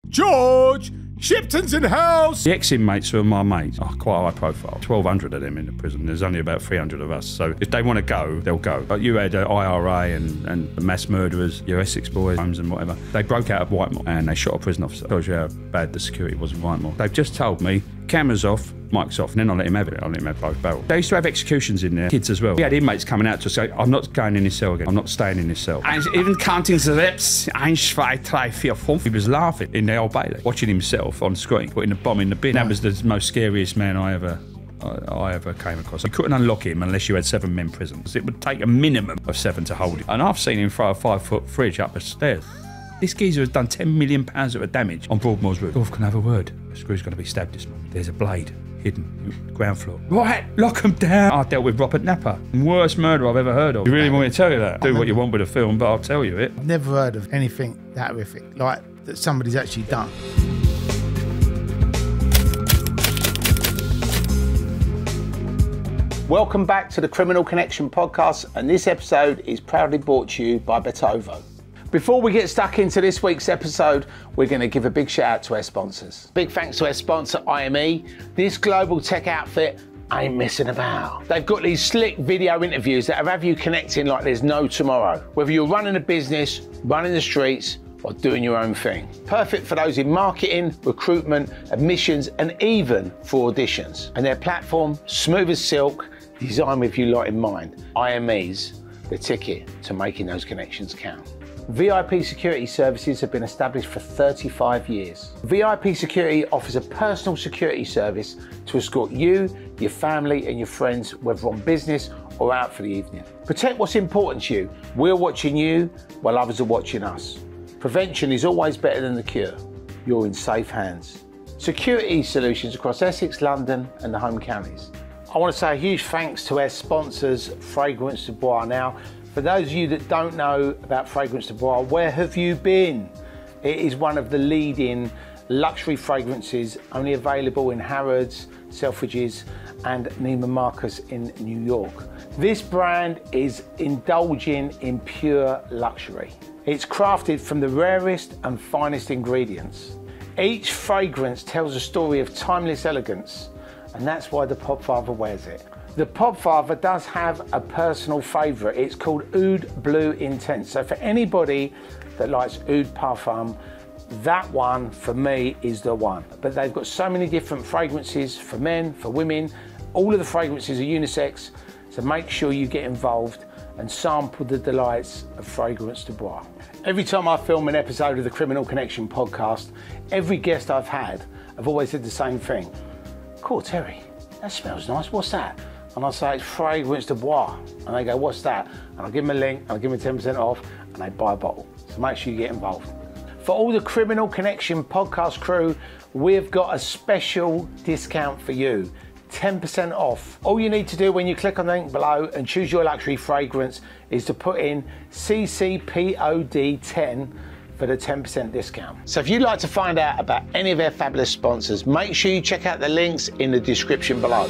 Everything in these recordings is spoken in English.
George! Shipton's in house! The ex-inmates who are my mates are quite high profile. 1,200 of them in the prison. There's only about 300 of us. So if they want to go, they'll go. But you had IRA and mass murderers, your Essex boys, Holmes and whatever. They broke out of Whitemore and they shot a prison officer. Tells you how bad the security was in Whitemore. They've just told me, cameras off, mic's off, and then I'll let him have it. I'll let him have both barrels. They used to have executions in there, kids as well. We had inmates coming out to say, I'm not going in this cell again. I'm not staying in this cell. And even counting the reps, 1, 2, 3, 4, 5. He was laughing in the Old Bailey, watching himself on screen, putting the bomb in the bin. That was the most scariest man I ever came across. You couldn't unlock him unless you had 7 men prisons. It would take a minimum of 7 to hold him. And I've seen him throw a 5-foot fridge up the stairs. This geezer has done £10 million worth of damage on Broadmoor's roof. Dorf can have a word. The screw's going to be stabbed this morning. There's a blade hidden, ground floor. Right, lock him down. I dealt with Robert Napper. Worst murder I've ever heard of. You really want me to tell you that? Do what you want with a film, but I'll tell you it. I've never heard of anything that horrific, like that somebody's actually done. Welcome back to the Criminal Connection podcast, and this episode is proudly brought to you by Betovo. Before we get stuck into this week's episode, we're going to give a big shout out to our sponsors. Big thanks to our sponsor, IME. This global tech outfit ain't messing about. They've got these slick video interviews that have you connecting like there's no tomorrow. Whether you're running a business, running the streets, or doing your own thing. Perfect for those in marketing, recruitment, admissions, and even for auditions. And their platform, smooth as silk, designed with you lot in mind. IME's the ticket to making those connections count. VIP Security Services have been established for 35 years. VIP Security offers a personal security service to escort you, your family and your friends, whether on business or out for the evening. Protect what's important to you. We're watching you while others are watching us. Prevention is always better than the cure. You're in safe hands. Security solutions across Essex, London and the home counties. I want to say a huge thanks to our sponsors, Fragrance du Bois. Now, for those of you that don't know about Fragrance du Bois, where have you been? It is one of the leading luxury fragrances, only available in Harrods, Selfridges and Neiman Marcus in New York. This brand is indulging in pure luxury. It's crafted from the rarest and finest ingredients. Each fragrance tells a story of timeless elegance, and that's why the Podfather wears it. The Podfather does have a personal favourite. It's called Oud Bleu Intense. So for anybody that likes Oud Parfum, that one for me is the one. But they've got so many different fragrances for men, for women. All of the fragrances are unisex, so make sure you get involved and sample the delights of Fragrance du Bois. Every time I film an episode of the Criminal Connection podcast, every guest I've had, I've always said the same thing. Cool, Terry, that smells nice, what's that? And I say, it's Fragrance du Bois. And they go, what's that? And I'll give them a link, and I'll give them 10% off, and they buy a bottle. So make sure you get involved. For all the Criminal Connection podcast crew, we've got a special discount for you. 10% off. All you need to do when you click on the link below and choose your luxury fragrance is to put in CCPOD10 for the 10% discount. So if you'd like to find out about any of our fabulous sponsors, make sure you check out the links in the description below.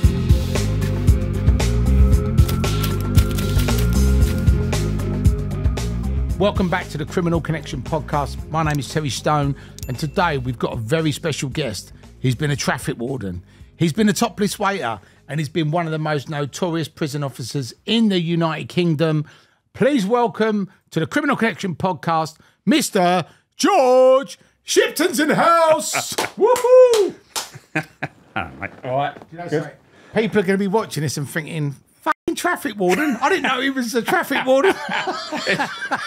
Welcome back to the Criminal Connection podcast. My name is Terry Stone, and today we've got a very special guest. He's been a traffic warden. He's been a topless waiter, and he's been one of the most notorious prison officers in the United Kingdom. Please welcome to the Criminal Connection podcast, Mr. George Shipton's in house. Woohoo! All right. You know, so people are going to be watching this and thinking, fucking traffic warden. I didn't know he was a traffic warden.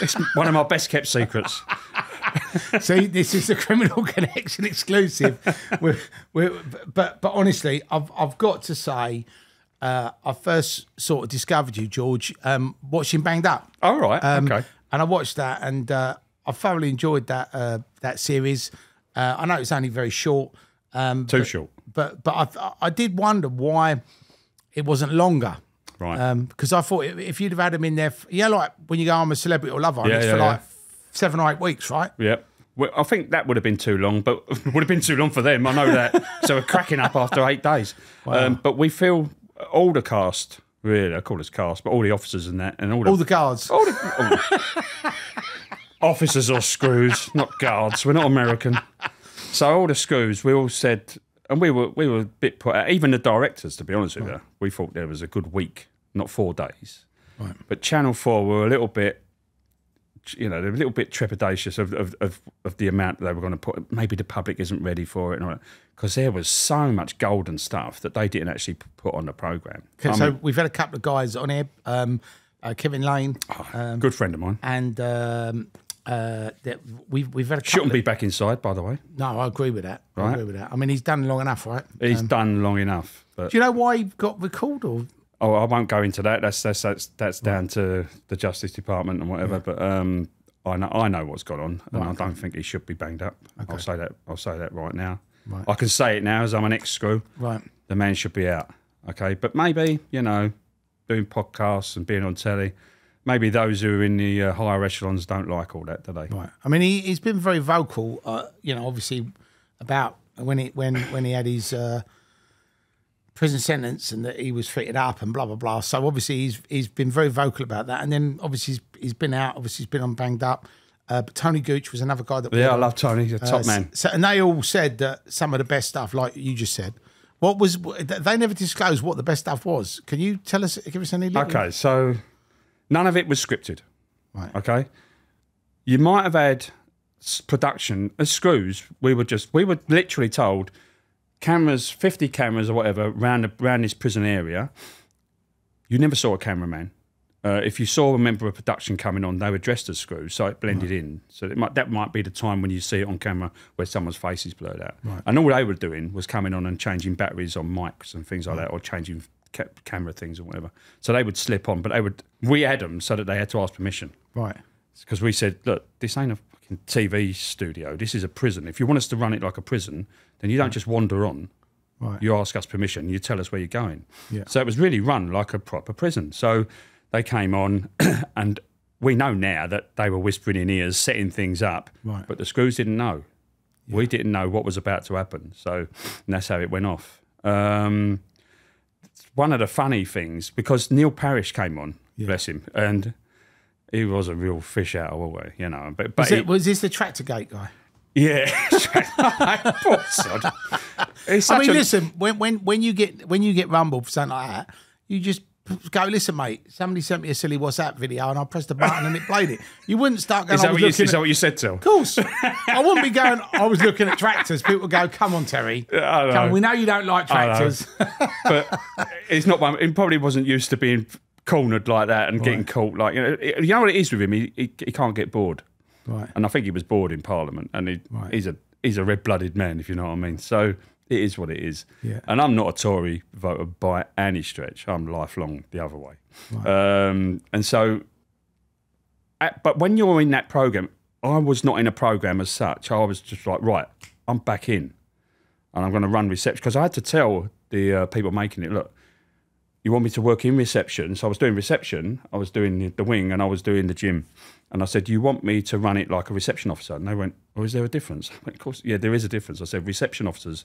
It's one of my best kept secrets. See, this is the Criminal Connection exclusive. But honestly, I've got to say, I first sort of discovered you, George, watching Banged Up. All right, okay. And I watched that, and I thoroughly enjoyed that series. I know it's only very short. Too short. But I did wonder why it wasn't longer. Right. Because I thought if you'd have had him in there, like when you go on a Celebrity or Love Island, it's for like 7 or 8 weeks, right? Yeah. Well, I think that would have been too long, but it would have been too long for them. I know that. So we're cracking up after 8 days. Wow. But we feel all the cast, really, I call us cast, but all the officers and that, and all the guards, all the officers are screws, not guards. We're not American. So all the screws, we all said, and we were a bit put out, even the directors, to be honest with you, we thought there was a good week, not 4 days. Right. But Channel 4 were a little bit, they were a little bit trepidatious of the amount they were going to put. Maybe the public isn't ready for it, because there was so much golden stuff that they didn't actually put on the programme. Okay, so we've had a couple of guys on here, Kevin Lane. Good friend of mine. And we've had a couple Shouldn't be back inside, by the way. No, I agree with that. Right. I agree with that. I mean, he's done long enough, right? He's done long enough. But do you know why he got recalled? Or oh, I won't go into that. That's down to the Justice Department and whatever. But I know what's gone on, and I don't think he should be banged up. Okay. I'll say that right now. Right. I can say it now as I'm an ex-screw. Right. The man should be out. Okay, but maybe doing podcasts and being on telly. Maybe those who are in the higher echelons don't like all that, do they? Right. I mean, he's been very vocal, obviously about when he had his prison sentence and that he was fitted up and blah, blah, blah. So obviously he's been very vocal about that. And then obviously he's been out, obviously he's been on banged up. But Tony Gooch was another guy that... Yeah, I love Tony, he's a top man. And they all said that some of the best stuff, like you just said, they never disclosed what the best stuff was. Can you give us any... Okay, so... None of it was scripted, right? Okay, you might have had production as screws. We were literally told cameras, 50 cameras or whatever, around this prison area. You never saw a cameraman. If you saw a member of production coming on, they were dressed as screws, so it blended in. So that might be the time when you see it on camera where someone's face is blurred out. Right. And all they were doing was coming on and changing batteries on mics and things like that, or changing camera things or whatever. So they would slip on, but we had them so that they had to ask permission. Right. Because we said, look, this ain't a fucking TV studio. This is a prison. If you want us to run it like a prison, then you don't just wander on. Right. You ask us permission. You tell us where you're going. Yeah. So it was really run like a proper prison. So they came on and we know now that they were whispering in ears, setting things up. Right. But the screws didn't know. Yeah. We didn't know what was about to happen. So that's how it went off. One of the funny things, because Neil Parrish came on, bless him, and he was a real fish out of water, But was this the Tractorgate guy? Yeah. Poor sod. Listen, when you get rumbled for something like that, you just go, listen, mate, somebody sent me a silly WhatsApp video and I pressed the button and it played it. You wouldn't start going, is that what you said, Till? Of course. I wouldn't be going, I was looking at tractors. People would go, come on, Terry. Come on, we know you don't like tractors. But it's not one, he probably wasn't used to being cornered like that and getting caught. Like, you know what it is with him? He can't get bored. Right. And I think he was bored in Parliament, and he's a red-blooded man, if you know what I mean. So it is what it is. Yeah. And I'm not a Tory voter by any stretch. I'm lifelong the other way. Right. And so, but when you're in that programme, I was not in a programme as such. I was just like, right, I'm back in and I'm going to run reception. Because I had to tell the people making it, look, you want me to work in reception? So I was doing reception, I was doing the wing, and I was doing the gym. And I said, do you want me to run it like a reception officer? And they went, oh, is there a difference? I went, of course, yeah, there is a difference. I said, reception officers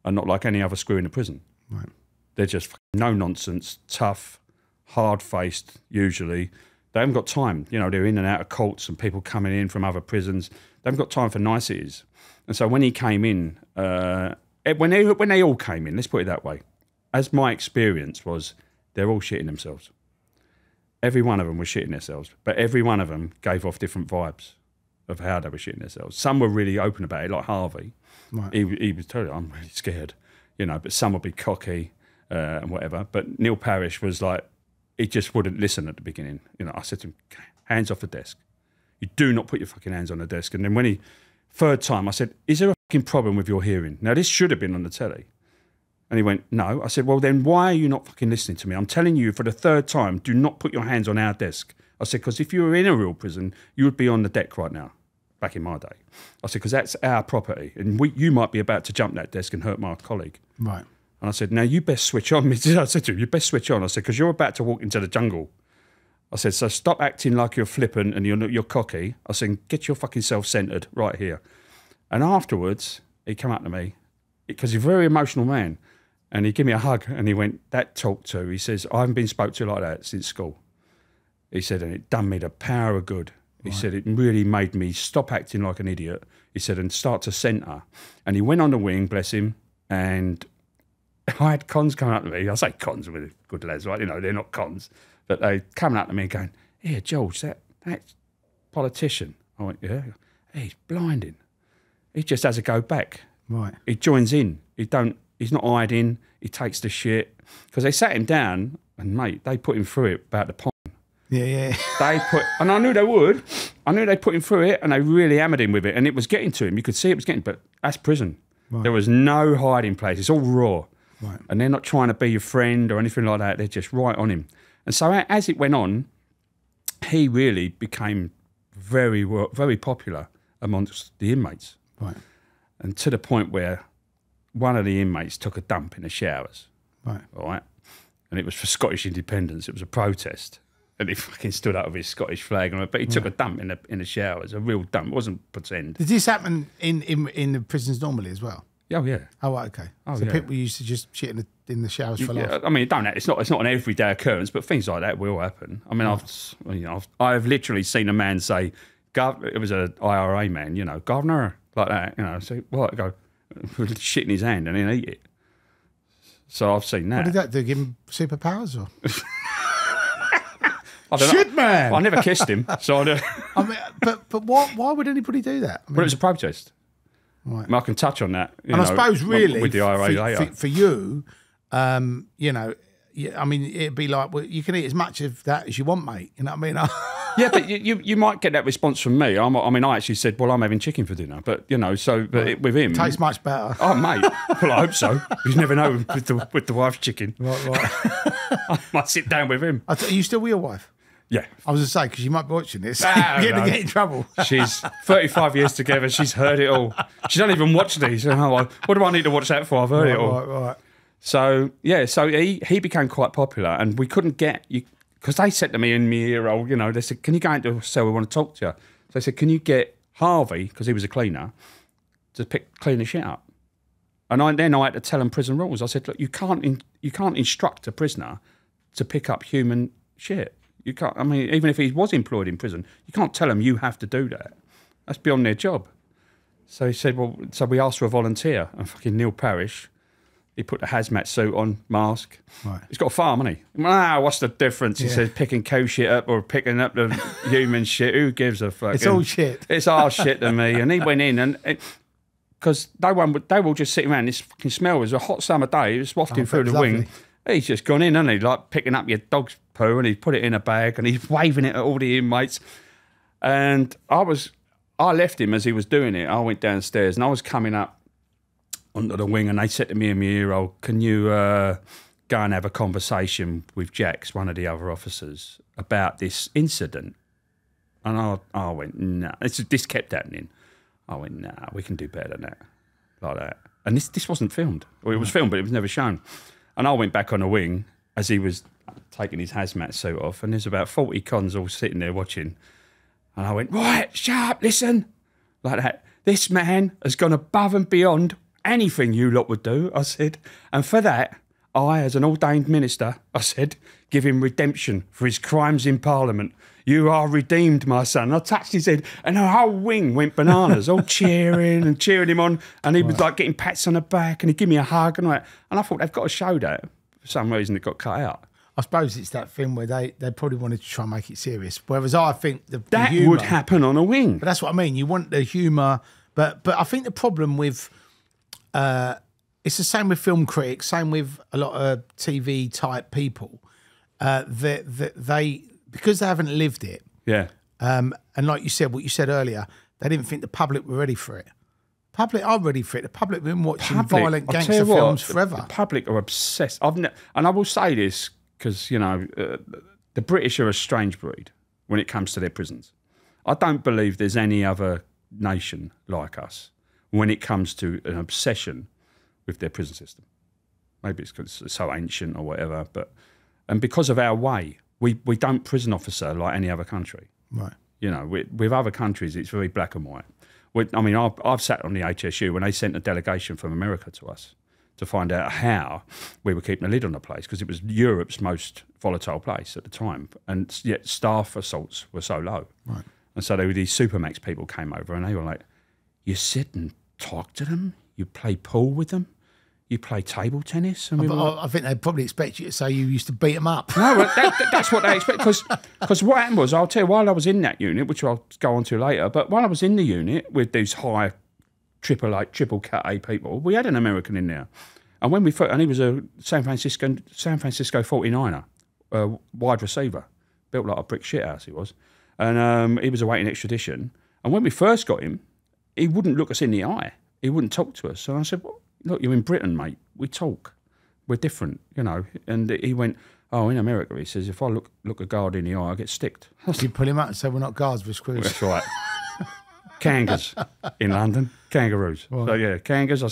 are not like any other screw in the prison. Right. They're just no nonsense, tough, hard-faced, usually. They haven't got time. They're in and out of courts and people coming in from other prisons. They haven't got time for niceties. And so when he came in, when they all came in, let's put it that way, as my experience was, they're all shitting themselves. Every one of them was shitting themselves, but every one of them gave off different vibes of how they were shitting themselves. Some were really open about it, like Harvey. Right. He was totally, I'm really scared, but some would be cocky and whatever. But Neil Parrish was like, he just wouldn't listen at the beginning. I said to him, hands off the desk. You do not put your fucking hands on the desk. And then when third time, I said, is there a fucking problem with your hearing? Now, this should have been on the telly. And he went, no. I said, well, then why are you not fucking listening to me? I'm telling you for the third time, do not put your hands on our desk. I said, because if you were in a real prison, you would be on the deck right now, back in my day. I said, because that's our property. And you might be about to jump that desk and hurt my colleague. Right. And I said, now you best switch on. I said to him, you best switch on. I said, because you're about to walk into the jungle. I said, so stop acting like you're flippant and you're cocky. I said, get your fucking self-centred right here. And afterwards, he came up to me, because he's a very emotional man. And he gave me a hug and he went, that talk to, he says, I haven't been spoke to like that since school. He said, and it done me the power of good. He said it really made me stop acting like an idiot. He said, and start to centre. And he went on the wing, bless him, and I had cons coming up to me. I say cons with good lads, right? You know, they're not cons. But they coming up to me and going, "Here, George, that politician." I went, "Yeah." "Hey, he's blinding. He just has a go back. Right. He joins in. He's not hiding. He takes the shit." Because they sat him down and, mate, they put him through it about the pond. Yeah. And I knew they would. I knew they'd put him through it, and they really hammered him with it. And it was getting to him. You could see it was getting, but that's prison. Right. There was no hiding place. It's all raw. Right. And they're not trying to be your friend or anything like that. They're just right on him. And so as it went on, he really became very, very popular amongst the inmates. Right. And to the point where one of the inmates took a dump in the showers. Right. All right. And it was for Scottish independence. It was a protest. And he fucking stood up with his Scottish flag. But he took a dump in the showers, a real dump. It wasn't pretend. Did this happen in the prisons normally as well? Oh, yeah. Oh, right, okay. So people used to just shit in the showers for life? I mean, it's not an everyday occurrence, but things like that will happen. I mean, I've literally seen a man say, it was an IRA man, you know, "Governor," like that, you know. So what? Go shit in his hand and then eat it. So I've seen that. What did that do? Give him superpowers or? Shit, man! I never kissed him, so I don't. I mean, but why would anybody do that? I mean, Well, it was a protest. Right. I mean, I can touch on that. I suppose really with the IRA later. For you, you know, I mean, it'd be like, well, you can eat as much of that as you want, mate. You know what I mean? Yeah, but you might get that response from me. I mean, I actually said, "Well, I'm having chicken for dinner," but you know, with him, it tastes much better. Oh, mate. Well, I hope so. You never know with the wife's chicken. Right. I might sit down with him. Are you still with your wife? Yeah. I was going to say, because you might be watching this. You're going to get in trouble. She's 35 years together. She's heard it all. She don't even watch these. What do I need to watch that for? I've heard it all. Right. So, yeah, he became quite popular, and we couldn't get you, because they said to me in my ear, "Oh, you know," they said, "Can you go into a cell? We want to talk to you." So they said, "Can you get Harvey," because he was a cleaner, to clean the shit up? And then I had to tell them prison rules. I said, "Look, you can't instruct a prisoner to pick up human shit. You can't. I mean, even if he was employed in prison, you can't tell them you have to do that. That's beyond their job." So he said, "Well," so we asked for a volunteer, and fucking Neil Parrish, he put the hazmat suit on, mask. Right. He's got a farm, hasn't he? What's the difference? He says, picking cow shit up or picking up the human shit. Who gives a fuck? It's all shit. It's our shit to me. And he went in and. Because they will just sit around. This fucking smell. It was a hot summer day. It was wafting through the wing. He's just gone in, hasn't he? Like picking up your dog's poo, and he's put it in a bag, and he's waving it at all the inmates. And I left him as he was doing it. I went downstairs, and I was coming up onto the wing, and they said to me in my ear, "Oh, can you go and have a conversation with Jax, one of the other officers, about this incident?" And I went, "No." This kept happening. I went, "Nah, we can do better than that," like that. And this wasn't filmed. Well, it was filmed, but it was never shown. And I went back on the wing as he was taking his hazmat suit off, and there's about 40 cons all sitting there watching. And I went, "Right, shut up, listen," like that. "This man has gone above and beyond anything you lot would do," I said. "And for that, I, as an ordained minister," I said, "give him redemption for his crimes in Parliament. You are redeemed, my son." I touched his head, and the whole wing went bananas, all cheering him on. And he was like getting pats on the back, and he'd give me a hug and all that. And I thought, they've got to show that. For some reason, it got cut out. I suppose it's that thing where they probably wanted to try and make it serious. Whereas I think that humour would happen on a wing. But that's what I mean. You want the humour, but I think the problem with it's the same with film critics, same with a lot of TV type people. They because they haven't lived it. Yeah. And like you said, what you said earlier, they didn't think the public were ready for it. Public are ready for it. The public have been watching violent gangster films forever. The public are obsessed. And I will say this because, you know, the British are a strange breed when it comes to their prisons. I don't believe there's any other nation like us when it comes to an obsession with their prison system. Maybe it's because it's so ancient or whatever, and because of our way, we don't prison officer like any other country. Right. You know, with other countries, it's very black and white. I mean, I've sat on the HSU when they sent a delegation from America to us to find out how we were keeping a lid on the place, because it was Europe's most volatile place at the time, and yet staff assaults were so low. Right. And so these Supermax people came over and they were like, you sit and talk to them? You play pool with them? You play table tennis? And we were like, I think they'd probably expect you to say you used to beat them up. no, that's what they expect. Because what happened was, I'll tell you, while I was in that unit, which I'll go on to later, but while I was in the unit with these high triple cat A people, we had an American in there. And when and he was a San Francisco 49er, wide receiver, built like a brick shithouse he was. And he was awaiting extradition. And when we first got him, he wouldn't look us in the eye. He wouldn't talk to us. So I said, well, look, you're in Britain, mate. We talk. We're different, you know. And he went, oh, in America, he says, if I look a guard in the eye, I get sticked. You pull him out and say, we're not guards, we're screws. That's right. Kangas in London, kangaroos. Right. So yeah, kangas. I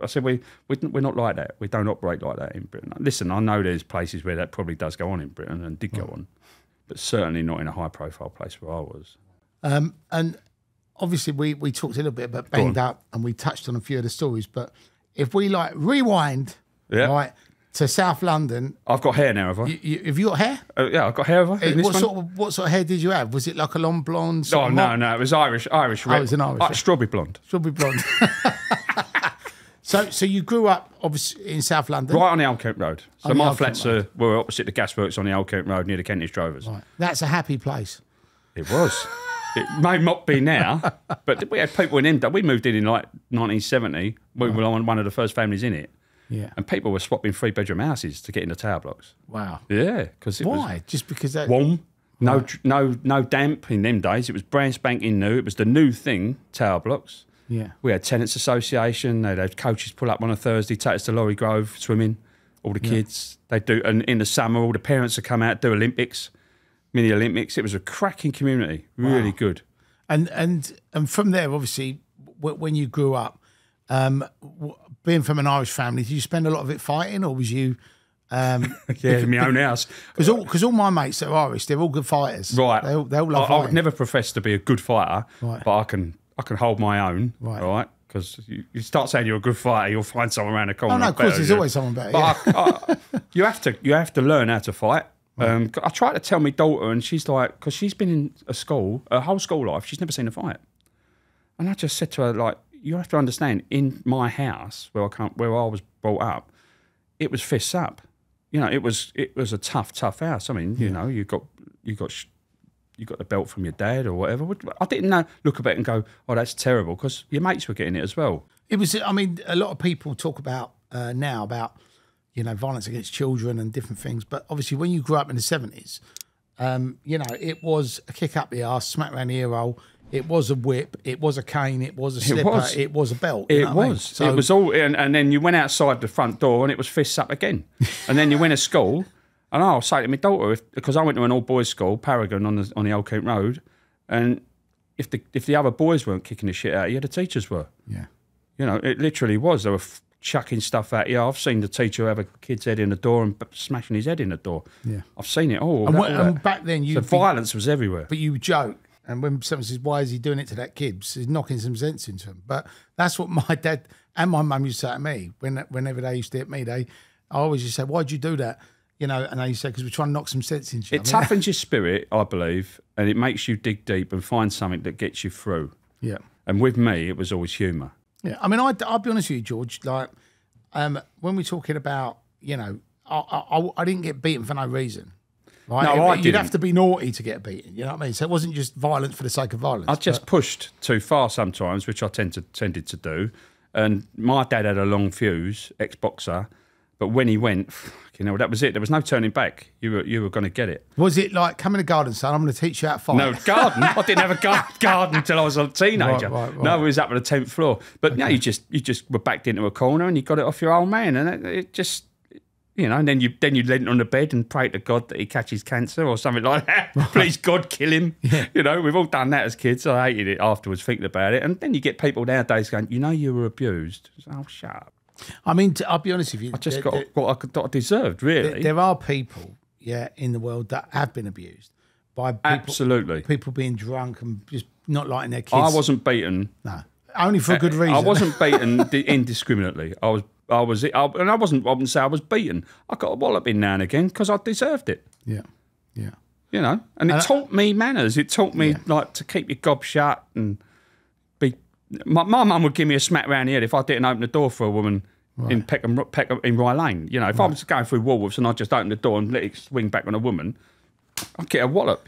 said we're not like that. We don't operate like that in Britain. Listen, I know there's places where that probably does go on in Britain and did go on, but certainly not in a high-profile place where I was. And obviously, we talked a little bit about Banged Up, and we touched on a few of the stories. But if we like rewind, right, to South London, I've got hair now, have I? Have you got hair? Yeah, I've got hair. Have I? What sort of hair did you have? Was it like a long blonde? Oh no, it was Irish. Oh, it was an Irish. Strawberry blonde. Strawberry blonde. So you grew up obviously in South London, right on the Old Kent Road. So my flats were opposite the gasworks on the Old Kent Road near the Kentish Drovers. Right. That's a happy place. It was. It may not be now, but we had people in them. We moved in like 1970. We were one of the first families in it. Yeah. And people were swapping 3-bedroom houses to get in the tower blocks. Wow. Yeah, because it Why? was Just because that warm, no damp in them days. It was brand spanking new. It was the new thing, tower blocks. Yeah. We had tenants association. They'd have coaches pull up on a Thursday, take us to Lorry Grove swimming. All the kids. They do, and in the summer, all the parents would come out, do Olympics, mini Olympics. It was a cracking community, really good. And from there, obviously, when you grew up, being from an Irish family, did you spend a lot of it fighting, or was you? Yeah, in my own house. Because all my mates that are Irish, they're all good fighters. Right. They all love I fighting. would never profess to be a good fighter, Right. but I can hold my own. Right. All right. Because you start saying you're a good fighter, you'll find someone around the corner. Oh no, of course, there's always someone better. But you have to learn how to fight. Right. I try to tell my daughter, and she's like, because she's been in a school, her whole school life, she's never seen a fight. And I just said to her, like, you have to understand, in my house where I was brought up, it was fists up. You know, it was a tough house. I mean, you know, you got the belt from your dad or whatever. I didn't look at it and go, oh, that's terrible, because your mates were getting it as well. It was. I mean, a lot of people talk about now about, you know, violence against children and different things. But obviously, when you grew up in the 70s, you know, it was a kick up the arse, smack around the ear hole. It was a whip. It was a cane. It was a slipper. It was a belt. It was. So, it was all. And then you went outside the front door, and it was fists up again. And then you went to school, and I'll say to my daughter, because I went to an all boys school, Paragon, on the Old Kent Road, and if the other boys weren't kicking the shit out of you, the teachers were. Yeah. You know, it literally was. They were chucking stuff at you. I've seen the teacher have a kid's head in the door and smashing his head in the door. Yeah. I've seen it all. And back then, the violence was everywhere. But you joke. And when someone says, why is he doing it to that kid? He's knocking some sense into him. But that's what my dad and my mum used to say to me. Whenever they used to hit me, I always used to say, why'd you do that? You know, and they used to say, because we're trying to knock some sense into you. It toughens your spirit, I believe, and it makes you dig deep and find something that gets you through. Yeah. And with me, it was always humour. Yeah. I mean, I'll be honest with you, George, like, when we're talking about, you know, I didn't get beaten for no reason. Right? No, You'd have to be naughty to get beaten. You know what I mean? So it wasn't just violence for the sake of violence. I just pushed too far sometimes, which I tended to do. And my dad had a long fuse, ex-boxer, but when he went, you know, that was it. There was no turning back. You were going to get it. Was it like, come in the garden, son, I'm going to teach you how to fight? No, garden? I didn't have a garden until I was a teenager. Right. No, it was up to the 10th floor. But okay. No, you just were backed into a corner and you got it off your old man, and it just... You know, and then you leant on the bed and prayed to God that he catches cancer or something like that. Right. Please, God, kill him. Yeah. You know, we've all done that as kids. I hated it afterwards, thinking about it. And then you get people nowadays going, you know, you were abused. Oh, shut up. I mean, I'll be honest with you. I just got what I deserved, really. There are people, in the world that have been abused by people, absolutely, people being drunk and just not liking their kids. I wasn't beaten. No, only for a good reason. I wasn't beaten indiscriminately. I wouldn't say I was beaten. I got a wallop in now and again because I deserved it. Yeah. You You know, and it taught me manners. It taught me like to keep your gob shut and be. My mum would give me a smack round the head if I didn't open the door for a woman in Peckham in Rye Lane. You know, if I was going through Woolworths and I just opened the door and let it swing back on a woman, I'd get a wallop.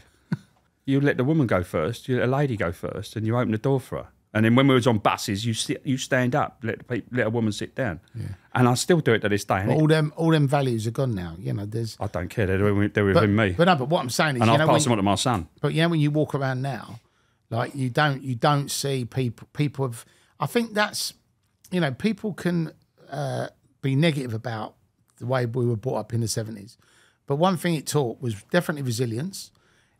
You let the woman go first, you let a lady go first, and you open the door for her. And then when we was on buses, you stand up, let a woman sit down. Yeah. And I still do it to this day. All them values are gone now. You know, I don't care. They're within me. But what I'm saying is, and I'll pass them on to my son. But when you walk around now, like you don't see people have. I think that's, people can be negative about the way we were brought up in the 70s. But one thing it taught was definitely resilience.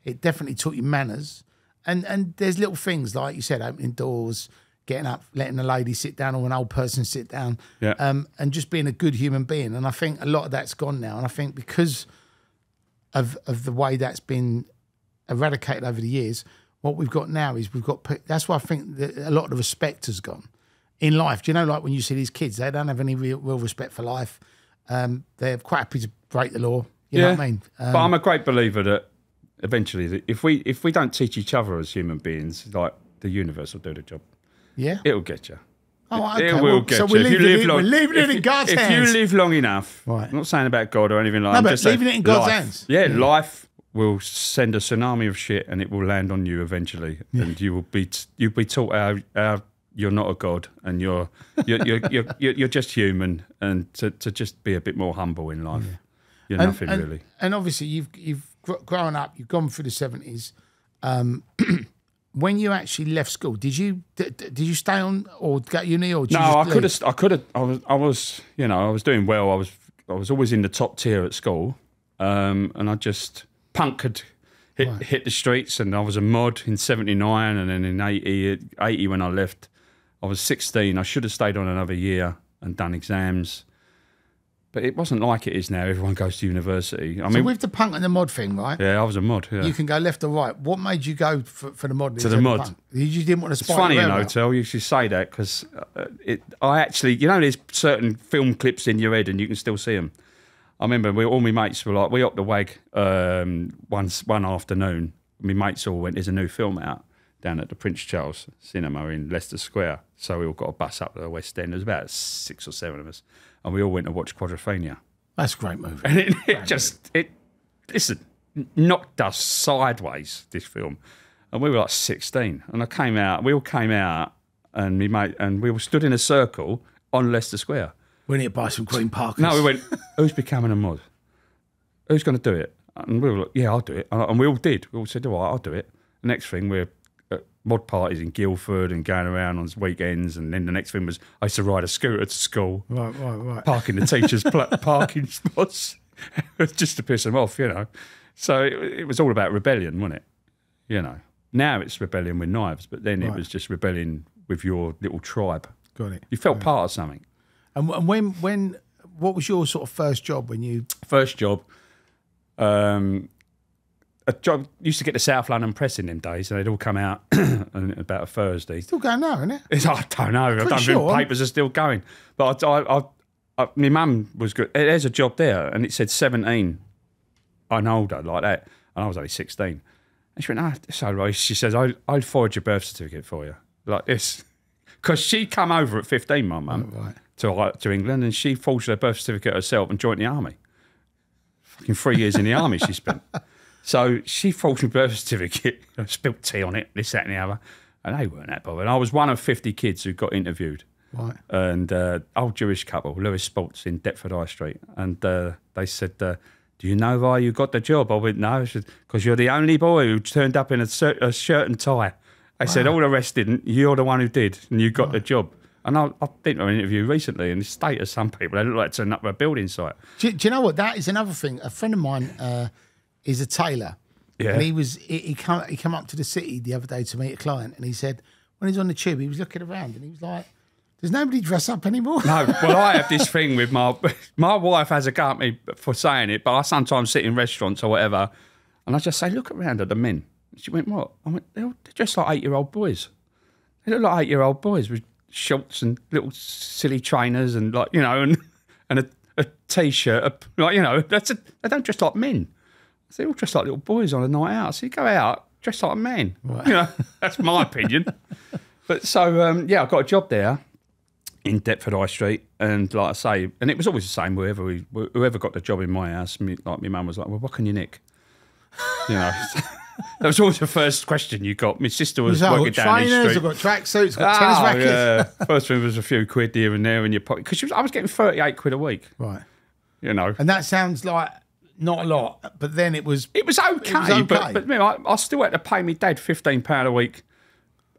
It definitely taught you manners. And there's little things, like you said, opening doors, getting up, letting a lady sit down or an old person sit down, and just being a good human being. And I think a lot of that's gone now. And I think because of the way that's been eradicated over the years, what we've got now is that's why I think that a lot of the respect has gone in life. Do you know, like when you see these kids, they don't have any real respect for life. They're quite happy to break the law. You know what I mean? But I'm a great believer that eventually, if we don't teach each other as human beings, like the universe will do the job. Yeah, it'll get you. Oh, okay. It will get you. We're leaving it in God's hands. If you live long enough, I'm not saying about God or anything like that. No, but leaving it in God's hands. Yeah, life will send a tsunami of shit, and it will land on you eventually, and you'll be taught how you're not a god, and you're just human, and to just be a bit more humble in life. You're nothing really. And obviously, you've grown up, you've gone through the 70s. When you actually left school, did you stay on or go uni or? No, I could have. I was doing well. I was always in the top tier at school, and I just punk had hit the streets, and I was a mod in '79, and then in 80 when I left, I was 16. I should have stayed on another year and done exams. But it wasn't like it is now. Everyone goes to university. I mean, with the punk and the mod thing, right? Yeah, I was a mod. Yeah. You can go left or right. What made you go for the mod? To the mod. Punk? You didn't want to spike. It's funny, Tel, you should say that, because I actually, there's certain film clips in your head and you can still see them. I remember all my mates were like, we up the wag one afternoon. My mates all went, there's a new film out down at the Prince Charles Cinema in Leicester Square. So we all got a bus up to the West End. There was about 6 or 7 of us. And we all went to watch Quadrophenia. That's a great movie. And it knocked us sideways, this film. And we were like 16. And we all came out, and we were stood in a circle on Leicester Square. We need to buy some Green Parkers. No, we went, who's becoming a mod? Who's going to do it? And we were like, yeah, I'll do it. And we all did. We all said, all right, I'll do it. The next thing, we're at mod parties in Guildford and going around on weekends. And then the next thing was, I used to ride a scooter to school. Right. Parking the teachers' parking spots just to piss them off, So it was all about rebellion, wasn't it? Now it's rebellion with knives, but then it was just rebellion with your little tribe. Got it. You felt part of something. And what was your sort of first job when you... First job, a job, used to get the South London Press in them days, and they'd all come out on about a Thursday. Still going now, isn't it? I don't know. I don't think papers are still going. But my mum was good. There's a job there, and it said 17 and older, like that. And I was only 16. And she went, it's all right. She says, I'll forward your birth certificate for you, like this. Because she come over at 15, my mum, to England, and she forged her birth certificate herself and joined the army. Fucking 3 years in the army she spent. So she forged my birth certificate, spilled tea on it, this, that and the other, and they weren't that bothered. I was one of 50 kids who got interviewed. Right. And old Jewish couple, Lewis Sports in Deptford High Street, and they said, do you know why you got the job? I went, no, because you're the only boy who turned up in a shirt and tie. They said, all the rest didn't, you're the one who did, and you got the job. And I've been to an interview recently, and the state of some people, they look like turning up at a building site. Do you know what? That is another thing. A friend of mine is a tailor. Yeah. And he came up to the city the other day to meet a client, and he said, when he was on the tube, he was looking around, and he was like, does nobody dress up anymore? No, well, I have this thing with my wife has a go at me for saying it, but I sometimes sit in restaurants or whatever, and I just say, look around at the men. She went, what? I went, they're just like 8-year-old boys. They look like 8-year-old boys with shorts and little silly trainers and and a T-shirt, they don't dress like men. They're all dressed like little boys on a night out. So you go out, dressed like a man. Right. You know, that's my opinion. But so, I got a job there in Deptford High Street. And like I say, and it was always the same, whoever got the job in my house, like my mum was like, well, what can you nick? You know, that was always the first question you got. My sister was working down the street. I've got tracksuits, I've got tennis rackets. Yeah. First one was a few quid here and there in your pocket. Because I was getting 38 quid a week. Right. You know. And that sounds like not a lot, but then it was... It was okay, but you know, I still had to pay my dad £15 a week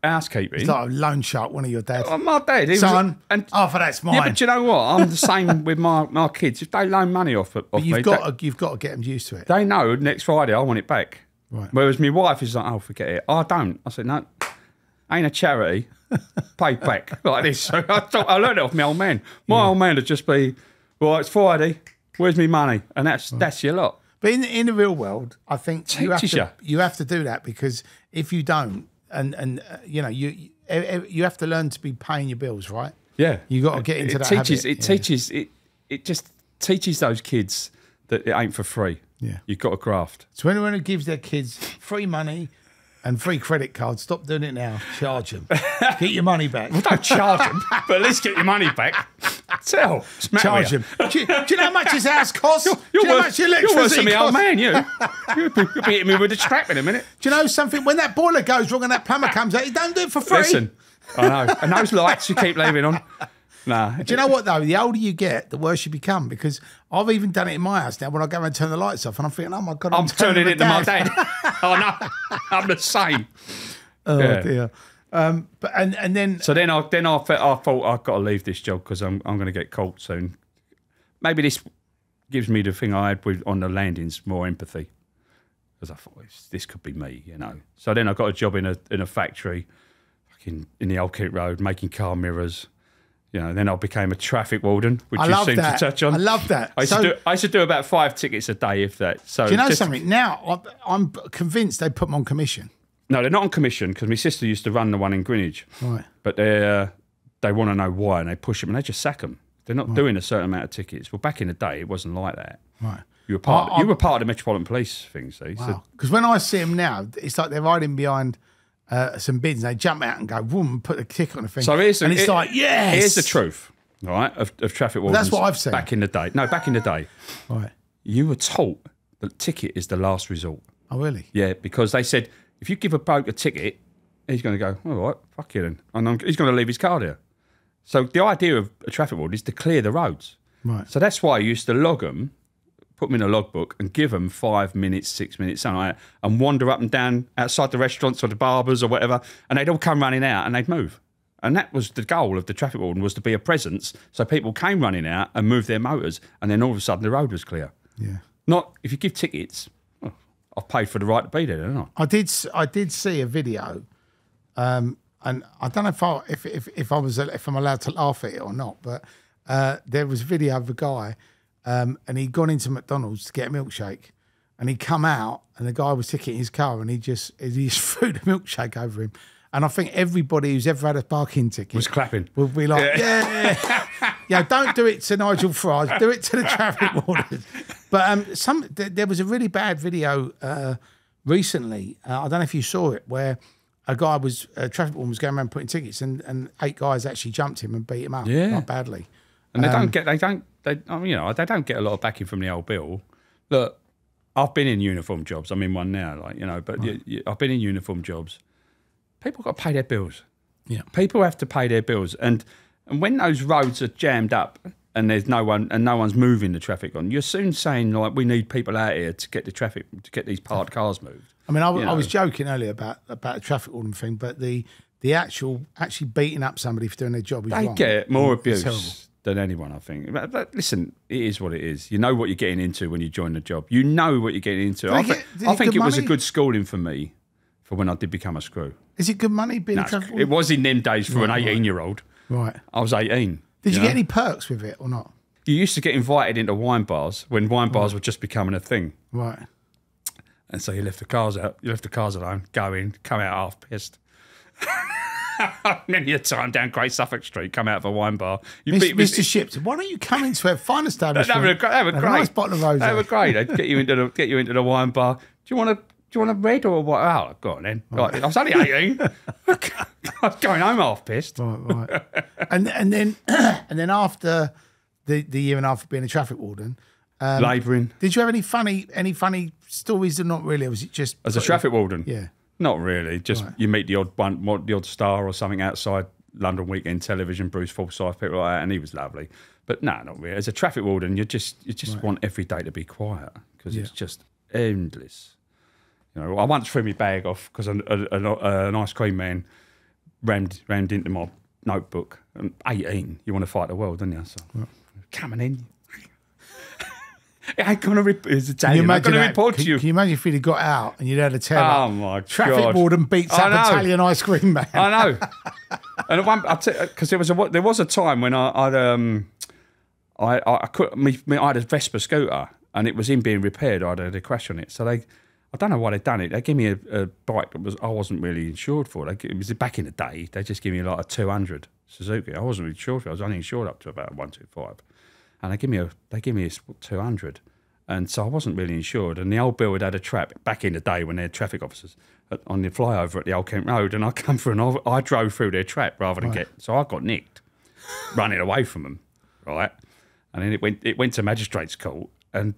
housekeeping. It's like a loan shark, one of your dads. My dad. Son, half of that's mine. Yeah, but do you know what? I'm the same with my kids. If they loan money off me... You've got to get them used to it. They know next Friday I want it back. Right. Whereas my wife is like, oh, forget it. I don't. I said, no, ain't a charity. Pay back like this. So I learned it off my old man. My old man would just be, well, it's Friday. Where's me money? And that's your lot. But in the real world, I think you have to do that, because if you don't, and you know, you have to learn to be paying your bills, right? Yeah, you got to get into that habit. It just teaches those kids that it ain't for free. Yeah, you've got to graft. So anyone who gives their kids free money and free credit cards, stop doing it now. Charge them. Get your money back. Well, don't charge them, but at least get your money back. Charge them. Do you know how much his house costs? You're worse than me old man, you. You'll be hitting me with a strap in a minute. Do you know something? When that boiler goes wrong and that plumber comes out, you don't do it for free. Listen, I know. And those lights you keep leaving on. Nah. Do you know what, though? The older you get, the worse you become, because I've even done it in my house now when I go and turn the lights off and I'm thinking, oh, my God, I'm turning it into my dad. Oh, no. I'm the same. Oh, dear. But and then... So then I thought I've got to leave this job because I'm going to get caught soon. Maybe this gives me the thing I had on the landings, more empathy. Because I thought, this could be me, you know. So then I got a job in a factory in the Old Kent Road, making car mirrors. You know, then I became a traffic warden, which you seem to touch on. I love that. I used to do about 5 tickets a day, if that. So do you know something? Now, I'm convinced they put them on commission. No, they're not on commission, because my sister used to run the one in Greenwich. Right. But they want to know why, and they push them, and they just sack them. They're not doing a certain amount of tickets. Well, back in the day, it wasn't like that. Right. You were part of the Metropolitan Police thing, see? Wow. Because when I see them now, it's like they're hiding behind... some bids, and they jump out and go, boom, put a tick on the thing. So it's like, yes. Here's the truth, right, of traffic wardens. That's what I've seen. Back in the day. No, back in the day. Right. You were taught that ticket is the last resort. Oh, really? Yeah, because they said, if you give a bloke a ticket, he's going to go, all right, fuck you then. And he's going to leave his car there. So the idea of a traffic warden is to clear the roads. Right. So that's why I used to log them, put them in a logbook and give them 5 minutes, 6 minutes, something like that, and wander up and down outside the restaurants or the barbers or whatever, and they'd all come running out and they'd move. And that was the goal of the traffic warden, was to be a presence, so people came running out and moved their motors, and then all of a sudden the road was clear. Yeah. Not, if you give tickets, well, I've paid for the right to be there, don't I? I did see a video, and I don't know if I'm allowed to laugh at it or not, but there was a video of a guy, and he'd gone into McDonald's to get a milkshake, and he'd come out, and the guy was ticketing his car, and he just threw the milkshake over him. And I think everybody who's ever had a parking ticket was clapping. Would be like, yeah, don't do it to Nigel Farage, do it to the traffic wardens. But there was a really bad video recently. I don't know if you saw it, where a traffic warden was going around putting tickets, and 8 guys actually jumped him and beat him up, not badly. And they don't get a lot of backing from the old bill. Look, I've been in uniform jobs. I'm in one now, but I've been in uniform jobs. People got to pay their bills. Yeah, people have to pay their bills, and when those roads are jammed up and there's no one's moving the traffic on, you're soon saying, like, we need people out here to get the traffic, to get these parked cars moved. I mean, I was joking earlier about the traffic warden thing, but the actually beating up somebody for doing their job is wrong. They get more abuse than anyone, I think. But listen, it is what it is. You know what you're getting into when you join the job. You know what you're getting into. I think it was a good schooling for me for when I did become a screw. Is it good money being a traffic warden? It was in them days for an 18-year-old. Right. I was 18. Did you get any perks with it or not? You used to get invited into wine bars when wine bars were just becoming a thing. Right. And so you left the cars out. You left the cars alone, go in, come out half pissed. Many a time down Great Suffolk Street, come out of a wine bar. Mr. Shipton, why don't you come into a fine establishment? They were great. A nice bottle of rosé. They were great. They'd get you into the wine bar. Do you want a red or what? Oh, go on then. Like, I was only 18. I was going home half pissed. Right. and then after the year and a half of being a traffic warden, labouring. Did you have any funny stories or not really? Or was it just as a traffic warden? Yeah. Not really. Just you meet the odd star or something outside London Weekend Television, Bruce Forsyth, people like that, and he was lovely. But no, not really. As a traffic warden, you just want every day to be quiet because it's just endless. You know, I once threw my bag off because an ice cream man rammed into my notebook. And 18, you want to fight the world, don't you? So coming in. I'm going to report to you. Can you imagine if he'd have got out and you'd had to tell oh my traffic warden beats up Italian ice cream man? I know. And at one, because there was a time when I had a Vespa scooter and it was in being repaired. I had a crash on it, so I don't know why they'd done it. They gave me a bike that I wasn't really insured for. It was back in the day. They just gave me like a 200 Suzuki. I wasn't really insured for it. I was only insured up to about 125. And they give me a 200, and so I wasn't really insured. And the old bill had a trap back in the day when they had traffic officers on the flyover at the Old Kent Road, and I come through and I drove through their trap rather than so I got nicked, running away from them, right? And then it went to magistrates' court, and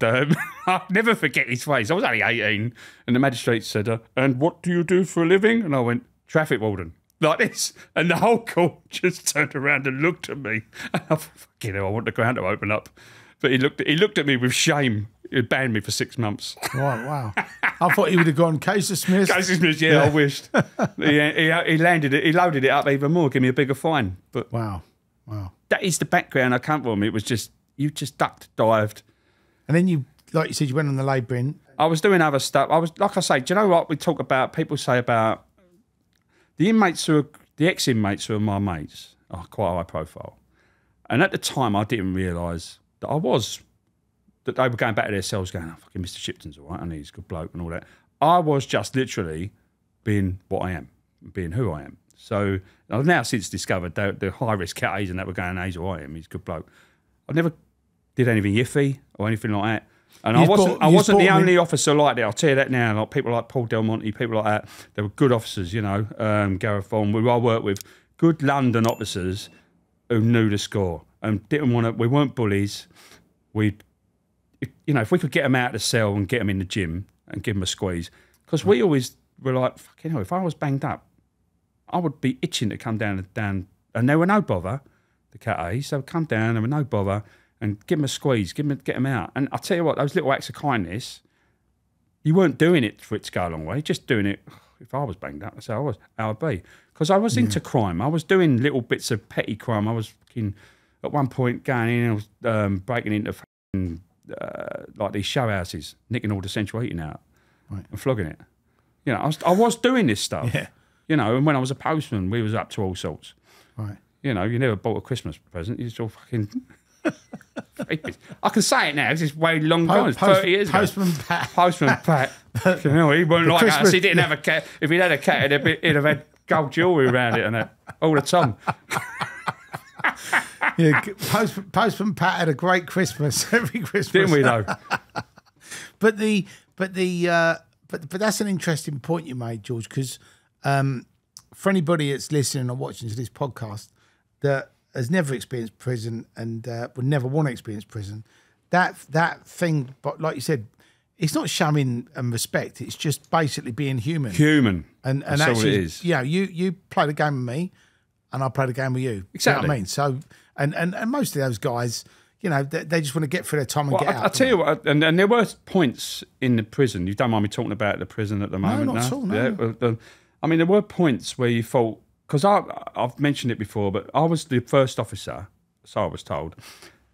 I'll never forget his face. I was only 18, and the magistrate said, "And what do you do for a living?" And I went, "Traffic warden." Like this, and the whole court just turned around and looked at me. And I thought, fucking hell, I want the ground to open up. But he looked at me with shame. He banned me for 6 months. Right, wow. I thought he would have gone case dismissed. Case dismissed, yeah. I wished. he loaded it up even more, give me a bigger fine. But wow. That is the background I come from. It was just, you just ducked, dived. And then you, like you said, you went on the labouring. I was doing other stuff. I was, like I say, do you know what we talk about, people say about the ex-inmates who are my mates are quite high profile. And at the time, I didn't realise that they were going back to their cells going, oh, fucking Mr. Shipton's all right, and he's a good bloke and all that. I was just literally being what I am, being who I am. So I've now since discovered the high-risk cat A's and that were going, he's all right, he's a good bloke. I never did anything iffy or anything like that. And I wasn't the only officer like that. I'll tell you that now. Like people like Paul Del Monte, people like that. They were good officers, you know. Gareth Vaughan, who I worked with, good London officers who knew the score and didn't want to. We weren't bullies. If we could get them out of the cell and get them in the gym and give them a squeeze, because we always were like, fucking hell, if I was banged up, I would be itching to come down, and there were no bother. The cat A's, so come down, there were no bother. And give them a squeeze, get them out. And I'll tell you what, those little acts of kindness, you weren't doing it for it to go a long way, just doing it, if I was banged up, that's how I would be. Because I was into crime. I was doing little bits of petty crime. I was at one point going in and I was breaking into like these show houses, nicking all the central heating out and flogging it. You know, I was doing this stuff. Yeah. You know, and when I was a postman, we was up to all sorts. Right. You know, you never bought a Christmas present. You just all fucking... I can say it now. This is way long gone. It's 30 years ago. Postman Pat. You know, he wasn't like us. He didn't have a cat. If he'd had a cat, he'd have had gold jewellery around it and that all the time. Yeah, Postman Pat had a great Christmas every Christmas. Didn't we though? But that's an interesting point you made, George, because for anybody that's listening or watching to this podcast that has never experienced prison and would never want to experience prison, that thing, but like you said, it's not showing and respect. It's just basically being human. And that's actually, all it is. Yeah, you play the game with me, and I play the game with you. Exactly. You know what I mean? So, and most of those guys, you know, they just want to get through their time and get out. I'll tell you what, and there were points in the prison. You don't mind me talking about the prison at the moment? No, not at all. No. Yeah, I mean, there were points where you thought, because I've mentioned it before, but I was the first officer, so I was told,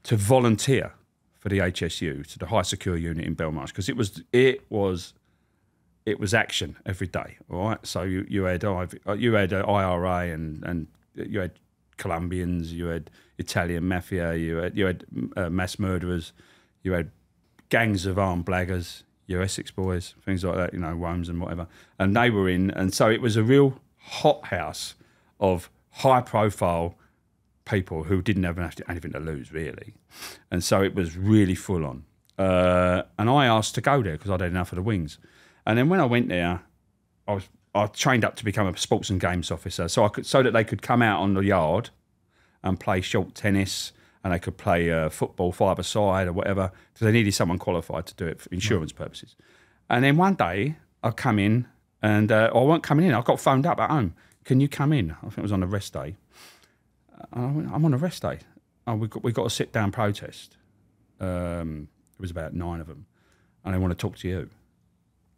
to volunteer for the HSU, to the High Secure Unit in Belmarsh, because it was action every day. All right, so you had IRA and you had Colombians, you had Italian mafia, you had mass murderers, you had gangs of armed blaggers, your Essex boys, things like that, you know, Worms and whatever, and they were in, and so it was a real hothouse of high-profile people who didn't have anything to lose, really. And so it was really full on. And I asked to go there because I'd had enough of the wings. And then when I went there, I trained up to become a sports and games officer, so that they could come out on the yard and play short tennis, and they could play football five-a-side or whatever, because they needed someone qualified to do it for insurance purposes. And then one day I come in, and I weren't coming in. I got phoned up at home. Can you come in? I think it was on a rest day. I went, I'm on a rest day. Oh, we got a sit-down protest. There was about 9 of them, and they want to talk to you.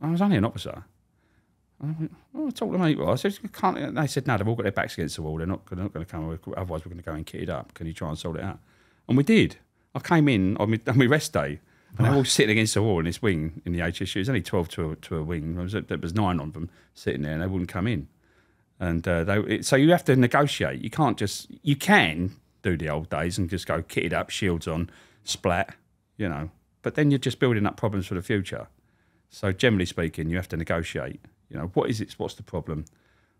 I was only an officer. I went, oh, talk to me. Well, I said, can't. They said, no, they've all got their backs against the wall. They're not going to come. Otherwise, we're going to go and kit it up. Can you try and sort it out? And we did. I came in on my rest day, and they were all sitting against the wall in this wing in the HSU. It was only 12 to a wing. There was 9 of them sitting there, and they wouldn't come in. And so you have to negotiate. You can't just. You can do the old days and just go kitted up, shields on, splat, But then you're just building up problems for the future. So generally speaking, you have to negotiate. What is it? What's the problem?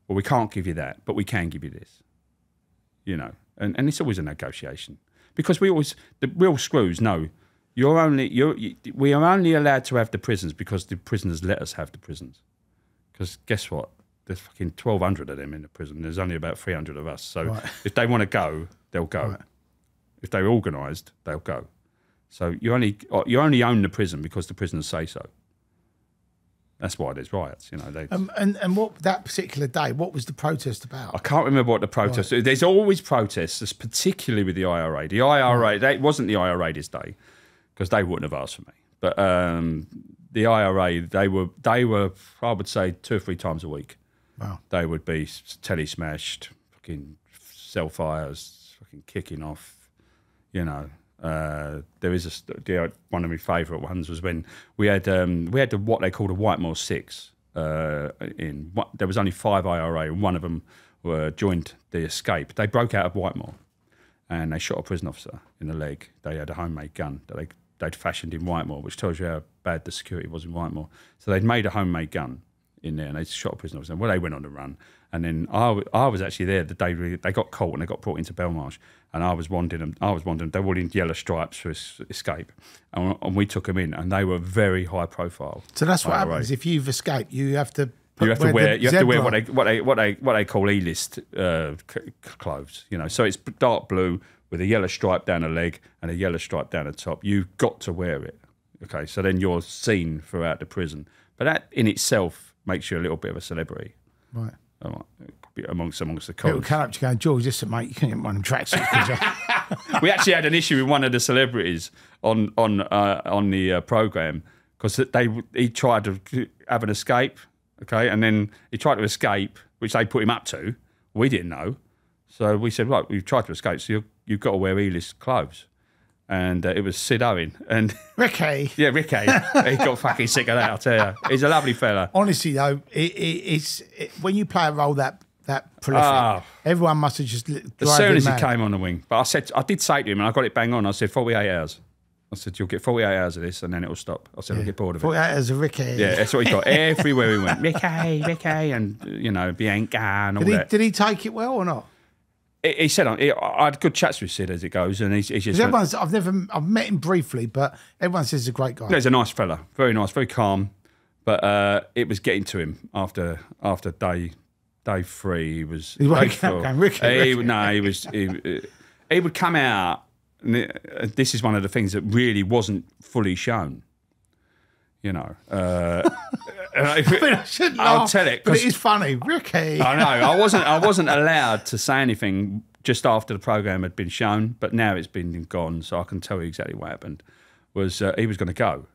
Well, we can't give you that, but we can give you this. And it's always a negotiation, because the real screws know we are only allowed to have the prisons because the prisoners let us have the prisons. Because guess what? There's fucking 1,200 of them in the prison. There's only about 300 of us. So if they want to go, they'll go. Right. If they're organised, they'll go. So you only own the prison because the prisoners say so. That's why there's riots, And what that particular day, what was the protest about? I can't remember what the protest. Right. There's always protests, particularly with the IRA. The IRA, it wasn't the IRA this day, because they wouldn't have asked for me. But the IRA, they were, I would say, 2 or 3 times a week. Wow. They would be telly smashed, fucking cell fires, fucking kicking off, There is one of my favourite ones was when we had what they called a Whitemore 6. There was only 5 IRA, and one of them joined the escape. They broke out of Whitemore, and they shot a prison officer in the leg. They had a homemade gun that they'd fashioned in Whitemore, which tells you how bad the security was in Whitemore. So they'd made a homemade gun in there, and they shot a prison officer. Well, they went on the run, and then I was actually there the day they got caught and they got brought into Belmarsh, and I was wandering them. They were all in yellow stripes for escape, and we took them in, and they were very high profile. So that's what happens if you've escaped. You have to wear what they call E-list clothes. So it's dark blue with a yellow stripe down the leg and a yellow stripe down the top. You've got to wear it. Okay, so then you're seen throughout the prison, but that in itself makes you a little bit of a celebrity, right? Amongst the colleagues. People come up to go, George, listen, mate, you can't get one of them tracksuits. We actually had an issue with one of the celebrities on the programme, because he tried to have an escape, okay, and then he tried to escape, which they put him up to. We didn't know, so we said, right, we've tried to escape, so you've got to wear E-list clothes. And it was Sid Owen. And Ricky. Yeah, Ricky. He got fucking sick of that, I'll tell you. He's a lovely fella. Honestly, though, it's when you play a role that prolific, everyone must have just as soon as he came on the wing. But I did say to him, and I got it bang on, I said, 48 hours. I said, you'll get 48 hours of this, and then it'll stop. I said, I'll get bored of it. 48 hours of Ricky. Yeah, that's what he got. Everywhere he went, Ricky, and, Bianca and all that. Did he take it well or not? He said, I had good chats with Sid as it goes, and he's just. I've met him briefly, but everyone says he's a great guy. He's a nice fella, very nice, very calm. But it was getting to him after day 3. He was. He woke up going, Ricky. He would come out. And this is one of the things that really wasn't fully shown. I shouldn't laugh, I'll tell it, but it is funny, Ricky. I know. I wasn't allowed to say anything just after the programme had been shown, but now it's been gone, so I can tell you exactly what happened. Was he was going to go?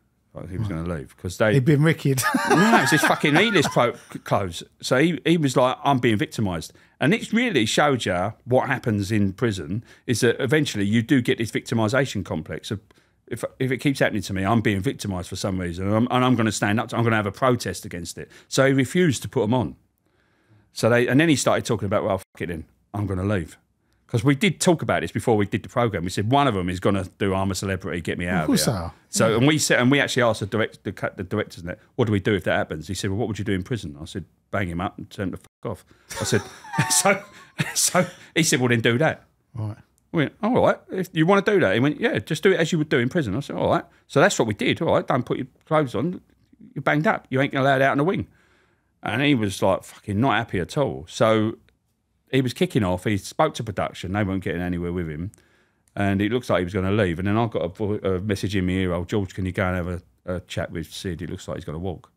He was going to leave because he'd been Ricky. No, it's his fucking E-list clothes. So he was like, I'm being victimised, and it really showed you what happens in prison is that eventually you do get this victimisation complex of. If it keeps happening to me, I'm being victimised for some reason, and I'm going to stand up. I'm going to have a protest against it. So he refused to put them on. And then he started talking about, well, fuck it then, I'm going to leave, because we did talk about this before we did the programme. We said one of them is going to do I'm a Celebrity, get me out of here. So and we actually asked the directors, what do we do if that happens? He said, well, what would you do in prison? I said, bang him up and turn the fuck fuck off. I said, so he said, well, then do that. Right. I went, all right, if you want to do that. He went, yeah, just do it as you would do in prison. I said, all right. So that's what we did. All right, don't put your clothes on. You're banged up. You ain't allowed out in the wing. And he was like fucking not happy at all. So he was kicking off. He spoke to production. They weren't getting anywhere with him. And it looks like he was going to leave. And then I got a message in my ear, oh, George, can you go and have a chat with Sid? It looks like he's going to walk.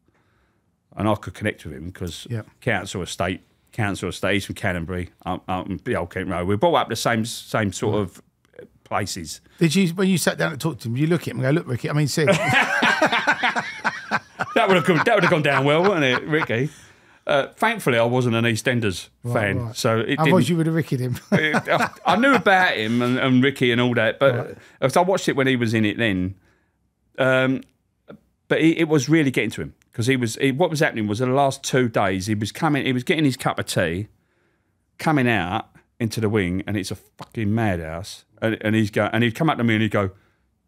And I could connect with him because council estate, he's from Canterbury, out in the Old Kent Road. We brought up the same sort of places. Did you, when you sat down to talk to him, you look at him and go, look, Ricky, I mean, Sid. That would have gone down well, wouldn't it, Ricky? Thankfully, I wasn't an EastEnders fan, right. so it otherwise you would have Rickied him. I knew about him and Ricky and all that, but I watched it when he was in it then. But it was really getting to him because what was happening was in the last 2 days he was getting his cup of tea, coming out into the wing, and it's a fucking madhouse. And he'd come up to me and he'd go,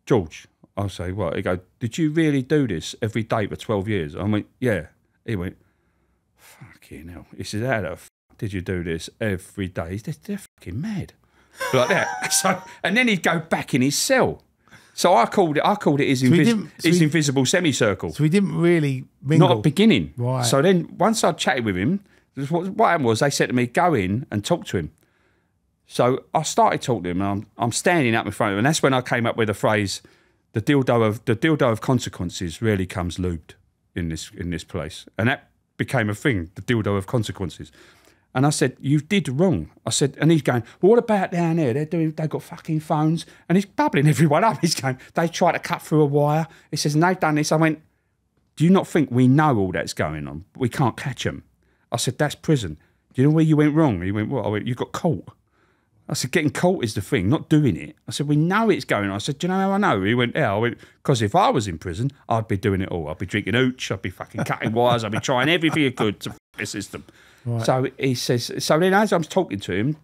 George. I'll say, what? He'd go, did you really do this every day for 12 years? I went, yeah. He went, fucking hell. He said, how the f*** did you do this every day? They're fucking mad. Like that. So, and then he'd go back in his cell. So I called it his invisible semicircle. So he didn't really mingle? Not at the beginning. Right. So then once I chatted with him, what happened was they said to me, go in and talk to him. So I started talking to him and I'm standing up in front of him, and that's when I came up with the phrase, the dildo of consequences really comes lubed in this place. And that became a thing, the dildo of consequences. And I said, you did wrong. I said, and he's going, well, what about down there? They've got fucking phones. And he's bubbling everyone up. He's going, they tried to cut through a wire. He says, and they've done this. I went, do you not think we know all that's going on? We can't catch them. I said, that's prison. Do you know where you went wrong? He went, what? I went, you got caught. I said, getting caught is the thing, not doing it. I said, we know it's going on. I said, do you know how I know? He went, yeah. I went, because if I was in prison, I'd be doing it all. I'd be drinking hooch. I'd be fucking cutting wires. I'd be trying everything I could to f*** the system. Right. So he says, so then as I'm talking to him,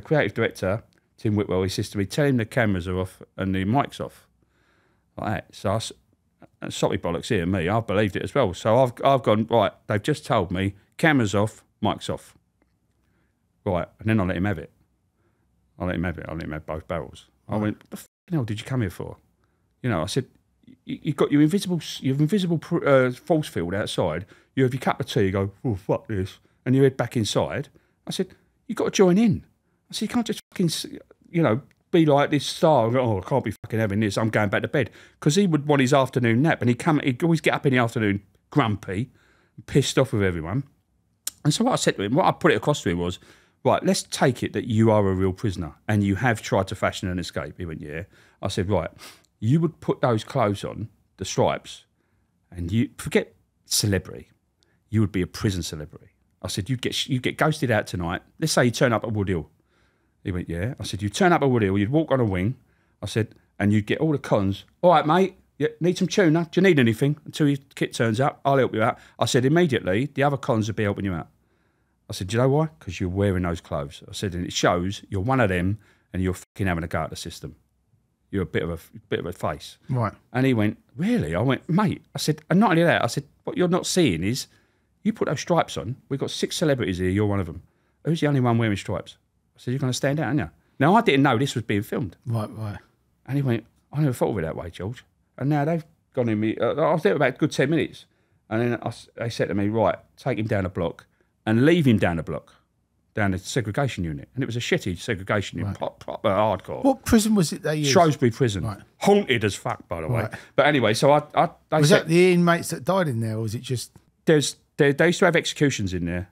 creative director, Tim Whitwell, he says to me, tell him the cameras are off and the mic's off. Like that. So soppy bollocks here, me, I believed it as well. So I've gone, right, they've just told me, cameras off, mic's off. Right, and then I let him have it. I let him have both barrels. I went, what the f*** hell did you come here for? You know, I said, you've got your invisible force field outside. You have your cup of tea, you go, oh, fuck this, and you head back inside. I said, you've got to join in. I said, you can't just fucking, be like this star and go, oh, I can't be fucking having this, I'm going back to bed. Because he would want his afternoon nap, and he'd always get up in the afternoon grumpy, pissed off with everyone. And so what I said to him, what I put it across to him was, right, let's take it that you are a real prisoner and you have tried to fashion an escape. He went, yeah. I said, right, you would put those clothes on, the stripes, and you forget celebrity. You would be a prison celebrity. I said, you'd get ghosted out tonight. Let's say you turn up at Wood Hill. He went, yeah. I said, you turn up at Wood Hill, you'd walk on a wing. I said, and you'd get all the cons. All right, mate, yeah, need some tuna? Do you need anything? Until your kit turns up, I'll help you out. I said, immediately, the other cons would be helping you out. I said, do you know why? Because you're wearing those clothes. I said, and it shows you're one of them and you're fucking having a go at the system. You're a bit of a face. Right. And he went, really? I went, mate. I said, and not only that, I said, what you're not seeing is you put those stripes on. We've got 6 celebrities here. You're one of them. Who's the only one wearing stripes? I said, you're going to stand out, aren't you? Now, I didn't know this was being filmed. Right. And he went, I never thought of it that way, George. And now they've gone in me. I was there about a good 10 minutes. And then they said to me, right, take him down a block and leave him down the block, down the segregation unit. And it was a shitty segregation unit, proper hardcore. What prison was it they used? Shrewsbury Prison. Right. Haunted as fuck, by the way. But anyway, so was that the inmates that died in there, or was it just... They used to have executions in there,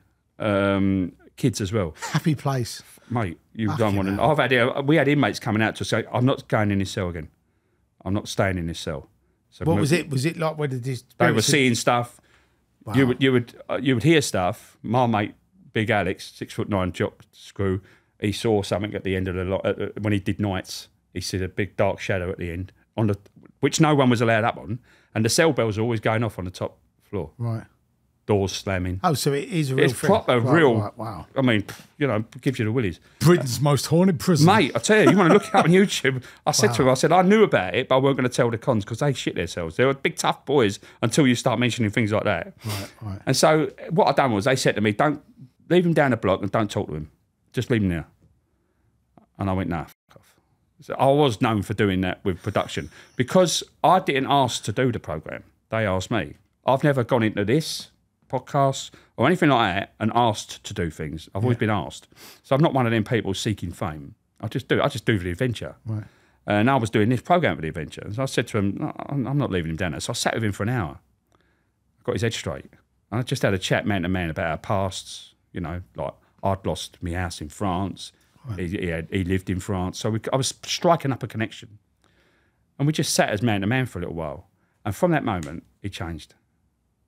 kids as well. Happy place. Mate, you don't want to... We had inmates coming out to say, I'm not going in this cell again. I'm not staying in this cell. So what was it? Was it like, where did this... They were seeing stuff. Wow. You would hear stuff. My mate, Big Alex, 6'9" jock screw, he saw something at the end of the lot when he did nights. He said a big dark shadow at the end which no one was allowed up on, and the cell bells are always going off on the top floor. Right. doors slamming. Oh, so it is a real It's thing. proper real. Right, wow. I mean, you know, gives you the willies. Britain's most haunted prison. Mate, I tell you, you want to look it up on YouTube. I said to him, I said, I knew about it, but I weren't going to tell the cons because they shit themselves. They were big, tough boys until you start mentioning things like that. Right. And so what I done was they said to me, don't leave him down the block and don't talk to him. Just leave him there. And I went, nah, fuck off. So I was known for doing that with production because I didn't ask to do the programme. They asked me. I've never gone into this podcast or anything like that and asked to do things. I've always been asked. So I'm not one of them people seeking fame. I just do the adventure. Right. And I was doing this programme for the adventure. And so I said to him, no, I'm not leaving him down there. So I sat with him for an hour. I got his head straight. And I just had a chat man to man about our pasts. You know, like I'd lost my house in France. Right. He lived in France. So I was striking up a connection. And we just sat as man to man for a little while. And from that moment, he changed.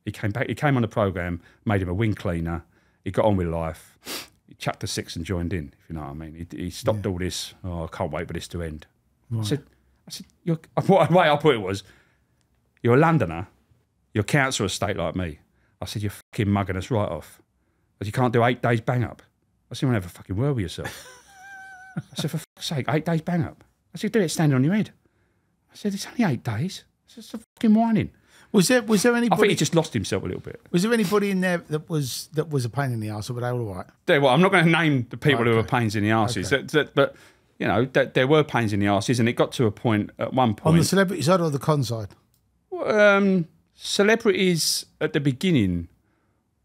He came back. He came on the programme, made him a wing cleaner. He got on with life. He chucked the six and joined in, if you know what I mean. He stopped all this. Oh, I can't wait for this to end. Right. I said, what way I put it was, you're a Londoner. You're council estate like me. I said, you're fucking mugging us right off. But you can't do 8 days bang up. I said, you want to have a fucking word with yourself. I said, for fuck's sake, 8 days bang up. I said, do it standing on your head. I said, it's only 8 days. I said, it's a fucking whining. Was there anybody? I think he just lost himself a little bit. Was there anybody in there that was a pain in the arse, or were they all right? Well, I'm not going to name the people who were pains in the arses, but you know, there were pains in the arses, and it got to a point at one point. On the celebrity side or the con side? Celebrities at the beginning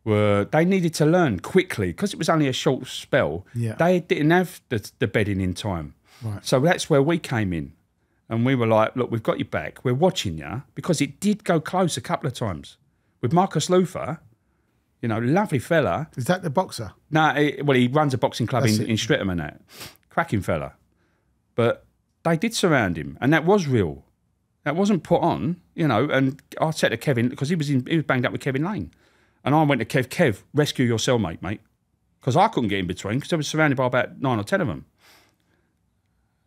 they needed to learn quickly because it was only a short spell. Yeah. They didn't have the bedding in time, right. So that's where we came in. And we were like, look, we've got you back. We're watching you because it did go close a couple of times. With Marcus Luther, you know, lovely fella. Is that the boxer? No, he runs a boxing club in Shipton and that. Cracking fella. But they did surround him, and that was real. That wasn't put on, you know. And I said to Kevin, because he was banged up with Kevin Lane. And I went to Kev, rescue your cellmate, mate. Because I couldn't get in between because I was surrounded by about 9 or 10 of them.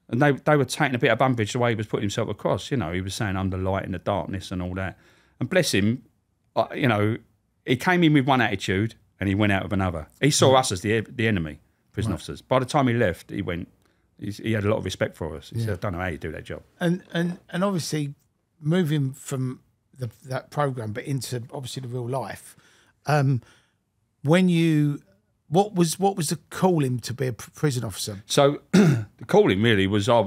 And they were taking a bit of umbrage the way he was putting himself across. You know, he was saying, I'm the light in the darkness and all that. And bless him, you know, he came in with one attitude and he went out with another. He saw us as the enemy, prison officers. By the time he left, he had a lot of respect for us. He said, I don't know how you do that job. And obviously, moving from that programme, but into obviously the real life, What was the calling to be a prison officer? So the calling really was I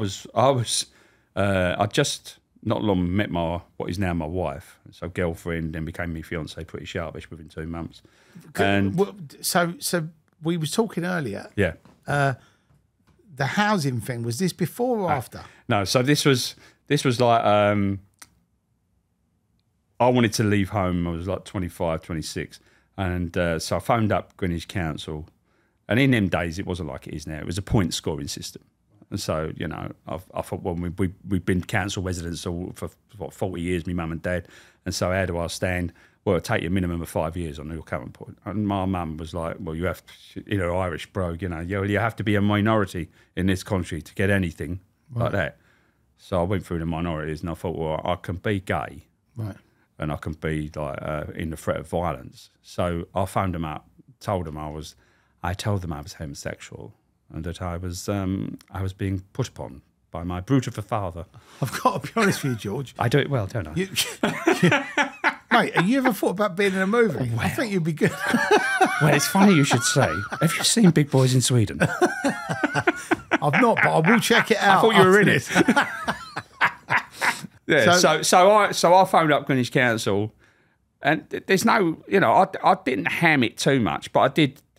just not long met what is now my wife, so girlfriend, then became my fiance pretty sharpish within 2 months. And so we was talking earlier. Yeah. The housing thing, was this before or after? No, so this was like I wanted to leave home. I was like 25, 26. And so I phoned up Greenwich Council, and in them days it wasn't like it is now. It was a point scoring system, and so you know I thought, well, we've been council residents for what 40 years, my mum and dad, and so how do I stand? Well, it'll take you a minimum of 5 years on your current point. And my mum was like, well, you have to, you know, Irish brogue, you know, you have to be a minority in this country to get anything like that. So I went through the minorities, and I thought, well, I can be gay. Right. And I can be like in the threat of violence. So I phoned them up, told them I told them I was homosexual and that I was being put upon by my brute of a father. I've got to be honest with you, George. I do it well, don't I? Mate, have you ever thought about being in a movie? I think you'd be good. Well, it's funny you should say. Have you seen Big Boys in Sweden? I've not, but I will check it out. I thought you were in it. Yeah, so I phoned up Greenwich Council, and there's no, you know, I didn't ham it too much, but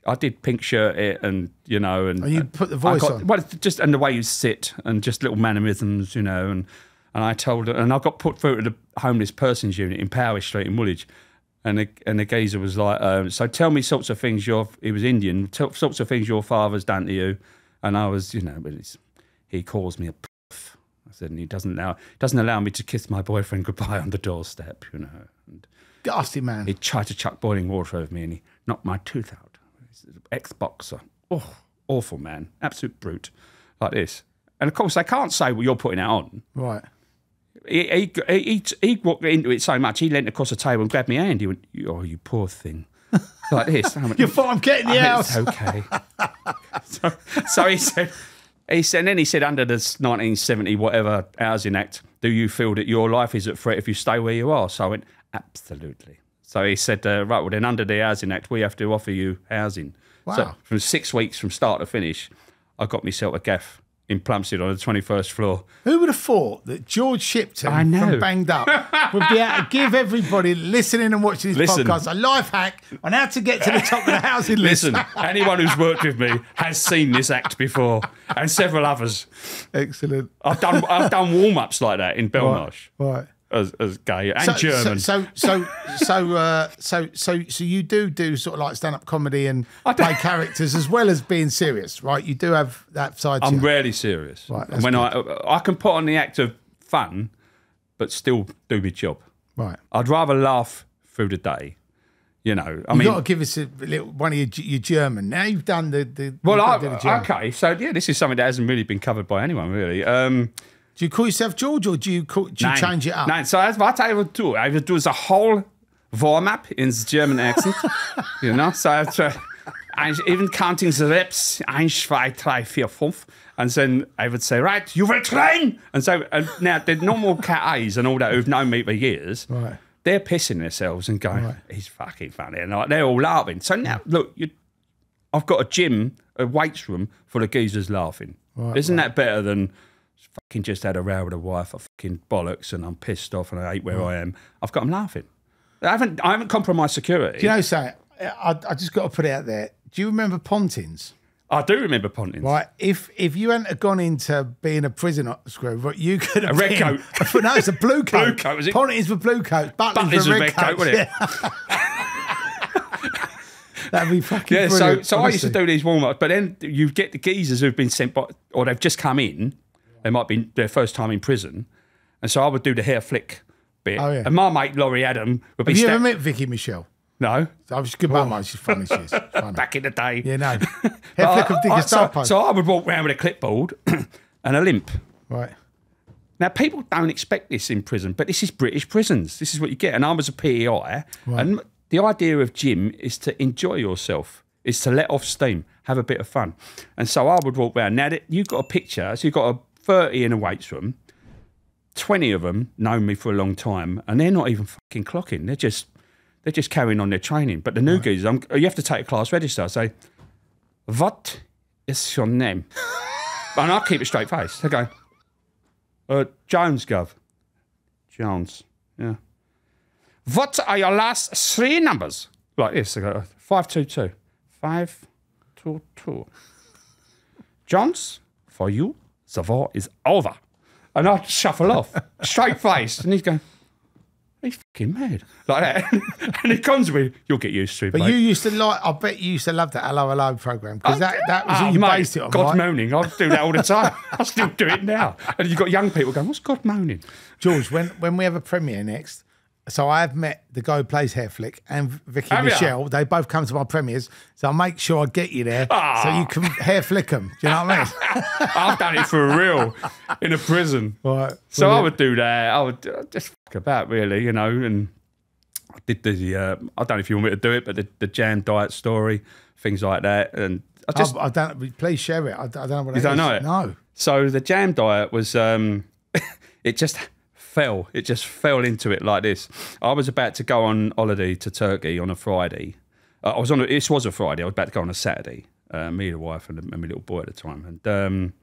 I did pink shirt it, and you know, and you put the voice on, well, just and the way you sit, and just little mannerisms, you know, and I told her, and I got put through to the homeless persons unit in Powys Street in Woolwich, and the geezer was like, so tell me sorts of things he was Indian, sorts of things your father's done to you, and I was, you know, but he calls me a. I said, and he doesn't allow me to kiss my boyfriend goodbye on the doorstep, you know. And ghastly man. He tried to chuck boiling water over me, and he knocked my tooth out. He's an ex-boxer. Oh, awful man, absolute brute, like this. And of course, they can't say, well, you're putting it on. Right. he walked into it so much, he leant across the table and grabbed my hand. He went, "Oh, you poor thing." Like this. I went, You thought I'm getting the house. It's okay. so he said, and then he said, under the 1970 whatever Housing Act, do you feel that your life is at threat if you stay where you are? So I went, absolutely. So he said, right, well then under the Housing Act, we have to offer you housing. Wow. So from 6 weeks from start to finish, I got myself a gaff in Plumstead on the 21st floor. Who would have thought that George Shipton from Banged Up would be able to give everybody listening and watching this podcast a life hack on how to get to the top of the housing list? Listen, anyone who's worked with me has seen this act before, and several others. Excellent. I've done warm-ups like that in Belmarsh. Right. As gay and German. So you do sort of like stand-up comedy and play characters as well as being serious, right? You do have that side to you. I'm rarely serious. Right, when I can put on the act of fun, but still do my job. Right. I'd rather laugh through the day. You know, You've got to give us a little one of your German. Now you've done the okay. So yeah, this is something that hasn't really been covered by anyone really. Do you call yourself George, or do you change it up? No, so that's what I would do. I would do the whole warm-up in the German accent, you know. So I have to, even counting the reps, 1, 2, 3, 4, 5, and then I would say, right, you will train. And so now the normal cat A's and all that who've known me for years, right, they're pissing themselves and going, right, he's fucking funny, and like, they're all laughing. So now, look, I've got a gym, a weights room full of geezers laughing. Right, Isn't that better than fucking just had a row with a wife, I fucking bollocks, and I'm pissed off and I hate where I am. I've got them laughing. I haven't compromised security. Do you know something? I just got to put it out there. Do you remember Pontins? I do remember Pontins. Right. If you hadn't have gone into being a prison screw, you could have a red coat. No, it's a blue coat. Blue coat, was it? Pontins were blue coats. Butlins were red coats. Wasn't it? Yeah. That'd be fucking brilliant. So I used to do these warm-ups, but then you get the geezers who've been sent by, or they've just come in. They might be their first time in prison. And so I would do the hair flick bit. Oh, yeah. And my mate, Laurie Adam, would be... Have you ever met Vicky Michelle? No. I was good mate. She's funny, she is. Funny. Back in the day. Yeah, no. Hair flick of Digger Star Post. So I would walk around with a clipboard and a limp. Right. Now, people don't expect this in prison, but this is British prisons. This is what you get. And I was a PEI. Right. And the idea of gym is to enjoy yourself, is to let off steam, have a bit of fun. And so I would walk around. Now, you've got a picture, so you've got a 30 in a weights room, 20 of them know me for a long time, and they're not even fucking clocking. They're just carrying on their training. But the new geezers, you have to take a class register. I say, what is your name? And I keep a straight face. They go, Jones, Gov. Jones, yeah. What are your last 3 numbers? Like this. I go, 522. 522. Jones, for you, the war is over. And I'd shuffle off, straight face. And he's going, he's fucking mad. Like that. And he comes with, you'll get used to it, But mate. you used to I bet you used to love that Hello Hello programme, because that was what you based it on, God right? moaning. I do that all the time. I still do it now. And you've got young people going, what's God moaning? George, when we have a premiere next, so I've met the guy who plays Hair Flick and Vicky Michelle. They both come to my premieres, so I'll make sure I get you there so you can hair flick them. Do you know what I mean? I've done it for real in a prison. Right. So I would do that. I would just fuck about, really, you know. And I did the, I don't know if you want me to do it, but the jam diet story, things like that. And I don't. Please share it. I don't know what it is. You don't know it? No. So the jam diet was, it just fell. It just fell into it like this. I was about to go on holiday to Turkey on a Friday. This was a Friday. I was about to go on a Saturday. Me, the wife, and my little boy at the time. And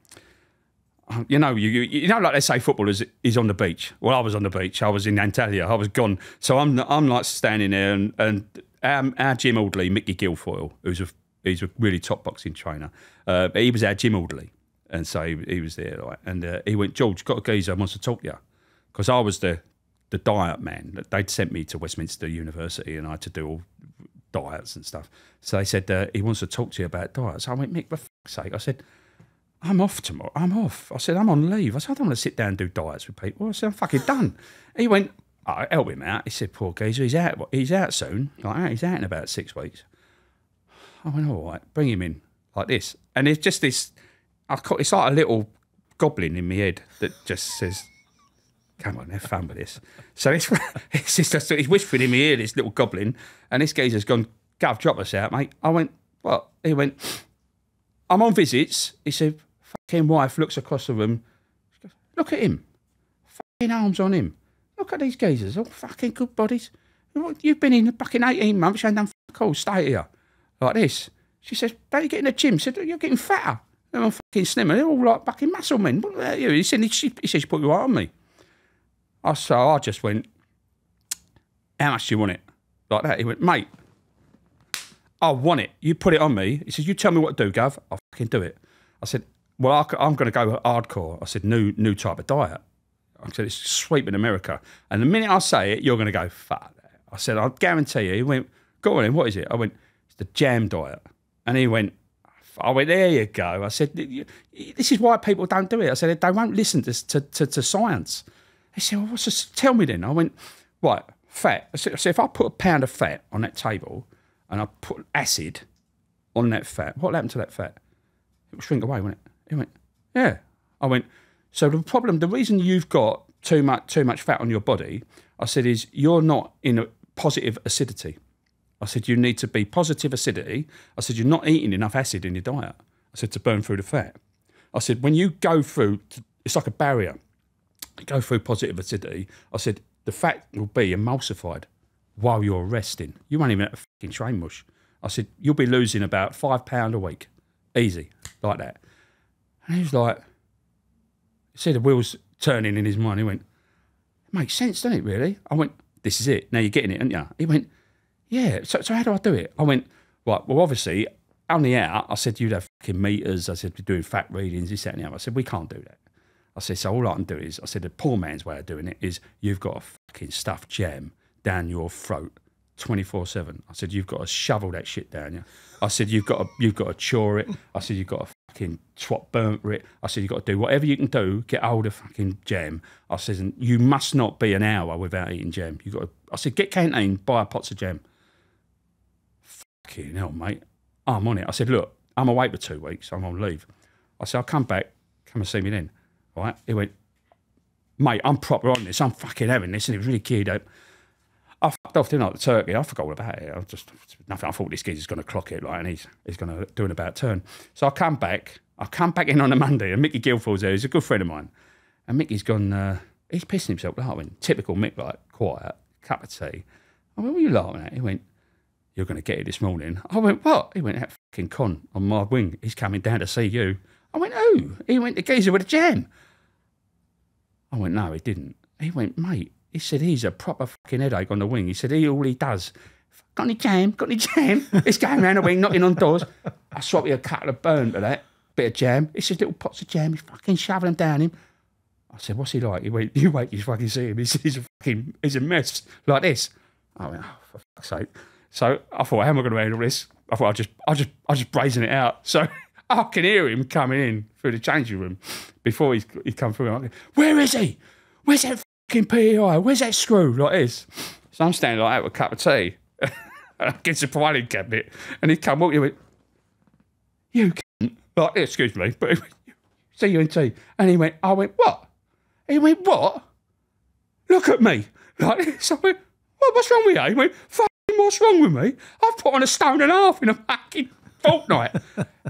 you know, like they say, football is on the beach. Well, I was on the beach. I was in Antalya. I was gone. So I'm like standing there, and our gym orderly, Mickey Guilfoyle, he's a really top boxing trainer. He was our gym orderly, and so he was there, like, and he went, George, got a geezer, wants to talk to you. Because I was the diet man. They'd sent me to Westminster University and I had to do all diets and stuff. So they said, he wants to talk to you about diets. I went, Mick, for fuck's sake. I said, I'm off tomorrow. I'm off. I said, I'm on leave. I said, I don't want to sit down and do diets with people. I said, I'm fucking done. He went, I'll help him out. He said, poor geezer, he's out soon. Like, he's out in about 6 weeks. I went, all right, bring him in like this. And it's just this, it's like a little goblin in my head that just says, come on, have fun with this. So he's whispering in my ear, this little goblin, and this geezer's gone, Gov, drop us out, mate. I went, what? He went, I'm on visits. He said, fucking wife looks across the room. She goes, look at him. Fucking arms on him. Look at these geezers, all fucking good bodies. You've been in fucking 18 months, you ain't done fuck all, stay here. Like this. She says, don't you get in the gym? She said, you're getting fatter. I'm fucking slimmer. They're all like fucking muscle men. What about you? He said, she put you right on me. So I just went, how much do you want it? Like that. He went, mate, I want it. You put it on me. He says, you tell me what to do, Gov. I'll fucking do it. I said, well, I'm going to go hardcore. I said, new type of diet. I said, it's sweeping America. And the minute I say it, you're going to go, fuck that. I said, I guarantee you. He went, go on then, what is it? I went, it's the jam diet. And he went, I went, there you go. I said, this is why people don't do it. I said, they won't listen to science. He said, well, what's this? Tell me then. I went, right, fat. I said, if I put a pound of fat on that table and I put acid on that fat, what happened to that fat? It would shrink away, wouldn't it? He went, yeah. I went, so the reason you've got too much fat on your body, I said, is you're not in a positive acidity. I said, you need to be positive acidity. I said, you're not eating enough acid in your diet. I said, to burn through the fat. I said, when you go through, it's like a barrier. You go through positive acidity. I said, the fat will be emulsified while you're resting. You won't even have to fucking train mush. I said, you'll be losing about £5 a week. Easy, like that. And he was like, he said the wheels turning in his mind. He went, it makes sense, doesn't it, really? I went, this is it. Now you're getting it, aren't you? He went, yeah. So how do I do it? I went, right, well, obviously, on the out, I said, you'd have fucking meters. I said, we're doing fat readings, this, that, and the other. I said, we can't do that. I said, so all I can do is, I said, the poor man's way of doing it is you've got to fucking stuff jam down your throat 24/7. I said, you've got to shovel that shit down you. I said, you've got to chaw it. I said, you've got to fucking swap burnt it. I said, you've got to do whatever you can do, get hold of fucking jam. I said, and you must not be an hour without eating jam. You got to, I said, get canteen, buy a pots of jam. Fucking hell, mate. I'm on it. I said, look, I'm away for 2 weeks. I'm on leave. I said, I'll come back. Come and see me then. Right? He went, mate, I'm proper on this. I'm fucking having this. And he was really keyed up. I fucked off, didn't I, the turkey. I forgot all about it. I just, nothing. I thought this geezer's going to clock it, like, and he's going to do an about turn. So I come back in on a Monday, and Mickey Guilford's there. He's a good friend of mine. And Mickey's gone, he's pissing himself laughing. Typical Mick, like, quiet, cup of tea. I went, what are you laughing at? He went, you're going to get it this morning. I went, what? He went, that fucking con on my wing. He's coming down to see you. I went, who? He went, the geezer with the jam. I went, no, he didn't. He went, mate. He said, he's a proper fucking headache on the wing. He said, all he does, got any jam? Got any jam? He's going around the wing, knocking on doors. I swap you a couple of burn to that, bit of jam. He said, little pots of jam. He's fucking shoving them down him. I said, what's he like? He went, you wait, you fucking see him. He said, he's a mess like this. I went, oh, for fuck's sake. So I thought, how am I going to handle this? I thought, I'll just brazen it out. So I can hear him coming in through the changing room before he come through. I'm like, where is he? Where's that fucking PEI? Where's that screw? Like this. So I'm standing like that with a cup of tea against the filing cabinet, and he come walking with, you cunt. Like, excuse me, but he went, see you in tea. And he went, I went, what? He went, what? Look at me. Like this. I went, what's wrong with you? He went, fucking what's wrong with me? I've put on 1.5 stone in a fucking fortnight.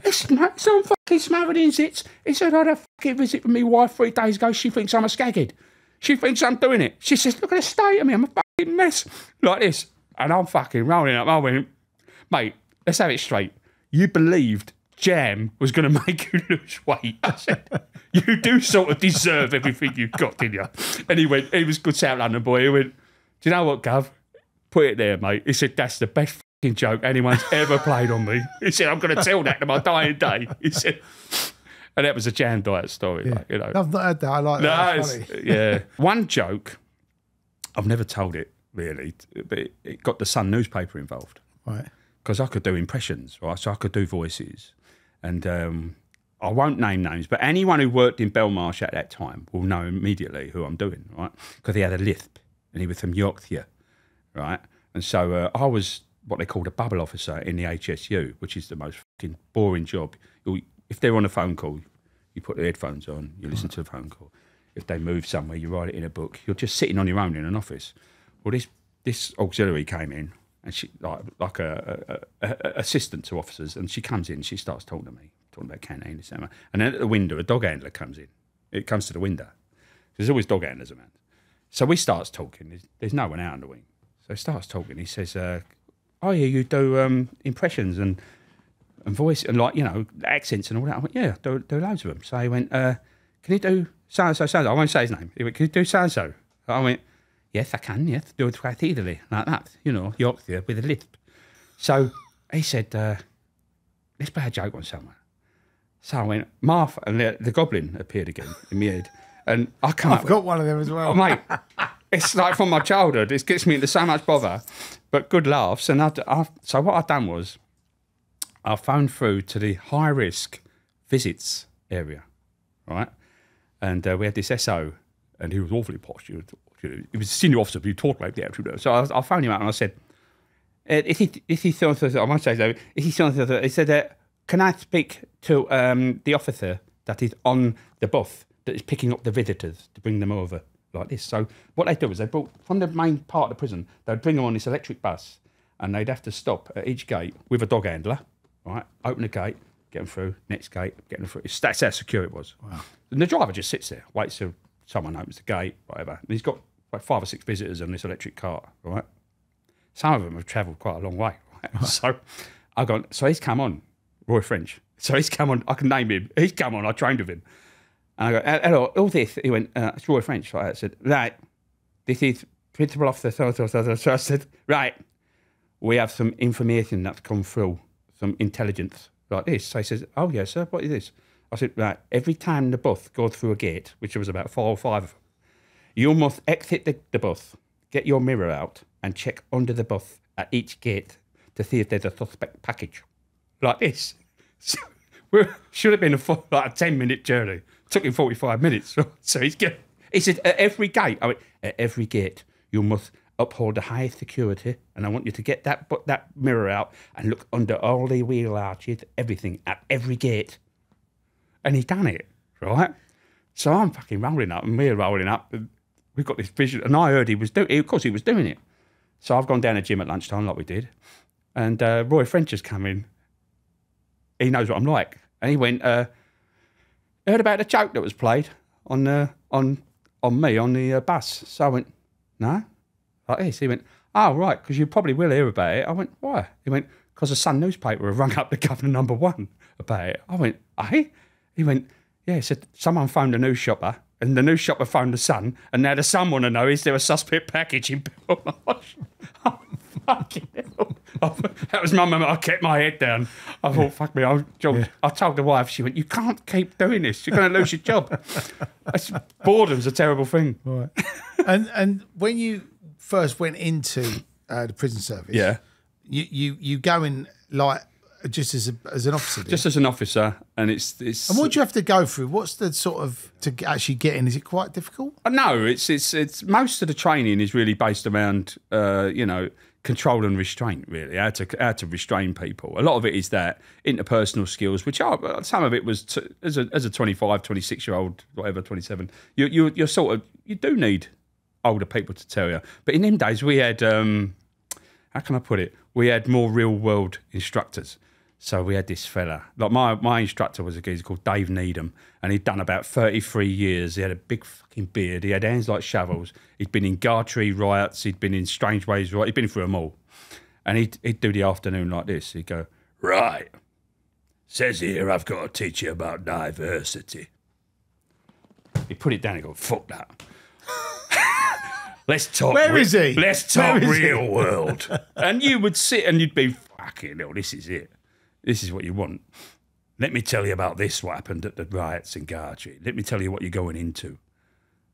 So I'm fucking smothered in zits. He said, I had a fucking visit from my wife 3 days ago. She thinks I'm a skaghead. She thinks I'm doing it. She says, look at the state of me. I'm a fucking mess. Like this. And I'm fucking rolling up. I went, mate, let's have it straight. You believed jam was going to make you lose weight. I said, you do sort of deserve everything you've got, didn't you? And he went, he was good South London boy. He went, do you know what, Gov? Put it there, mate. He said, that's the best fucking joke anyone's ever played on me. He said, I'm going to tell that to my dying day. He said, and that was a jam diet story. Yeah. Like, you know. I've not heard that. I like that. That's funny. Yeah. One joke, I've never told it really, but it got the Sun newspaper involved. Right. Because I could do impressions, right? So I could do voices. And I won't name names, but anyone who worked in Belmarsh at that time will know immediately who I'm doing, right? Because he had a lisp and he was from Yorkshire, right? And so I was what they called a bubble officer in the HSU, which is the most fucking boring job. If they're on a phone call, you put the headphones on, you listen to the phone call. if they move somewhere, you write it in a book. You're just sitting on your own in an office. Well, this auxiliary came in, and she like a assistant to officers, and she comes in, she starts talking to me, talking about canteen, and then at the window, a dog handler comes in. It comes to the window. There's always dog handlers around. So he starts talking. There's no one out on the wing. So he starts talking. He says, "Oh yeah, you do impressions and voice and like accents and all that." I went, "Yeah, do loads of them." So he went, "Can you do so and so, so and so?" I won't say his name. He went, "Can you do so and so?" I went, "Yes, I can. Yes, do it quite easily like that. Yorkshire with a lisp." So he said, "Let's play a joke on someone." So I went, "Martha," and the goblin appeared again in my head, and I've got one of them as well, mate. It's like from my childhood. It gets me into so much bother, but good laughs. And so what I've done was, I phoned through to the high risk visits area, right? And we had this SO, and he was awfully posh. He was a senior officer, but he talked like that. So I phoned him out and I said, "Is he so? I won't say so. Is he so? He said, can I speak to the officer that is on the bus that is picking up the visitors to bring them over like this?" So what they do is they brought from the main part of the prison, they'd bring them on this electric bus, and they'd have to stop at each gate with a dog handler, right? Open the gate, get them through. Next gate, get them through. That's how secure it was. Wow. And the driver just sits there, waits till someone opens the gate, whatever. And he's got like 5 or 6 visitors on this electric cart, right? Some of them have travelled quite a long way, right? So he's come on. Roy French. So he's come on, I can name him. He's come on, I trained with him. And I go, "Hello, all this." He went, "It's Roy French." Right? I said, "Right, this is Principal Officer so. So I said, "Right, we have some information that's come through, some intelligence like this." So he says, "Oh, yes, sir, what is this?" I said, "Right, every time the bus goes through a gate," which was about 4 or 5 of them, "you must exit the bus, get your mirror out, and check under the bus at each gate to see if there's a suspect package." Like this. So should have been a 10-minute journey. Took him 45 minutes. So he said, "At every gate," I went, "At every gate, you must uphold the highest security, and I want you to get that mirror out and look under all the wheel arches, everything, at every gate." And he's done it, right? So I'm fucking rolling up, and we're rolling up, and we've got this vision, and I heard he was doing it. Of course, he was doing it. So I've gone down to the gym at lunchtime like we did, and Roy French has come in. He knows what I'm like. And he went, "Heard about the joke that was played on me on the bus?" So I went, "No." Like this. He went, "Oh, right, because you probably will hear about it." I went, "Why?" He went, "Because the Sun newspaper have rung up the Governor #1 about it." I went, "Eh?" He went, "Yeah," he said, "someone phoned the news shopper, and the news shopper phoned the Sun, and now the Sun want to know, is there a suspect package in Belmarsh?" Oh, fucking hell. That was my moment. I kept my head down. I thought, fuck me. I told the wife, she went, "You can't keep doing this. You're going to lose your job." Boredom's a terrible thing. Right. And when you first went into the prison service, yeah, you go in like just as an officer, just as an officer, and it's. And what do you have to go through? What's the sort of to actually get in? Is it quite difficult? No, it's most of the training is really based around control and restraint, really, how to restrain people. A lot of it is that interpersonal skills, which are some of it was as a 25, 26-year-old, whatever, 27. You're sort of, you do need older people to tell you. But in them days, we had how can I put it? We had more real world instructors. So we had this fella, like my instructor was a geezer called Dave Needham, and he'd done about 33 years. He had a big fucking beard. He had hands like shovels. He'd been in Gartree riots. He'd been in Strange Ways riots. He'd been through them all. And he'd do the afternoon like this. He'd go, "Right, says here I've got to teach you about diversity." He'd put it down and go, "Fuck that. Let's talk." Where is he? Let's talk real world. And you would sit and you'd be, "Fucking hell, this is it. This is what you want. Let me tell you about this, what happened at the riots in Gartree. Let me tell you what you're going into."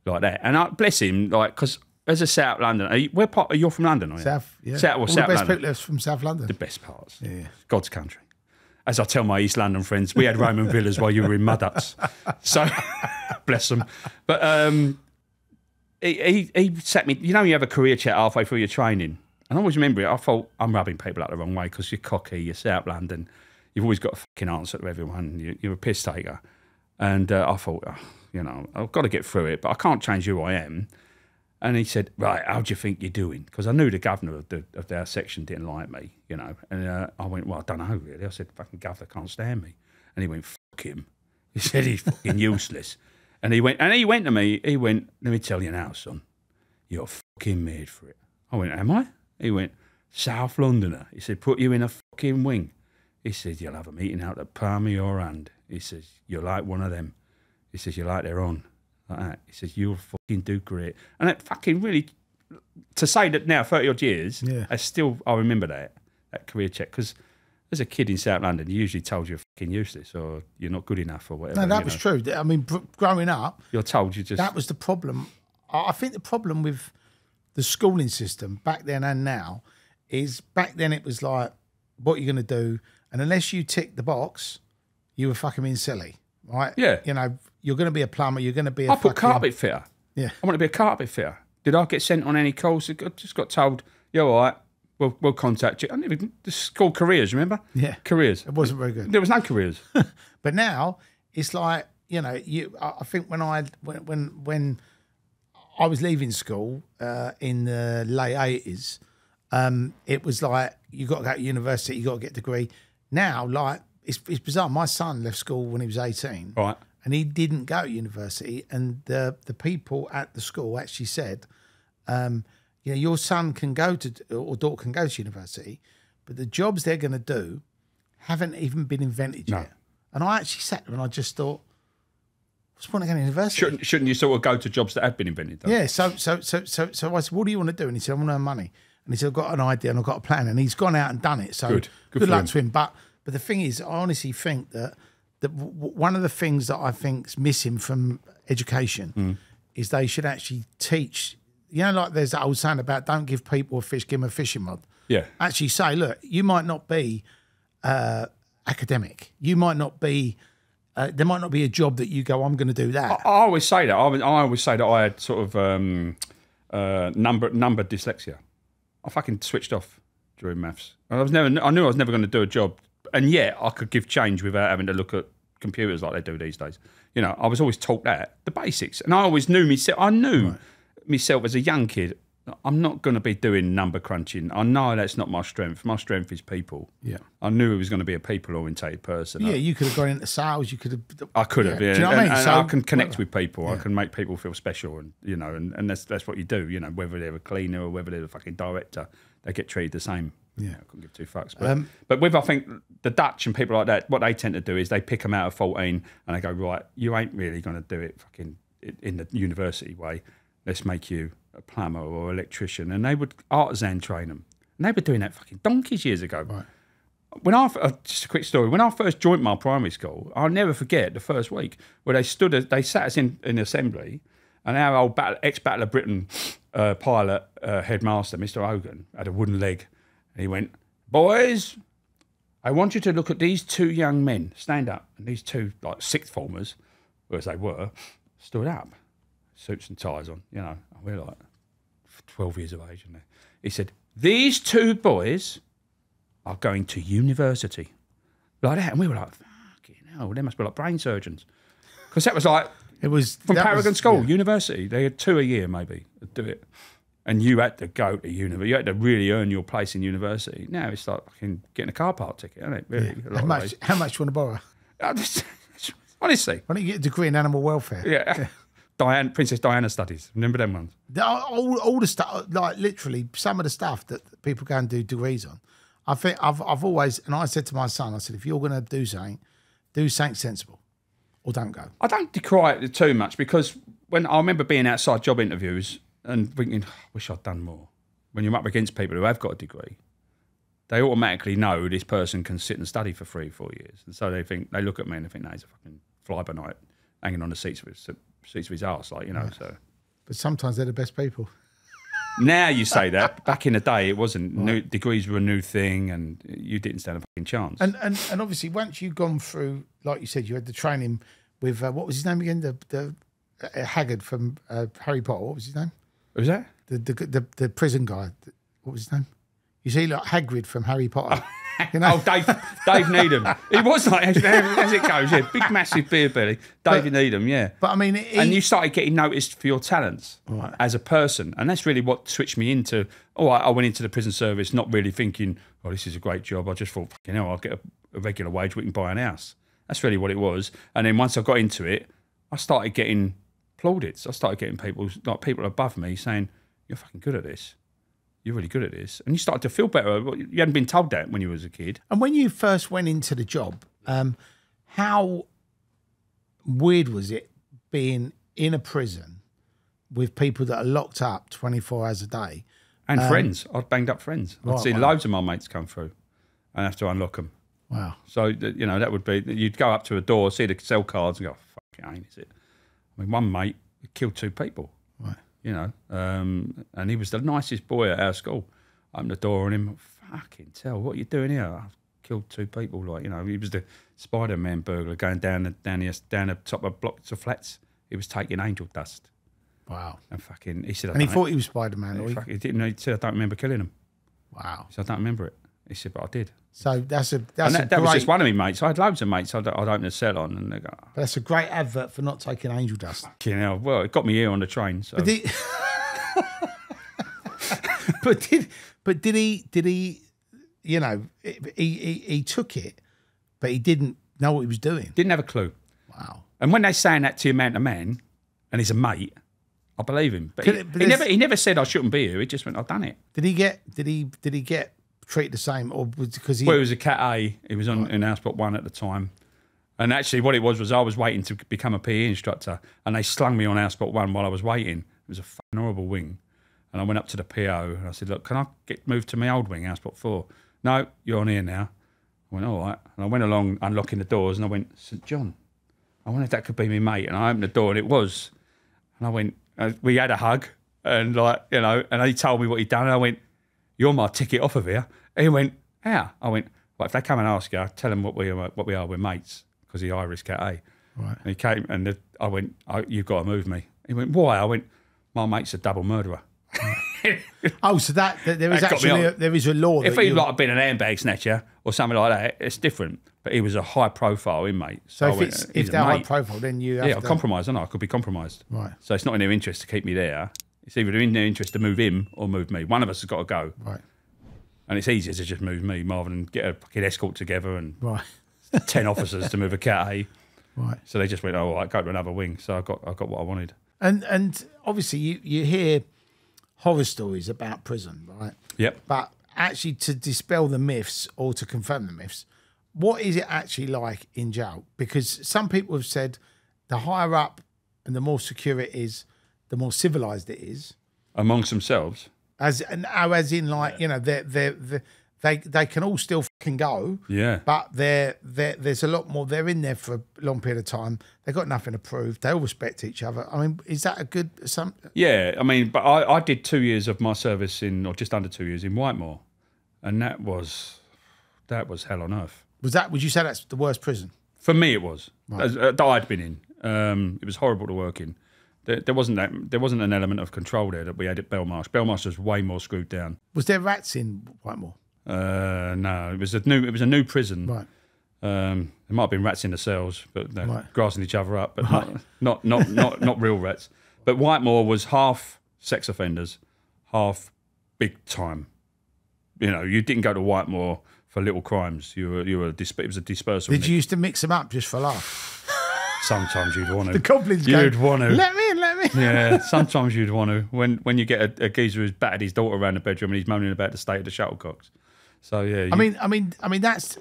Like that. And I bless him, like, because as a South London, you're from London, are you? South, yeah. South All South the best London. people are from South London. The best parts. Yeah. God's country. As I tell my East London friends, we had Roman villas while you were in mud huts. So, bless them. But he sat me, you have a career chat halfway through your training. And I always remember it. I thought, I'm rubbing people out the wrong way because you're cocky, you're South London. You've always got a fucking answer to everyone. You're a piss taker. And I thought, you know, I've got to get through it, but I can't change who I am. And he said, right, how do you think you're doing? Because I knew the governor of our section didn't like me, you know. And I went, well, I don't know, really. I said, fucking governor can't stand me. And he went, fuck him. He said, he's fucking useless. And he went to me, let me tell you now, son, you're fucking made for it. I went, am I? He went, South Londoner. He said, put you in a fucking wing. He said, you'll have a meeting out the palm of your hand. He says, you're like one of them. He says, you're like their own. Like that. He says, you'll fucking do great. And it fucking really, to say that now, 30 odd years, I remember that career check. Because as a kid in South London, you usually told you're fucking useless or you're not good enough or whatever. No, that was true. I mean, growing up, you're told you just. That was the problem. I think the problem with the schooling system back then and now is back then it was like, what you're going to do. And unless you tick the box, you were fucking being silly, right? Yeah. You know, you're going to be a plumber. You're going to be a I put carpet fitter. Yeah. I want to be a carpet fitter. Did I get sent on any calls? I just got told, you're all right, we'll contact you. I never, it's called careers, remember? Yeah. Careers. It wasn't very good. There was no careers. But now it's like, you know, I think when I was leaving school in the late 80s, it was like, you got to go to university, you got to get a degree. Now, like, it's bizarre. My son left school when he was 18. Right. And he didn't go to university. And the people at the school actually said, you know, your son can go to, or daughter can go to university, but the jobs they're going to do haven't even been invented yet. And I actually sat there and I just thought, what's the point of going to university? Shouldn't you sort of go to jobs that have been invented, though? Yeah, so I said, what do you want to do? And he said, I want to earn money. And he said, I've got an idea and I've got a plan. And he's gone out and done it. So good luck to him. But the thing is, I honestly think that one of the things that I think's missing from education is they should actually teach, you know, like there's that old saying about don't give people a fish, give them a fishing rod. Yeah. Actually say, look, you might not be academic. You might not be, there might not be a job that you go, I'm going to do that. I always say that. I always say that I had sort of number dyslexia. I fucking switched off during maths. I knew I was never going to do a job, and yet I could give change without having to look at computers like they do these days. You know, I was always taught the basics, and I always knew myself. I knew myself as a young kid. I'm not going to be doing number crunching. I know that's not my strength. My strength is people. Yeah. I knew I was going to be a people-orientated person. Yeah, you could have gone into sales. You could have. I could have. Yeah. Do you know what I mean? And So, I can connect with people. Yeah. I can make people feel special, and you know, and that's what you do. You know, whether they're a cleaner or whether they're a fucking director, they get treated the same. Yeah, I couldn't give two fucks. But with I think the Dutch and people like that, what they tend to do is they pick them out of 14 and they go, right, you ain't really going to do it fucking in the university way. Let's make you a plumber or electrician, and they would artisan train them, and they were doing that fucking donkeys years ago. Right. When just a quick story. When I first joined my primary school, I'll never forget the first week where they sat us in assembly, and our old ex-Battle of Britain pilot headmaster, Mr. Hogan, had a wooden leg, and he went, "Boys, I want you to look at these two young men. Stand up." And these two, like sixth formers, as they were, stood up, suits and ties on. You know, we're like 12 years of age, and he said, "These two boys are going to university," like that. And we were like, fucking hell, they must be like brain surgeons. Because that was like, it was from Paragon School, university. They had 2 a year maybe to do it. And you had to go to university. You had to really earn your place in university. Now it's like fucking getting a car park ticket, isn't it? Really, How much do you want to borrow? Honestly. Why don't you get a degree in animal welfare? Yeah. Princess Diana studies. Remember them ones? All the stuff, like literally some of the stuff that people go and do degrees on. I think I've always, and I said to my son, I said, if you're going to do something sensible, or don't go. I don't decry it too much because when I remember being outside job interviews and thinking, I wish I'd done more. When you're up against people who have got a degree, they automatically know this person can sit and study for 3-4 years. And so they look at me and they think, no, he's a fucking fly-by-night hanging on the seats of his arse, like, you know. So, but sometimes they're the best people. Now you say that. Back in the day, it wasn't. New, degrees were a new thing, and you didn't stand a fucking chance. And obviously, once you've gone through, like you said, you had the training with what was his name again? The Haggard from Harry Potter. What was his name? What was that? The prison guy. What was his name? You see, like Hagrid from Harry Potter. You know? Oh, Dave Needham. He was like, as it goes, yeah, big, massive beer belly. David Needham, yeah. But I mean, and you started getting noticed for your talents as a person, and that's really what switched me into. I went into the prison service not really thinking, oh, this is a great job. I just thought, fucking hell, I'll get a regular wage, we can buy an house. That's really what it was. And then once I got into it, I started getting plaudits. I started getting people above me saying, you're fucking good at this. You're really good at this. And you started to feel better. You hadn't been told that when you was a kid. And when you first went into the job, how weird was it being in a prison with people that are locked up 24 hours a day? And friends. I'd banged up friends. I'd see loads of my mates come through and have to unlock them. Wow. So, you know, that would be, you'd go up to a door, see the cell cards and go, fuck, it ain't, is it? I mean, one mate killed 2 people. Right. You know, and he was the nicest boy at our school. Opened the door on him, fucking tell, what are you doing here? I've killed 2 people. Like, you know, he was the Spider-Man burglar going down the top of blocks of flats. He was taking angel dust. Wow. And fucking, he said, and he thought he was Spider-Man. He didn't. He said, I don't remember killing him. Wow. He said, I don't remember it. He said, but I did. So that was just one of my mates. I had loads of mates I'd open a cell on, and they go, that's a great advert for not taking angel dust. You know, well, it got me here on the train. So. But did he? You know, he took it, but he didn't know what he was doing. Didn't have a clue. Wow. And when they're saying that to you man to man, and he's a mate, I believe him. But he never said I shouldn't be here. He just went, I've done it. Did he get treated the same, or because he? Well, he was a Cat A. He was in House Block 1 at the time. And actually what it was I was waiting to become a PE instructor, and they slung me on House Block 1 while I was waiting. It was a fucking horrible wing. And I went up to the PO and I said, look, can I get moved to my old wing, House Block 4? No, you're on here now. I went, all right. And I went along unlocking the doors and I went, St. John, I wonder if that could be my mate. And I opened the door and it was. And I went, we had a hug and like, you know, and he told me what he'd done. And I went, you're my ticket off of here. And he went, how? I went, well, if they come and ask you, tell them what we are, we're mates, because he's Irish Cat A. Right. And he came and I went, you've got to move me. He went, why? I went, my mate's a double murderer. Oh, so there is actually there is a law. If he'd like been an handbag snatcher or something like that, it's different. But he was a high profile inmate. So if they're high profile, then you have to compromise. I could be compromised. Right. So it's not in their interest to keep me there. It's either in their interest to move him or move me. One of us has got to go. Right. And it's easier to just move me rather than get a fucking escort together and right. 10 officers to move a Cat A. Right. So they just went, oh, all right, go to another wing. So I got what I wanted. And obviously you hear horror stories about prison, right? Yep. But actually to dispel the myths or to confirm the myths, what is it actually like in jail? Because some people have said the higher up and the more secure it is, the more civilized it is. Amongst themselves? As in like, you know, they can all still fucking go. Yeah. But there's a lot more. They're in there for a long period of time. They've got nothing to prove. They all respect each other. I mean, is that a good something? Yeah. I mean, but I did 2 years of my service or just under 2 years in Whitemore, and that was hell on earth. Would you say that's the worst prison? For me, it was. Right. That I'd been in. It was horrible to work in. There wasn't an element of control there that we had at Belmarsh. Belmarsh was way more screwed down. Was there rats in Whitemore? No, it was a new prison. Right. There might have been rats in the cells, but they're right. grassing each other up, but not real rats. But Whitemore was half sex offenders, half big time. You know, you didn't go to Whitemore for little crimes. It was a dispersal. Did you used to mix them up just for a laugh? Sometimes you'd want to. The goblins you'd want to. Let me in. Yeah, sometimes you'd want to. When you get a geezer who's battered his daughter around the bedroom and he's moaning about the state of the shuttlecocks. So yeah. I mean that's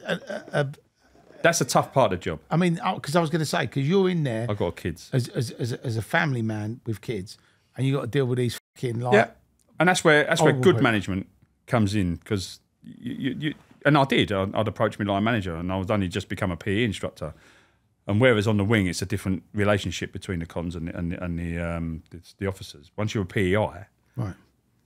that's a tough part of the job. I mean, because I was going to say, because you're in there. I've got kids as a family man with kids, and you got to deal with these fucking like. Yeah, and that's where good management comes in, because you and I did. I'd approach me line manager, and I was only just become a PE instructor. And whereas on the wing, it's a different relationship between the cons and the officers. Once you're a PEI, right,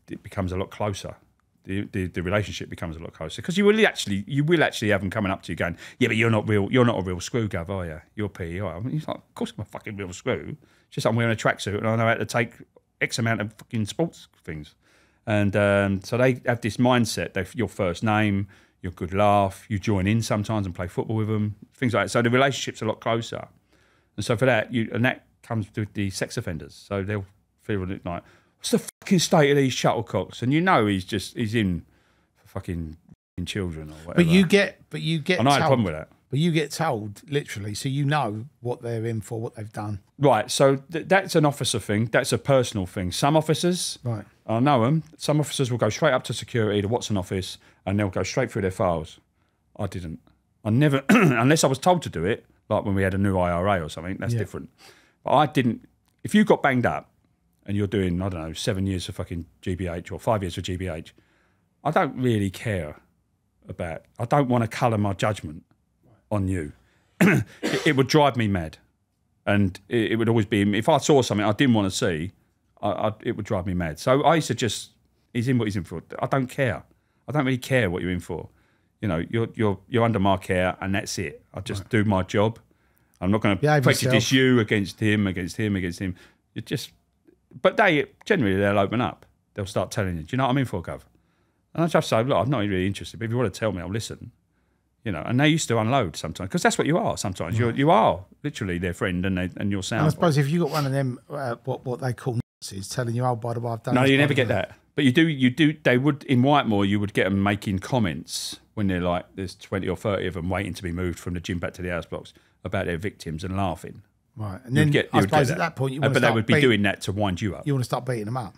it becomes a lot closer. The relationship becomes a lot closer, because you will actually have them coming up to you going, yeah, but you're not a real screw gov, are you? You're PEI. I mean, he's like, of course I'm a fucking real screw. It's just I'm wearing a tracksuit and I know how to take X amount of fucking sports things. And so they have this mindset. Your first name, you're a good laugh, you join in sometimes and play football with them, things like that. So the relationship's a lot closer. And so for that, and that comes with the sex offenders. So they'll feel like, what's the fucking state of these shuttlecocks? And he's in for fucking children or whatever. But you get and I had a problem with that. But you get told, literally, so you know what they're in for, what they've done. Right, so that's an officer thing. That's a personal thing. Some officers, right, I know them, some officers will go straight up to security, to Watson office, and they'll go straight through their files. I didn't. I never, unless I was told to do it, like when we had a new IRA or something, that's different. But I didn't. If you got banged up and you're doing, I don't know, 7 years for fucking GBH or 5 years for GBH, I don't really care about, I don't want to colour my judgment on you. It would drive me mad. And it would always be, if I saw something I didn't want to see, it would drive me mad. So I used to just, he's in what he's in for. I don't care. I don't really care what you're in for. You know, you're under my care and that's it. I just do my job. I'm not going to prejudice you against him. You just, but generally they'll open up. They'll start telling you, do you know what I'm in for, Gov? And I just say, look, I'm not really interested, but if you want to tell me, I'll listen. You know, and they used to unload sometimes because that's what you are. Sometimes you are literally their friend and your sound. And I suppose if you got one of them, what they call Nazis telling you, oh, by the way, I've done. No, you never get that. But you do. They would in Whitemore. You would get them making comments when they're like, there's 20 or 30 of them waiting to be moved from the gym back to the house blocks about their victims and laughing. Right, and then I suppose at that point, but they would be doing that to wind you up. You want to start beating them up.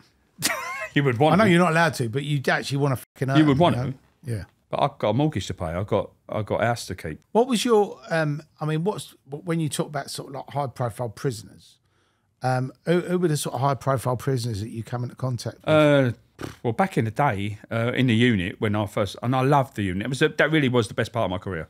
You would want. I know you're not allowed to, but you actually want to fucking hurt You would want them, to. Yeah. But I've got a mortgage to pay. I've got a house to keep. What was your? I mean, when you talk about sort of like high-profile prisoners? Who were the sort of high-profile prisoners that you come into contact with? Well, back in the day, in the unit when I first, and I loved the unit. That really was the best part of my career.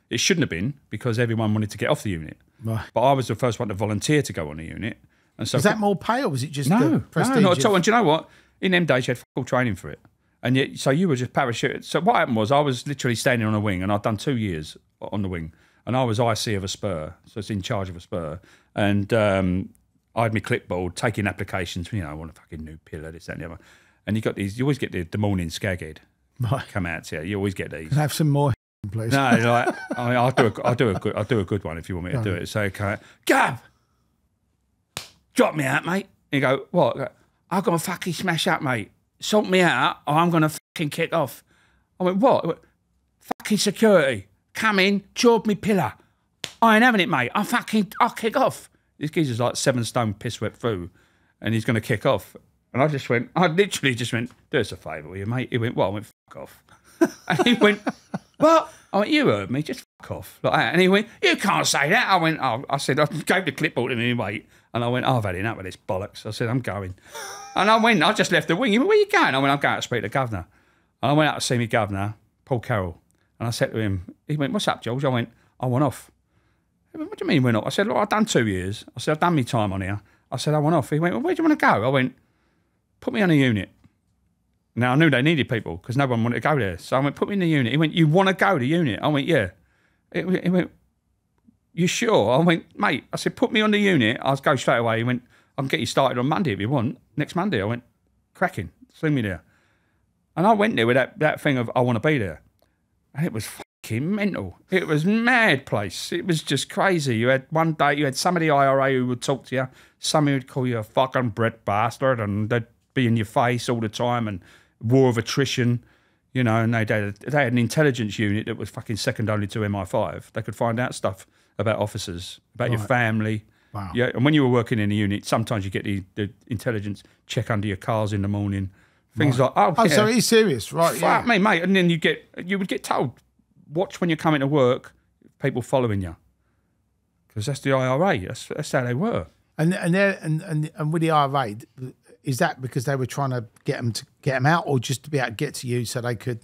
It shouldn't have been because everyone wanted to get off the unit. Right. But I was the first one to volunteer to go on the unit. And so was that more pay or was it just no, prestige? not at all. And do you know what? In them days, you had full training for it. And yet, so you were just parachuted. So what happened was I was literally standing on a wing and I'd done 2 years on the wing. And I was IC of a spur, so it's in charge of a spur. And I had my clipboard, taking applications, I want a fucking new pillar, this, that and the other. And you always get the morning skaghead come out to you. You always get these. Can I have some more, please? No, like, I'll do a good one if you want me to do it. So, Gav, drop me out, mate. And you go, what? I'm going to fucking smash up, mate. Sort me out or I'm going to fucking kick off. I went, what? Fucking security. Come in, chawed me pillar. I ain't having it, mate. I'll kick off. This geezer's like 7 stone piss wet through and he's going to kick off. And I literally just went, do us a favour, will you, mate? He went, what? I went, fuck off. And he went, what? I went, you heard me, just fuck off. Like that. And he went, you can't say that. I went, I said, I gave the clipboard to him anyway. And I went, I've had enough of this bollocks. I said, I'm going. And I just left the wing. He went, where are you going? I went, I'm going to speak to the governor. And I went out to see my governor, Paul Carroll. And I said to him, he went, what's up, George? I went, I went off. He went, what do you mean went off? I said, look, I've done 2 years. I said, I've done my time on here. I said, I went off. He went, well, where do you want to go? I went, put me on a unit. Now, I knew they needed people because no one wanted to go there. So I went, put me in the unit. He went, you want to go to the unit? I went, yeah. He went, you sure? I went, mate, I said, put me on the unit. I'll go straight away. He went, I can get you started on Monday if you want. Next Monday. I went, cracking, sling me there. And I went there with that thing of, I want to be there. And it was fucking mental. It was mad place. It was just crazy. You had one day, you had some of the IRA who would talk to you, some who would call you a fucking Brit bastard, and they'd be in your face all the time, and war of attrition, and they had an intelligence unit that was fucking second only to MI5. They could find out stuff about officers, about your family. Wow. Yeah, and when you were working in a unit, sometimes you get the intelligence check under your cars in the morning. Things like, so he's serious, right? Fuck me, mate. And then you would get told, watch when you're coming to work, people following you, because that's the IRA. That's how they were. And with the IRA, is that because they were trying to get them out, or just to be able to get to you so they could?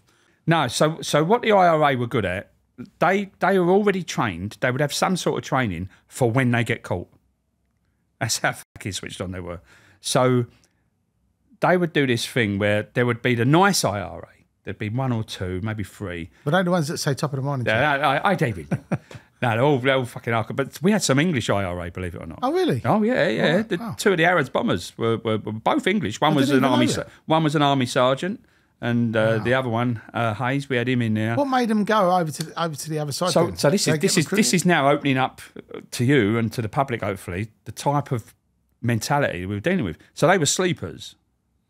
No. So what the IRA were good at, they were already trained. They would have some sort of training for when they get caught. That's how fucking switched on they were. So they would do this thing where there would be the nice IRA. There'd be 1 or 2, maybe 3. But they're the ones that say top of the morning. Yeah, I David. No, they're all fucking alcohol. But we had some English IRA, believe it or not. Oh, really? Oh, yeah. Oh, wow. 2 of the Harrods bombers were both English. One was an army sergeant, And the other one, Hayes, we had him in there. What made them go over to the other side? So this is now opening up to you and to the public, hopefully, the type of mentality we were dealing with. So they were sleepers,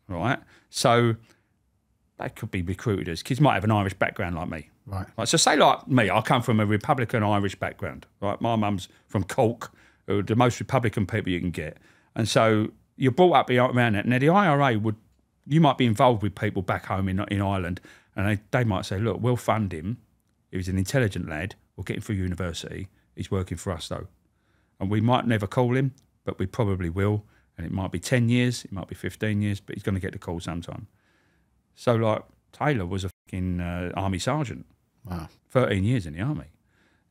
right? So they could be recruited as kids, might have an Irish background like me. Right. So say like me, I come from a Republican Irish background, right? My mum's from Cork, who are the most Republican people you can get. And so you're brought up around that. Now the IRA you might be involved with people back home in Ireland, and they might say, look, we'll fund him. He's an intelligent lad. We'll get him through university. He's working for us though. And we might never call him, but we probably will. And it might be 10 years, it might be 15 years, but he's going to get the call sometime. So like Taylor was a fucking army sergeant. Wow. 13 years in the army.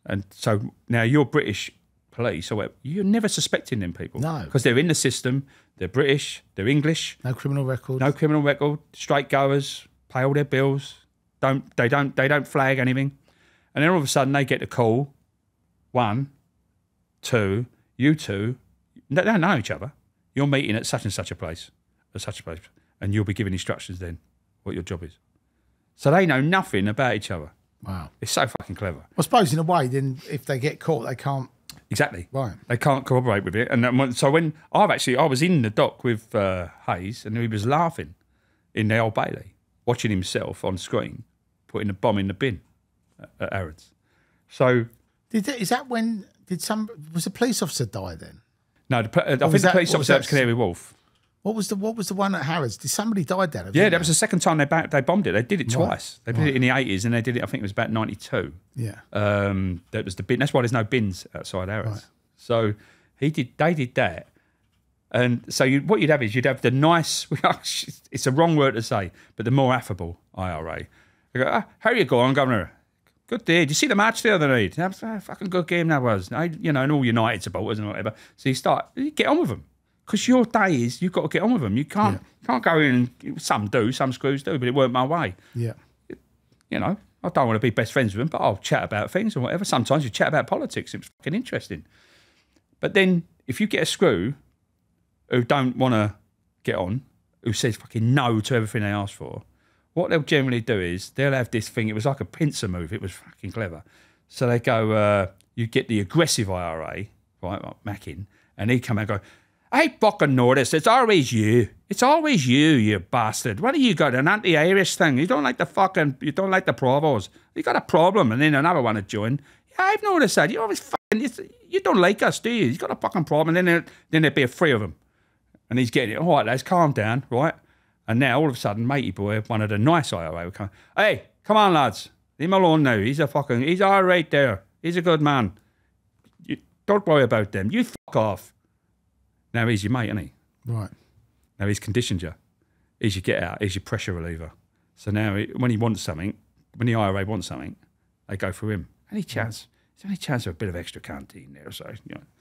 And so now you're British police, or you're never suspecting them people. No. Because they're in the system, they're British, they're English. No criminal record. No criminal record, straight goers, pay all their bills, they don't flag anything. And then all of a sudden they get the call, 1, 2, you two, they don't know each other. You're meeting at such and such a place, and you'll be giving instructions then what your job is. So they know nothing about each other. Wow. It's so fucking clever. I suppose in a way, then if they get caught, they can't. Exactly. Right. They can't corroborate with it. And then so when I was in the dock with Hayes, and he was laughing in the Old Bailey, watching himself on screen, putting the bomb in the bin at Harrods. So was the police officer die then? No, I think the police officer was Canary Wharf. What was the one at Harrods? Did somebody die there? Yeah, that was the second time they bombed it. They did it twice. They did it in the 80s, and they did it, I think it was about 92. Yeah. That was the bin. That's why there's no bins outside Harrods. Right. So they did that. And so what you'd have is you'd have the nice, it's a wrong word to say, but the more affable IRA. They go, how are you going, Governor? Good day. Did you see the match the other night? That was a fucking good game that was. And all United supporters and whatever. So you get on with them. Because your day is, you've got to get on with them. You can't go in and, some do, some screws do, but it weren't my way. Yeah. I don't want to be best friends with them, but I'll chat about things and whatever. Sometimes you chat about politics. It was fucking interesting. But then if you get a screw who don't want to get on, who says fucking no to everything they ask for, what they'll generally do is they'll have this thing. It was like a pincer move. It was fucking clever. So they go, you get the aggressive IRA, right, like Mackin, and he'd come out and go, I fucking noticed. It's always you. It's always you bastard. What do you got? An anti-Irish thing? You don't like the Provos. You got a problem. And then another one would join. Yeah, I've noticed that. You always you don't like us, do you? You got a fucking problem. And then there'd be 3 of them. And he's getting it. All right, lads, calm down, right? And now all of a sudden, matey boy, one of the nice IRA would come. Hey, come on, lads. Leave him alone now. He's all right there. He's a good man. Don't worry about them. You fuck off. Now he's your mate, isn't he? Right. Now he's conditioned you. He's your get out. He's your pressure reliever. So now when he wants something, when the IRA wants something, they go for him. Any chance? There's any chance of a bit of extra canteen there, so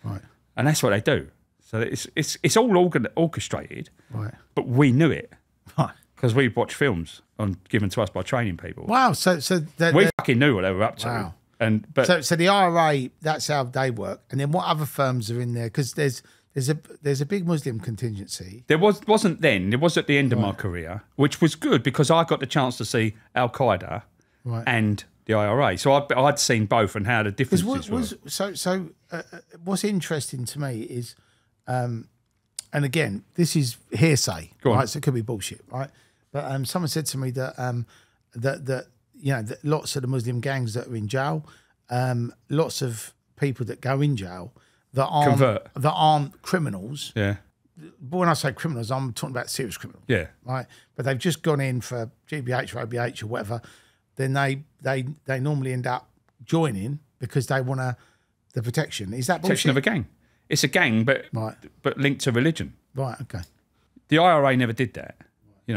Right. And that's what they do. So it's all orchestrated. Right. But we knew it. Right. Because we watched films given to us by training people. Wow. So we fucking knew what they were up to. Wow. So the IRA, that's how they work. And then what other firms are in there? Because there's a big Muslim contingency. There wasn't then. There was at the end of my career, which was good because I got the chance to see Al-Qaeda and the IRA. So I'd seen both and how the differences were. So what's interesting to me is, and again, this is hearsay, right? So it could be bullshit, right? But someone said to me that that lots of the Muslim gangs that are in jail, lots of people that go in jail that aren't criminals. Yeah. But when I say criminals, I'm talking about serious criminals. Yeah. Right. But they've just gone in for GBH or OBH or whatever. Then they normally end up joining because they want the protection. Is that bullshit? Protection of a gang. It's a gang, but linked to religion. Right. Okay. The IRA never did that.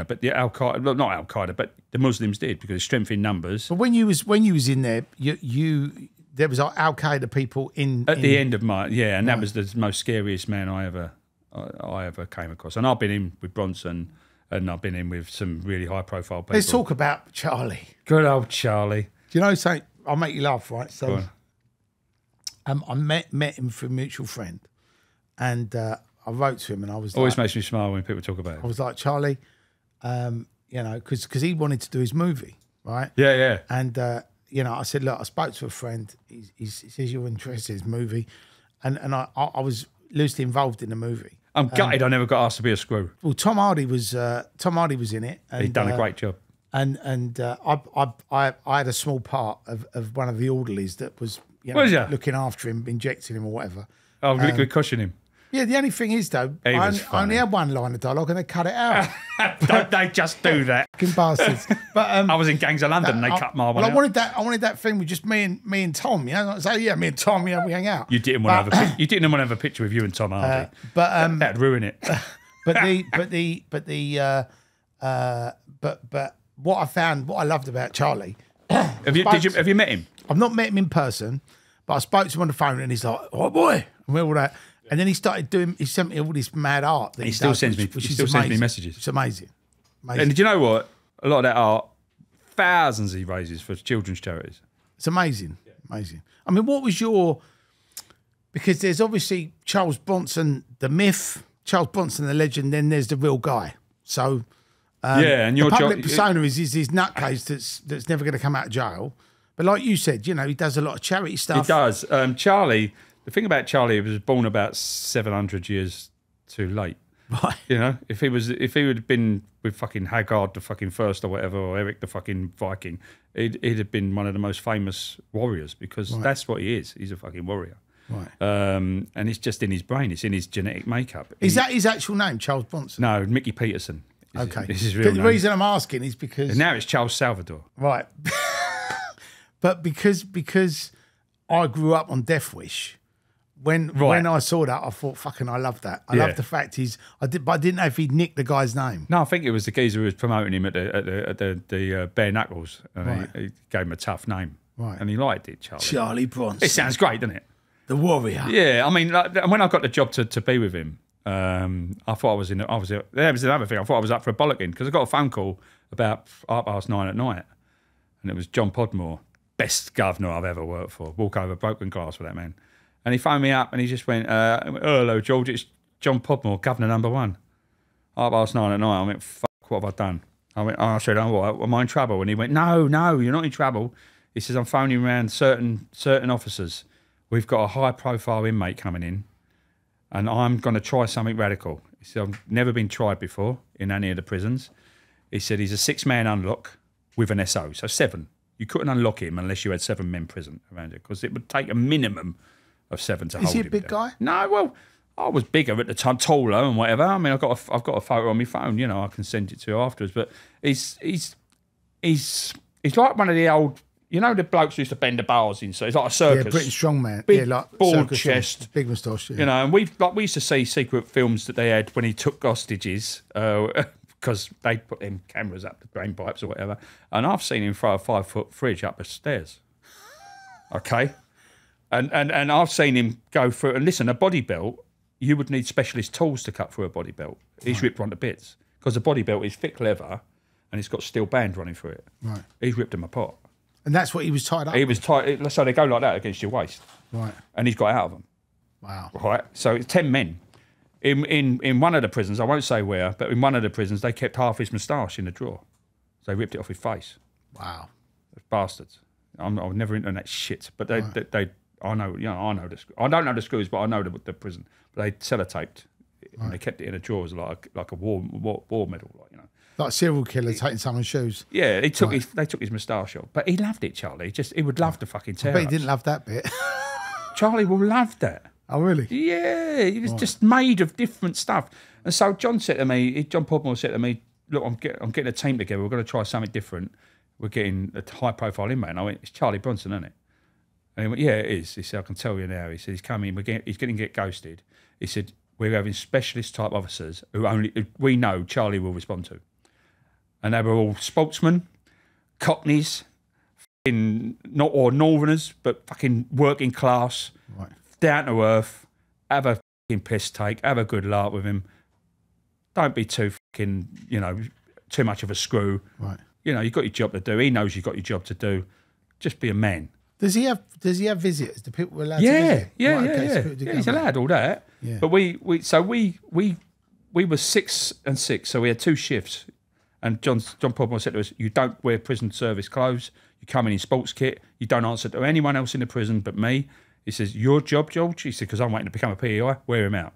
But the Al-Qaeda, well, not Al-Qaeda, but the Muslims did because of strength in numbers. But when you was in there, there was Al-Qaeda people in the end of my and that was the most scariest man I ever came across. And I've been in with Bronson, and I've been in with some really high profile people. Let's talk about Charlie. Good old Charlie. Do you know something? I'll make you laugh, right? So, I met him through a mutual friend, and I wrote to him, and I was always makes me smile when people talk about it. I was like, Charlie, you know, because he wanted to do his movie, right? Yeah, yeah. And, you know, I said, look, I spoke to a friend. He says you're interested in his movie. And I was loosely involved in the movie. I'm gutted I never got asked to be a screw. Well, Tom Hardy was in it. And, He'd done a great job. And I had a small part of one of the orderlies that was, you know, Was ya? looking after him, injecting him or whatever. Oh, good cushion him. Yeah, the only thing is, though, I only had one line of dialogue and they cut it out. Don't they just do that? Fucking bastards. But I was in Gangs of London and they cut my one I out. wanted that thing with just me and Tom, you know? So yeah, me and Tom, you know, we hang out. You didn't want to have a picture with you and Tom Hardy. That'd ruin it. But what I loved about Charlie. Have you met him? I've not met him in person, but I spoke to him on the phone and he's like, "Oh boy," and all that. And then he sent me all this mad art. That He still sends me messages. It's amazing. And did you know what? A lot of that art, thousands he raises for children's charities. It's amazing. Amazing. I mean, what was your... Because there's obviously Charles Bronson, the myth, Charles Bronson, the legend, then there's the real guy. So and your the public persona is his nutcase that's never going to come out of jail. But like you said, you know, he does a lot of charity stuff. He does. Charlie, the thing about Charlie, he was born about 700 years too late. Right. You know, if he would have been with fucking Haggard the fucking first or whatever, or Eric the fucking Viking, he'd have been one of the most famous warriors because that's what he is. He's a fucking warrior. Right. And it's just in his brain. It's in his genetic makeup. Is that his actual name, Charles Bronson? No, Mickey Peterson. Okay. This is real the name. reason I'm asking is because... And now it's Charles Salvador. Right. But because I grew up on Death Wish, when I saw that, I thought, fucking, I love that. I love the fact but I didn't know if he'd nicked the guy's name. No, I think it was the geezer who was promoting him at the Bare Knuckles, and he gave him a tough name. Right. And he liked it, Charlie. Charlie Bronson. It sounds great, doesn't it? The warrior. Yeah, I mean, like, when I got the job to be with him, I thought there was another thing. I thought I was up for a bollocking because I got a phone call about 9:30 at night, and it was John Podmore, best governor I've ever worked for. Walk over broken glass for that man. And he phoned me up and he just went, hello, George, it's John Podmore, Governor number 1. 9:30 at night. I went, fuck, what have I done? I said, oh, what, am I in trouble? And he went, no, you're not in trouble. He says, I'm phoning around certain officers. We've got a high-profile inmate coming in and I'm going to try something radical. He said, I've never been tried before in any of the prisons. He said, he's a 6-man unlock with an SO, so 7. You couldn't unlock him unless you had 7 men present around it because it would take a minimum of 7 to hold him. Is he a big guy? No, well, I was bigger at the time, taller and whatever. I mean, I've got a photo on my phone. You know, I can send it to you afterwards. But he's like one of the old, you know, the blokes who used to bend the bars in. So he's like a circus. Yeah, British strongman. Big, yeah, like bald chest, big moustache. Yeah. You know, and we used to see secret films that they had when he took hostages because they put them cameras up the drain pipes or whatever. And I've seen him throw a 5-foot fridge up the stairs. Okay. And I've seen him go through, and listen, a body belt, you would need specialist tools to cut through a body belt. He's ripped one to bits because the body belt is thick leather and it's got steel band running through it. Right. He's ripped them apart. And that's what he was tied up He was tied, so they go like that against your waist. Right. And he's got out of them. Wow. Right. So it's 10 men. In one of the prisons, I won't say where, but in one of the prisons, they kept half his moustache in the drawer. So they ripped it off his face. Wow. Those bastards. I'm never into that shit, but they I know, you know, I don't know the screws, but I know the prison. But they sellotaped, and they kept it in a drawer as like a war medal, like, you know. Like a serial killer taking someone's shoes. Yeah, they took his moustache off, but he loved it, Charlie. He would love to fucking tear. But he didn't love that bit. Charlie will love that. Oh, really? Yeah, he was just made of different stuff. And so John Podmore said to me, look, I'm getting a team together. We're going to try something different. We're getting a high-profile inmate. And I went, it's Charlie Bronson, isn't it? And he went, yeah, it is. He said, I can tell you now. He said, he's coming. He's going to get ghosted. He said, we're having specialist-type officers who we know Charlie will respond to. And they were all sportsmen, cockneys, northerners, but fucking working class, down to earth, have a fucking piss take, have a good laugh with him. Don't be too fucking, you know, too much of a screw. Right. You know, you've got your job to do. He knows you've got your job to do. Just be a man. Does he have visitors? Do people allowed to visit? Yeah, he's allowed all that. Yeah. But we were 6 and 6, so we had 2 shifts. And John Podmore said to us, you don't wear prison service clothes. You come in sports kit. You don't answer to anyone else in the prison but me. He says, your job, George? He said, because I'm waiting to become a PEI, wear him out.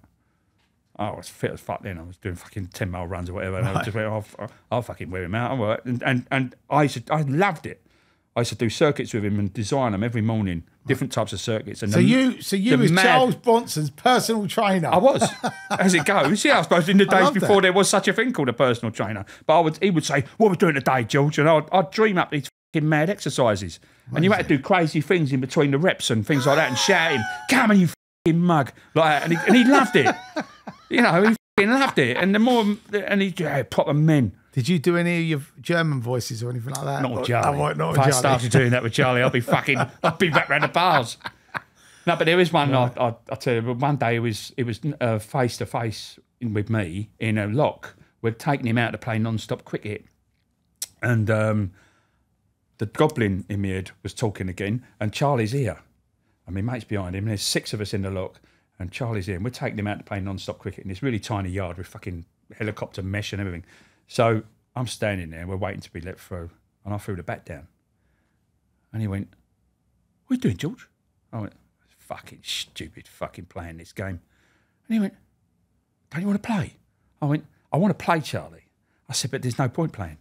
I was fit as fuck then. I was doing fucking 10-mile runs or whatever. And I just went, I'll fucking wear him out. All right. And I loved it. I used to do circuits with him and design them every morning, different types of circuits. And so you was Charles Bronson's personal trainer. I was, as it goes. Yeah, I suppose in the days before there was such a thing called a personal trainer. But he would say, what are we doing today, George? And I'd dream up these fucking mad exercises. And you had to do crazy things in between the reps and things like that and shouting, come on, you fucking mug. Like that. And he loved it. You know, he fucking loved it. And the more, and he, proper men. Did you do any of your German voices or anything like that? Not with Charlie. If I started doing that with Charlie, I'd be back round the bars. No, but there is one, I'll tell you, one day it was face to face with me in a lock. We'd taken him out to play non-stop cricket. And the goblin in my head was talking again, and Charlie's here. And my mate's behind him, and there's 6 of us in the lock, and Charlie's here. And we're taking him out to play non-stop cricket in this really tiny yard with fucking helicopter mesh and everything. So I'm standing there, we're waiting to be let through, and I threw the bat down. And he went, what are you doing, George? I went, fucking stupid fucking playing this game. And he went, don't you want to play? I went, I want to play, Charlie. I said, but there's no point playing.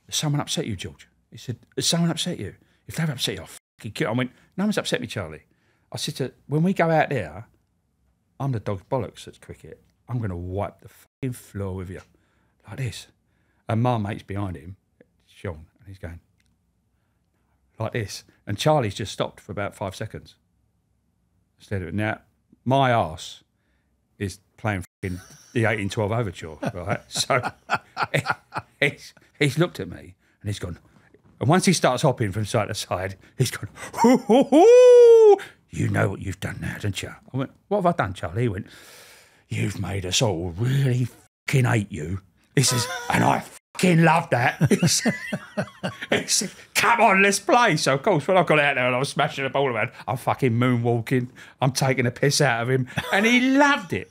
Has someone upset you, George? He said, has someone upset you? If they've upset you, I'll fucking kill. I went, no one's upset me, Charlie. I said, when we go out there, I'm the dog's bollocks at cricket. I'm going to wipe the fucking floor with you. Like this. And my mate's behind him, Sean, and he's going, like this. And Charlie's just stopped for about 5 seconds. Instead of it. Now, my arse is playing fucking the 1812 overture, right? So he's looked at me and he's gone, and once he starts hopping from side to side, he's gone, hoo, hoo, hoo. You know what you've done now, don't you? I went, what have I done, Charlie? He went, you've made us all really fucking hate you. He says, and I fucking love that. He said, come on, let's play. So, of course, when I got out there and I was smashing the ball around, I'm fucking moonwalking. I'm taking a piss out of him. And he loved it.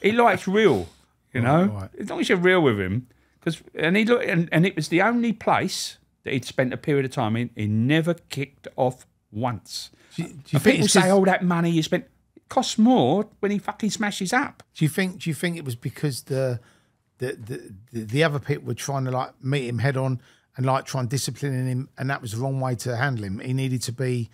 He likes real, you know? Right. As long as you're real with him. And it was the only place that he'd spent a period of time in. He never kicked off once. Do you think people say, that money you spent, it costs more when he fucking smashes up. Do you think it was because the other people were trying to like meet him head on and like try and discipline him, and that was the wrong way to handle him? He needed to be.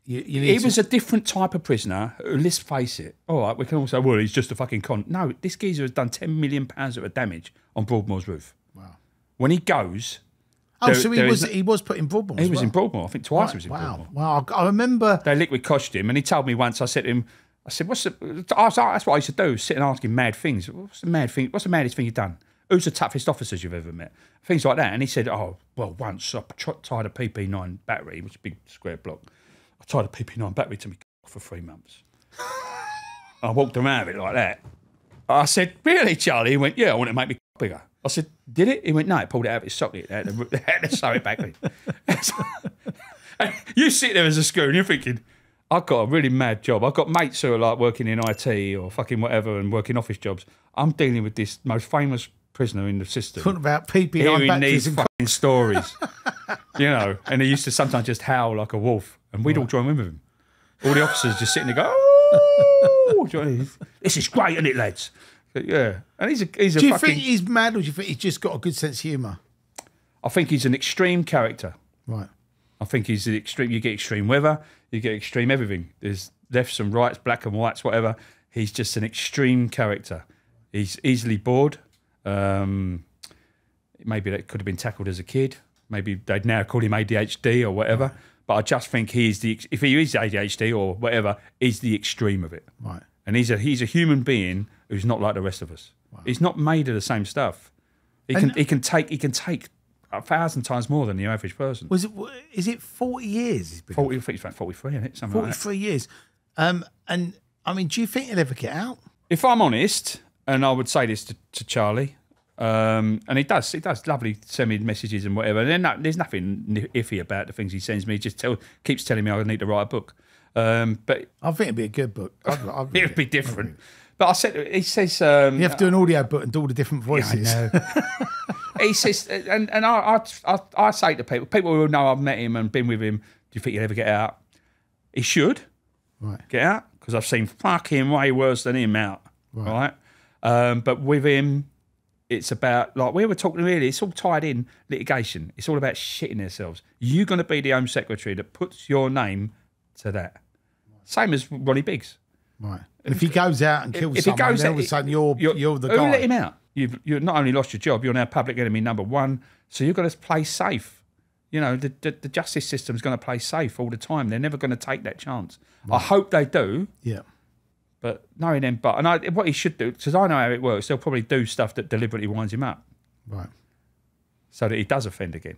He was a different type of prisoner. Let's face it. All right, we can all say, well, he's just a fucking con. No, this geezer has done £10 million worth of damage on Broadmoor's roof. Wow. When he goes. Oh, so he was put in Broadmoor. He was in Broadmoor. I think twice he was in Broadmoor. Wow, I remember. They liquid coshed him, and he told me once. I said to him, that's what I used to do, sit and ask him mad things. What's the maddest thing you've done? Who's the toughest officers you've ever met? Things like that. And he said, oh, well, once I tied a PP9 battery, which is a big square block. I tied a PP9 battery to me for 3 months. I walked around with it like that. I said, really, Charlie? He went, yeah, I want to make me bigger. I said, did it? He went, no, it pulled it out of his socket. They had to sew it back in. You sit there as a school and you're thinking, I've got a really mad job. I've got mates who are like working in IT or fucking whatever and working office jobs. I'm dealing with this most famous prisoner in the system. Talking about PP9 hearing these fucking stories, you know, and he used to sometimes just howl like a wolf, and we'd all join in with him. All the officers just sitting there go, oh, this is great, isn't it, lads? But yeah, and he's a Do you think he's mad, or do you think he's just got a good sense of humour? I think he's an extreme character. Right. I think he's an extreme. You get extreme weather, you get extreme everything. There's lefts and rights, black and whites, whatever. He's just an extreme character. He's easily bored. Maybe that could have been tackled as a kid. Maybe they'd now call him ADHD or whatever. Right. But I just think if he is ADHD or whatever, he's the extreme of it. Right. And he's a human being who's not like the rest of us. Wow. He's not made of the same stuff. He can take 1,000 times more than the average person. Is it 40 years? 40, I think it's about 43, isn't it? Something 43 like that. Years. And I mean, do you think he'll ever get out? If I'm honest, and I would say this to Charlie, and he does lovely send me messages and whatever. And there's nothing iffy about the things he sends me. He just keeps telling me I need to write a book. But I think it'd be a good book. It would be different. But he says you have to do an audio book and do all the different voices. Yeah, I know. he says, and I say to people who know I've met him and been with him, do you think he'll ever get out? He should get out, because I've seen fucking way worse than him out, right? But with him, it's about, like we were talking earlier, it's all tied in litigation. It's all about shitting themselves. You're going to be the Home Secretary that puts your name to that. Same as Ronnie Biggs. Right. And if he goes out and kills someone, then all of a sudden you're the guy. Who let him out? You've not only lost your job, you're now public enemy number one. So you've got to play safe. You know, the justice system's going to play safe all the time. They're never going to take that chance. Right. I hope they do. Yeah. But knowing them, what he should do, because I know how it works, they'll probably do stuff that deliberately winds him up. Right. So that he does offend again.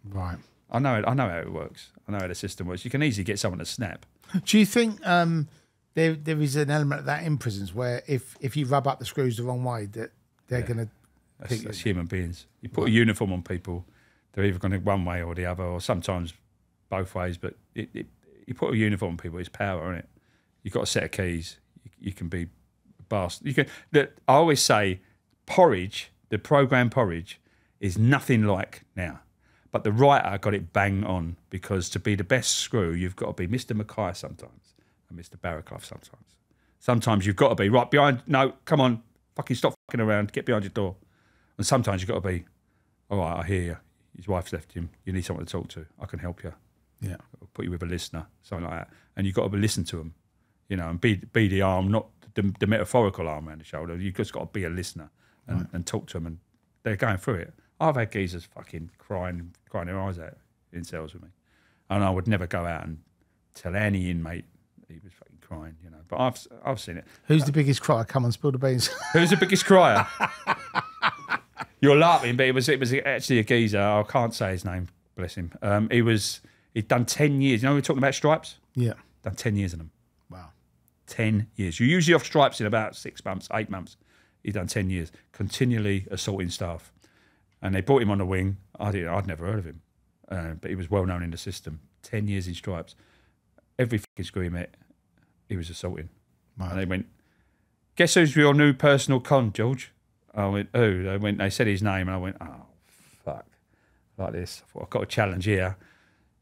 Right. I know how it works. I know how the system works. You can easily get someone to snap. Do you think there is an element of that in prisons where if you rub up the screws the wrong way, that they're going to... That's human beings. You put a uniform on people, they're either going to one way or the other, or sometimes both ways, but you put a uniform on people, it's power, isn't it? You've got a set of keys. You can be a bastard. I always say Porridge, the programme Porridge, is nothing like now. But the writer got it bang on, because to be the best screw, you've got to be Mr. Mackay sometimes and Mr. Barraclough sometimes. Sometimes you've got to be right behind. No, come on, fucking stop fucking around. Get behind your door. And sometimes you've got to be, all right, I hear you. His wife's left him. You need someone to talk to. I can help you. Yeah. I'll put you with a listener, something like that. And you've got to listen to them, you know, and be the arm, not the metaphorical arm around the shoulder. You've just got to be a listener and talk to them. And they're going through it. I've had geezers fucking crying their eyes out in cells with me. And I would never go out and tell any inmate he was fucking crying, you know. But I've seen it. Who's the biggest crier? Come on, spill the beans. Who's the biggest crier? You're laughing, but it was actually a geezer. I can't say his name, bless him. He'd done 10 years. You know, we were talking about stripes? Yeah. Done 10 years in them. Wow. 10 years. You're usually off stripes in about 6 months, 8 months. He'd done 10 years, continually assaulting staff. And they brought him on the wing. I'd never heard of him, but he was well known in the system. 10 years in stripes. Every fucking screw he met, he was assaulting. Right. And they went, guess who's your new personal con, George? I went, who? They said his name, and I went, oh, fuck. Like this. I thought, I've got a challenge here.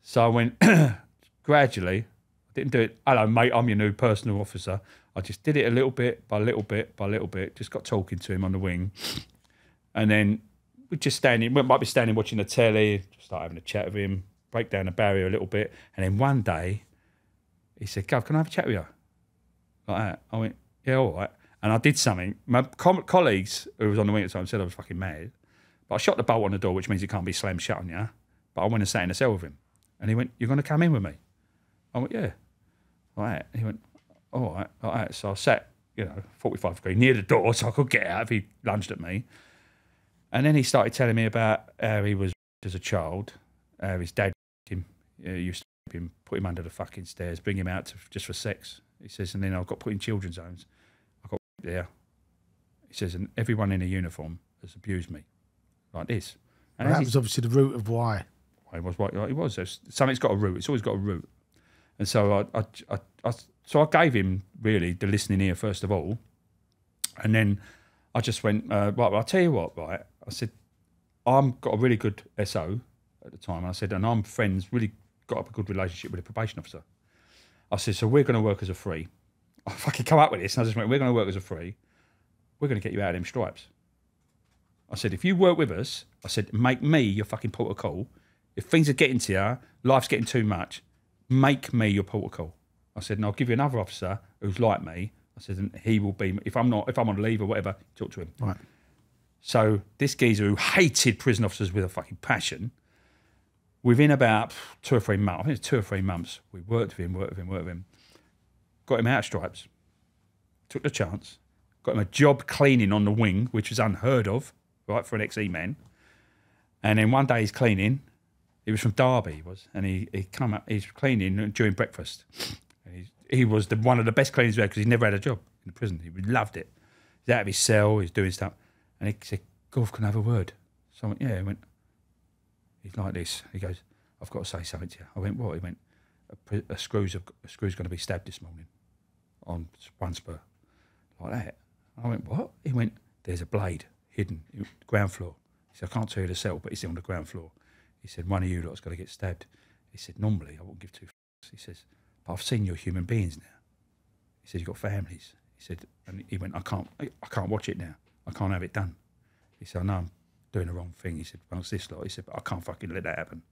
So I went, gradually, I didn't do it, hello, mate, I'm your new personal officer. I just did it a little bit, by little bit, by little bit, just got talking to him on the wing. And then we'd just might be standing watching the telly, just start having a chat with him, break down the barrier a little bit. And then one day, he said, Gov, can I have a chat with you? Like that. I went, yeah, all right. And I did something. My colleagues who was on the wing at the time said I was fucking mad. But I shot the bolt on the door, which means it can't be slammed shut on you. But I went and sat in a cell with him. And he went, you're going to come in with me? I went, yeah. All right. He went, all right, all right. So I sat, 45 degrees near the door so I could get out if he lunged at me. And then he started telling me about how he was as a child, how his dad used to rape him, put him under the fucking stairs, bring him out just for sex. He says, and then I got put in children's homes. I got there. He says, and everyone in a uniform has abused me like this. And that was obviously the root of why. He was what he was. Something's got a root. It's always got a root. And so I gave him really the listening ear first of all, and then I just went, right, well, I'll tell you what, right. I said, I've got a really good SO at the time. And I said, and I'm really got up a good relationship with the probation officer. I said, so we're going to work as a free. I fucking come up with this, and I just went, we're going to work as a free. We're going to get you out of them stripes. I said, if you work with us, I said, make me your fucking port of call. If things are getting to you, life's getting too much, make me your port of call. I said, and I'll give you another officer who's like me. I said, and he will be, if I'm on leave or whatever, talk to him. Right. So this geezer who hated prison officers with a fucking passion, within about 2 or 3 months, I think it's 2 or 3 months, we worked with him, got him out of stripes, took the chance, got him a job cleaning on the wing, which was unheard of, right, for an ex-E-man. And then one day he's cleaning, he was from Derby, he was, and he come up, he's cleaning during breakfast. And he was one of the best cleaners we had because he never had a job in the prison. He loved it. He's out of his cell, he's doing stuff. And he said, Golf, can I have a word? So I went, yeah. He went, he's like this. He goes, I've got to say something to you. I went, what? He went, a screw's going to be stabbed this morning on one spur. Like that. I went, what? He went, there's a blade hidden, ground floor. He said, I can't tell you the cell, but it's on the ground floor. He said, one of you lot's got to get stabbed. He said, normally I wouldn't give two f***s. He says, but I've seen you're human beings now. He said, you've got families. He said, and he went, I can't watch it now. I can't have it done. He said, I know I'm doing the wrong thing. He said, well, it's this lot. He said, but I can't fucking let that happen.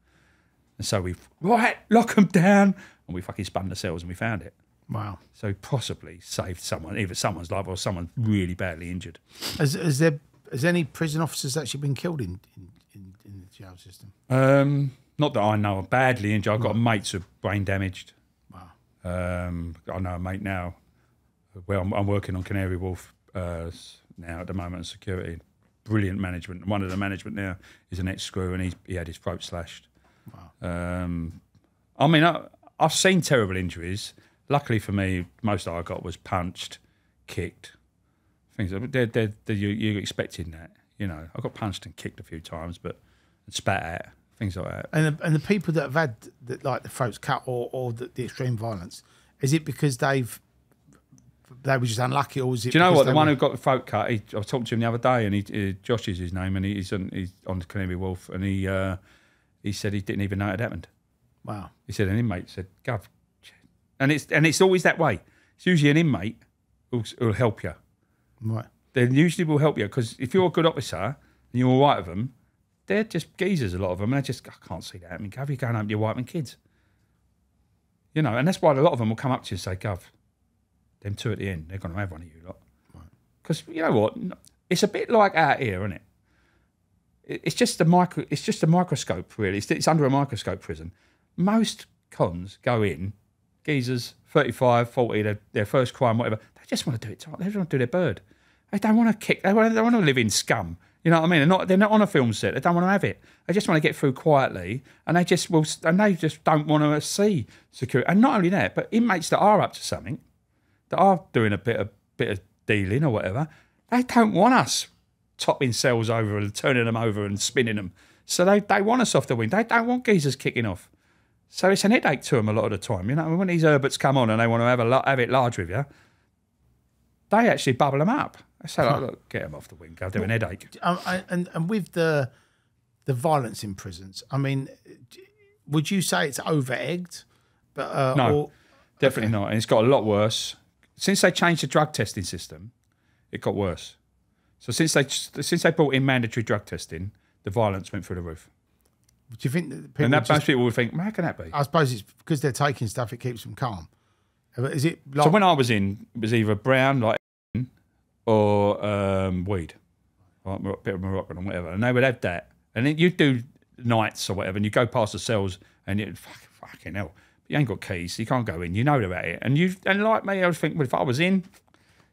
And so we, right, lock them down. And we fucking spun the cells and we found it. Wow. So possibly saved someone, either someone's life or someone really badly injured. Has any prison officers actually been killed in the jail system? Not that I know of. Badly injured. I've got mates who are brain damaged. Wow. I know a mate now. Well, I'm working on Canary Wharf now at the moment in security. Brilliant management. One of the management now is an ex-screw, and he had his throat slashed. Wow. I mean, I've seen terrible injuries. Luckily for me, most I got was punched, kicked, things. You're expecting that, you know. I got punched and kicked a few times, but and spat at, things like that. And the people that have had the throats cut or the extreme violence, is it because they were just unlucky, or was it? Do you know what? The one who got the throat cut, I was talking to him the other day, and Josh is his name, and he's on the Canary Wharf, and he said he didn't even know it had happened. Wow. He said an inmate said, Gov, and it's always that way. It's usually an inmate who'll help you. Right. They usually will help you, because if you're a good officer and you're all right with them, they're just geezers, a lot of them. And they just, I can't see that happening, Gov. You're going home to your wife and kids. You know, and that's why a lot of them will come up to you and say, Gov, them two at the end, they're going to have one of you lot. Because you know what? It's a bit like out here, isn't it? It's just a microscope, really. It's under a microscope prison. Most cons go in, geezers, 35, 40, their first crime, whatever. They just want to do it. They just want to do their bird. They don't want to kick. They want to live in scum. You know what I mean? They're not on a film set. They don't want to have it. They just want to get through quietly, and they just don't want to see security. And not only that, but inmates that are up to something, that are doing a bit of dealing or whatever, they don't want us topping cells over and turning them over and spinning them. So they want us off the wing. They don't want geezers kicking off. So it's an headache to them a lot of the time. You know, when these Herberts come on and they want to have it large with you, they actually bubble them up. They say, like, look, get them off the wing, go do an headache. And with the violence in prisons, I mean, would you say it's over-egged? But, no, definitely not. And it's got a lot worse. Since they changed the drug testing system, it got worse. So since they brought in mandatory drug testing, the violence went through the roof. Do you think that people? And most people would think, how can that be? I suppose it's because they're taking stuff; it keeps them calm. Is it? So when I was in, it was either brown, like, or weed, like a bit of Moroccan or whatever, and they would have that. And then you do nights or whatever, and you go past the cells, and you fucking hell, but you ain't got keys, so you can't go in. You know they're at it, and like me, I was thinking, well, if I was in,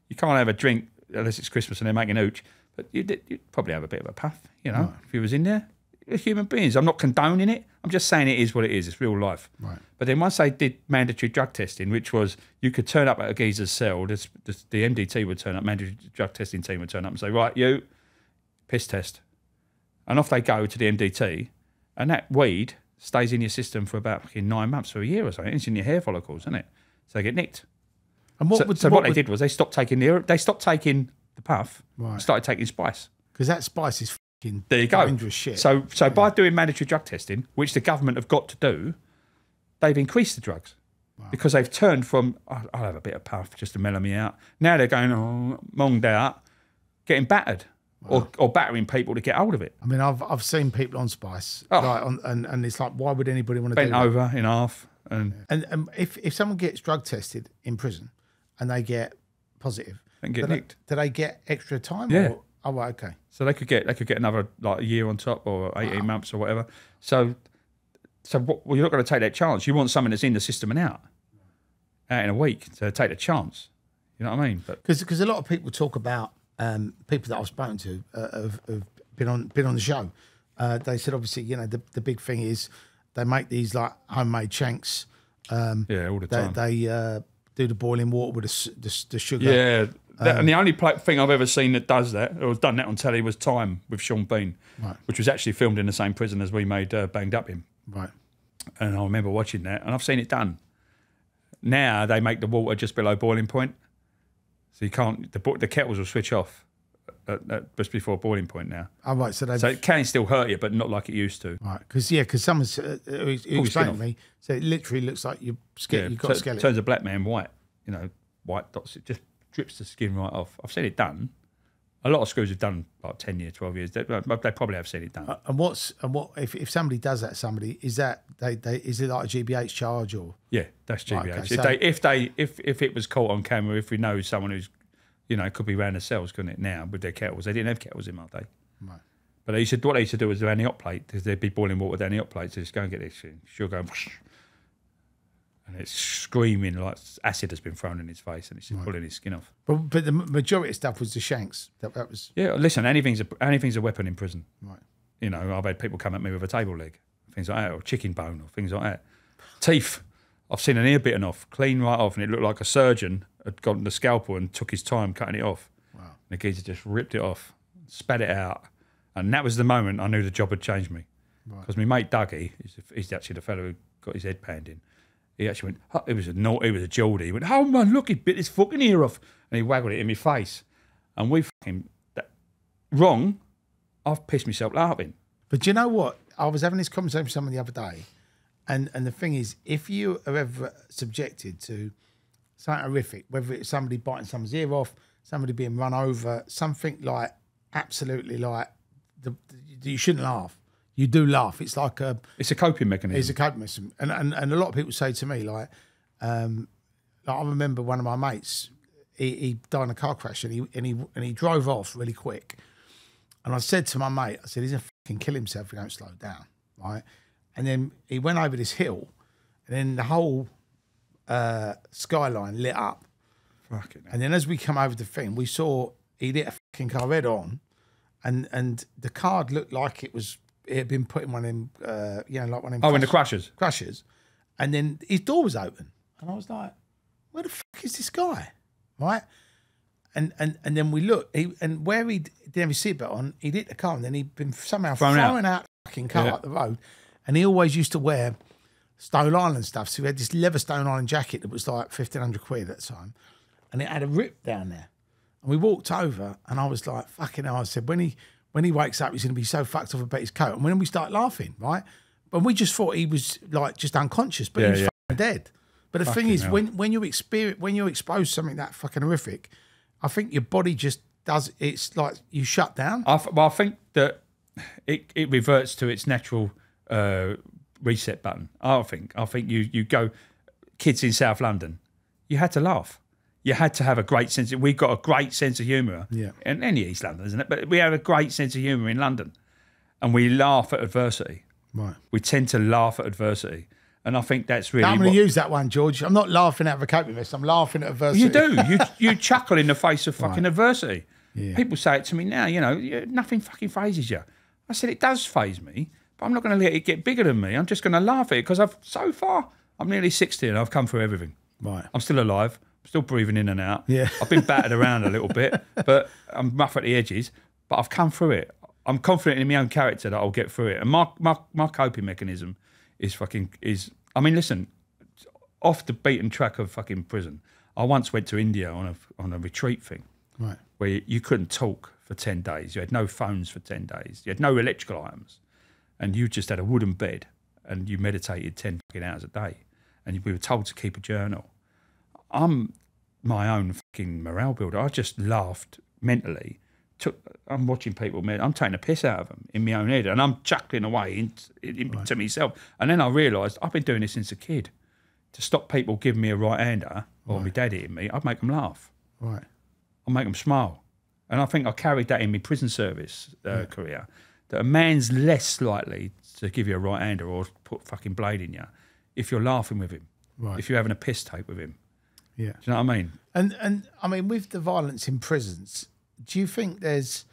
you can't have a drink unless it's Christmas and they're making hooch, but you'd probably have a bit of a puff, you know, if you was in there. They're human beings. I'm not condoning it. I'm just saying it is what it is. It's real life. Right. But then once they did mandatory drug testing, which was you could turn up at a geezer's cell, the MDT would turn up, mandatory drug testing team would turn up and say, right, you, piss test. And off they go to the MDT, and that weed stays in your system for about 9 months or a year or something. It's in your hair follicles, isn't it? So they get nicked. And what they did was they stopped taking the puff, right, started taking spice. Because that spice is there you go. Dangerous shit. So by doing mandatory drug testing, which the government have got to do, they've increased the drugs. Wow. Because they've turned from, I'll have a bit of puff just to mellow me out. Now they're going, monged out, getting battered. Wow. Or battering people to get hold of it. I mean, I've seen people on spice, and it's like, why would anybody want to do that? Bent over in half. And if someone gets drug tested in prison and they get positive, and get nicked, do they get extra time? Yeah. Oh, right, okay. So they could get another like a year on top, or 18 months or whatever. So you're not going to take that chance. You want something that's in the system and out in a week to take the chance. You know what I mean? Because a lot of people talk about people that I've spoken to have been on the show. They said obviously, you know, the big thing is they make these like homemade shanks. All the time. They do the boiling water with the sugar. Yeah. And the only thing I've ever seen that does that, or has done that on telly, was Time with Sean Bean, right, which was actually filmed in the same prison as we made Banged Up in. Right. And I remember watching that, and I've seen it done. Now they make the water just below boiling point, so you can't. The kettles will switch off just before boiling point now. Oh, right, so it can still hurt you, but not like it used to. Right, because someone's who explained to me, so it literally looks like you've got a skeleton. It turns a black man white, white dots. It just drips the skin right off. I've seen it done. A lot of screws have done like 10 years, 12 years. They probably have seen it done. And what if somebody does that to somebody, is that is it like a GBH charge or? Yeah, that's GBH. Right, okay, If it was caught on camera, if we know someone who's, could be around the cells, couldn't it? Now with their kettles, they didn't have kettles in my day. Right. But what they used to do was down the hot plate, because they'd be boiling water down the hot plate. So just go and get this shit. She'll go, and it's screaming like acid has been thrown in his face, and it's just pulling his skin off. But the majority of stuff was the shanks. That was. Yeah, listen, anything's a weapon in prison. Right. I've had people come at me with a table leg, things like that, or chicken bone, or things like that. Teeth. I've seen an ear bitten off, clean right off, and it looked like a surgeon had gotten the scalpel and took his time cutting it off. Wow. And the geezer just ripped it off, spat it out, and that was the moment I knew the job had changed me. Because my mate Dougie, he's actually the fellow who got his head panned in. He actually went, oh, he was a Geordie. He went, oh man, look, he bit his fucking ear off. And he waggled it in my face. And wrong, I've pissed myself laughing. But do you know what? I was having this conversation with someone the other day, and the thing is, if you are ever subjected to something horrific, whether it's somebody biting someone's ear off, somebody being run over, something like absolutely like, you shouldn't laugh. You do laugh. It's like it's a coping mechanism. It's a coping mechanism, and a lot of people say to me like I remember one of my mates. He died in a car crash, and he drove off really quick. And I said to my mate, I said, he's gonna fucking kill himself if he don't slow down, right? And then he went over this hill, and then the whole skyline lit up. Fucking hell. And then as we come over the thing, we saw he'd hit a fucking car head on, and the car looked like it had been put in one of them, like one of them. Oh, in the crashes. Crashes. And then his door was open. And I was like, where the fuck is this guy? Right? And then we looked, and where he didn't have his seatbelt on, he'd hit the car, and then he'd been somehow throwing out the fucking car up the road. And he always used to wear Stone Island stuff. So he had this leather Stone Island jacket that was like 1,500 quid at the time. And it had a rip down there. And we walked over, and I was like, fucking hell. I said, when he wakes up, he's going to be so fucked off about his coat. And when we start laughing, right? But we just thought he was like just unconscious, but he was fucking dead. But the fucking thing is, when you expose to something that fucking horrific, I think your body just does. It's like you shut down. I think that it reverts to its natural reset button. I think you go, kids in South London, you had to laugh. You had to have a great sense. We've got a great sense of humour. Yeah. And any East London, isn't it? But we have a great sense of humour in London. And we laugh at adversity. Right. We tend to laugh at adversity. And I think that's really... I'm going to use that one, George. I'm not laughing at a coping vest. I'm laughing at adversity. You do. You chuckle in the face of fucking adversity. Yeah. People say it to me now, nothing fucking phases you. I said, it does phase me, but I'm not going to let it get bigger than me. I'm just going to laugh at it because I'm nearly 60 and I've come through everything. Right. I'm still alive. Still breathing in and out. Yeah. I've been battered around a little bit, but I'm rough at the edges. But I've come through it. I'm confident in my own character that I'll get through it. And my coping mechanism is listen, off the beaten track of fucking prison. I once went to India on a retreat thing, right, where you couldn't talk for 10 days. You had no phones for 10 days. You had no electrical items, and you just had a wooden bed, and you meditated 10 fucking hours a day, and we were told to keep a journal. I'm my own fucking morale builder. I just laughed mentally. I'm watching people, I'm taking a piss out of them in my own head, and I'm chuckling away to myself. And then I realised I've been doing this since a kid. To stop people giving me a right-hander or my dad hitting me, I'd make them laugh. Right. I'd make them smile. And I think I carried that in my prison service career, that a man's less likely to give you a right-hander or put fucking blade in you if you're laughing with him, if you're having a piss take with him. Yeah. Do you know what I mean? And I mean, with the violence in prisons, do you think there's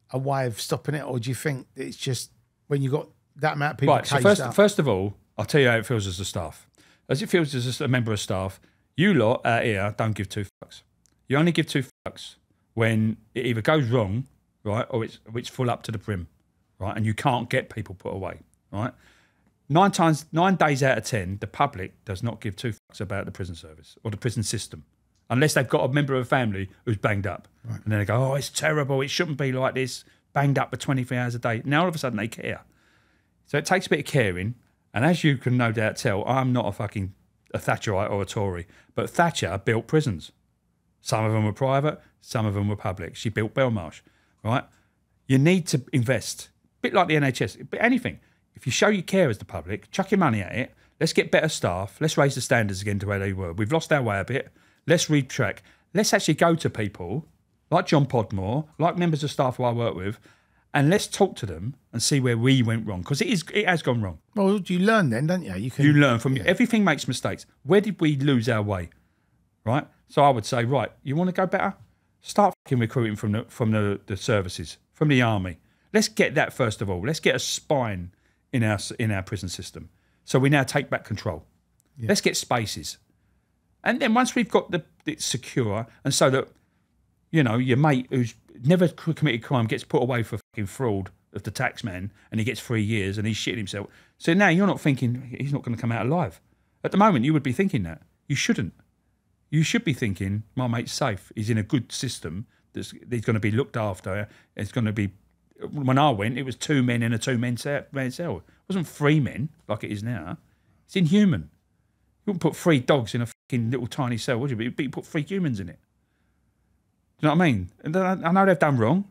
a way of stopping it, or do you think it's just when you got that amount of people caged up? First of all, I'll tell you how it feels as a staff. As it feels as a member of staff, you lot out here don't give two fucks. You only give two fucks when it either goes wrong, right, or it's full up to the brim, right, and you can't get people put away, right? 9 days out of 10, the public does not give two fucks about the prison service or the prison system. unless they've got a member of a family who's banged up. Right. And then they go, oh, it's terrible. It shouldn't be like this. Banged up for 23 hours a day. Now all of a sudden they care. So it takes a bit of caring. And as you can no doubt tell, I'm not a Thatcherite or a Tory. But Thatcher built prisons. Some of them were private, some of them were public. She built Belmarsh, right? You need to invest. A bit like the NHS, but anything. If you show you care as the public, chuck your money at it. Let's get better staff. Let's raise the standards again to where they were. We've lost our way a bit. Let's retrack. Let's actually go to people like John Podmore, like members of staff who I work with, and let's talk to them and see where we went wrong, because it has gone wrong. Well, you learn then, don't you? You learn from everything makes mistakes. Where did we lose our way, right? So I would say, right, you want to go better? Start fucking recruiting from the services, from the army. Let's get that first of all. Let's get a spine in our prison system. So we now take back control. Yeah. Let's get spaces. And then once we've got it secure, and so that, you know, your mate who's never committed crime gets put away for fucking fraud of the tax man and he gets 3 years and he's shitting himself. So now you're not thinking he's not going to come out alive. At the moment, you would be thinking that. You shouldn't. You should be thinking, my mate's safe. He's in a good system. He's going to be looked after. It's going to be... When I went, it was 2 men in a 2-man cell. It wasn't 3 men like it is now. It's inhuman. You wouldn't put 3 dogs in a fucking little tiny cell, would you? But you put 3 humans in it. Do you know what I mean? And I know they've done wrong.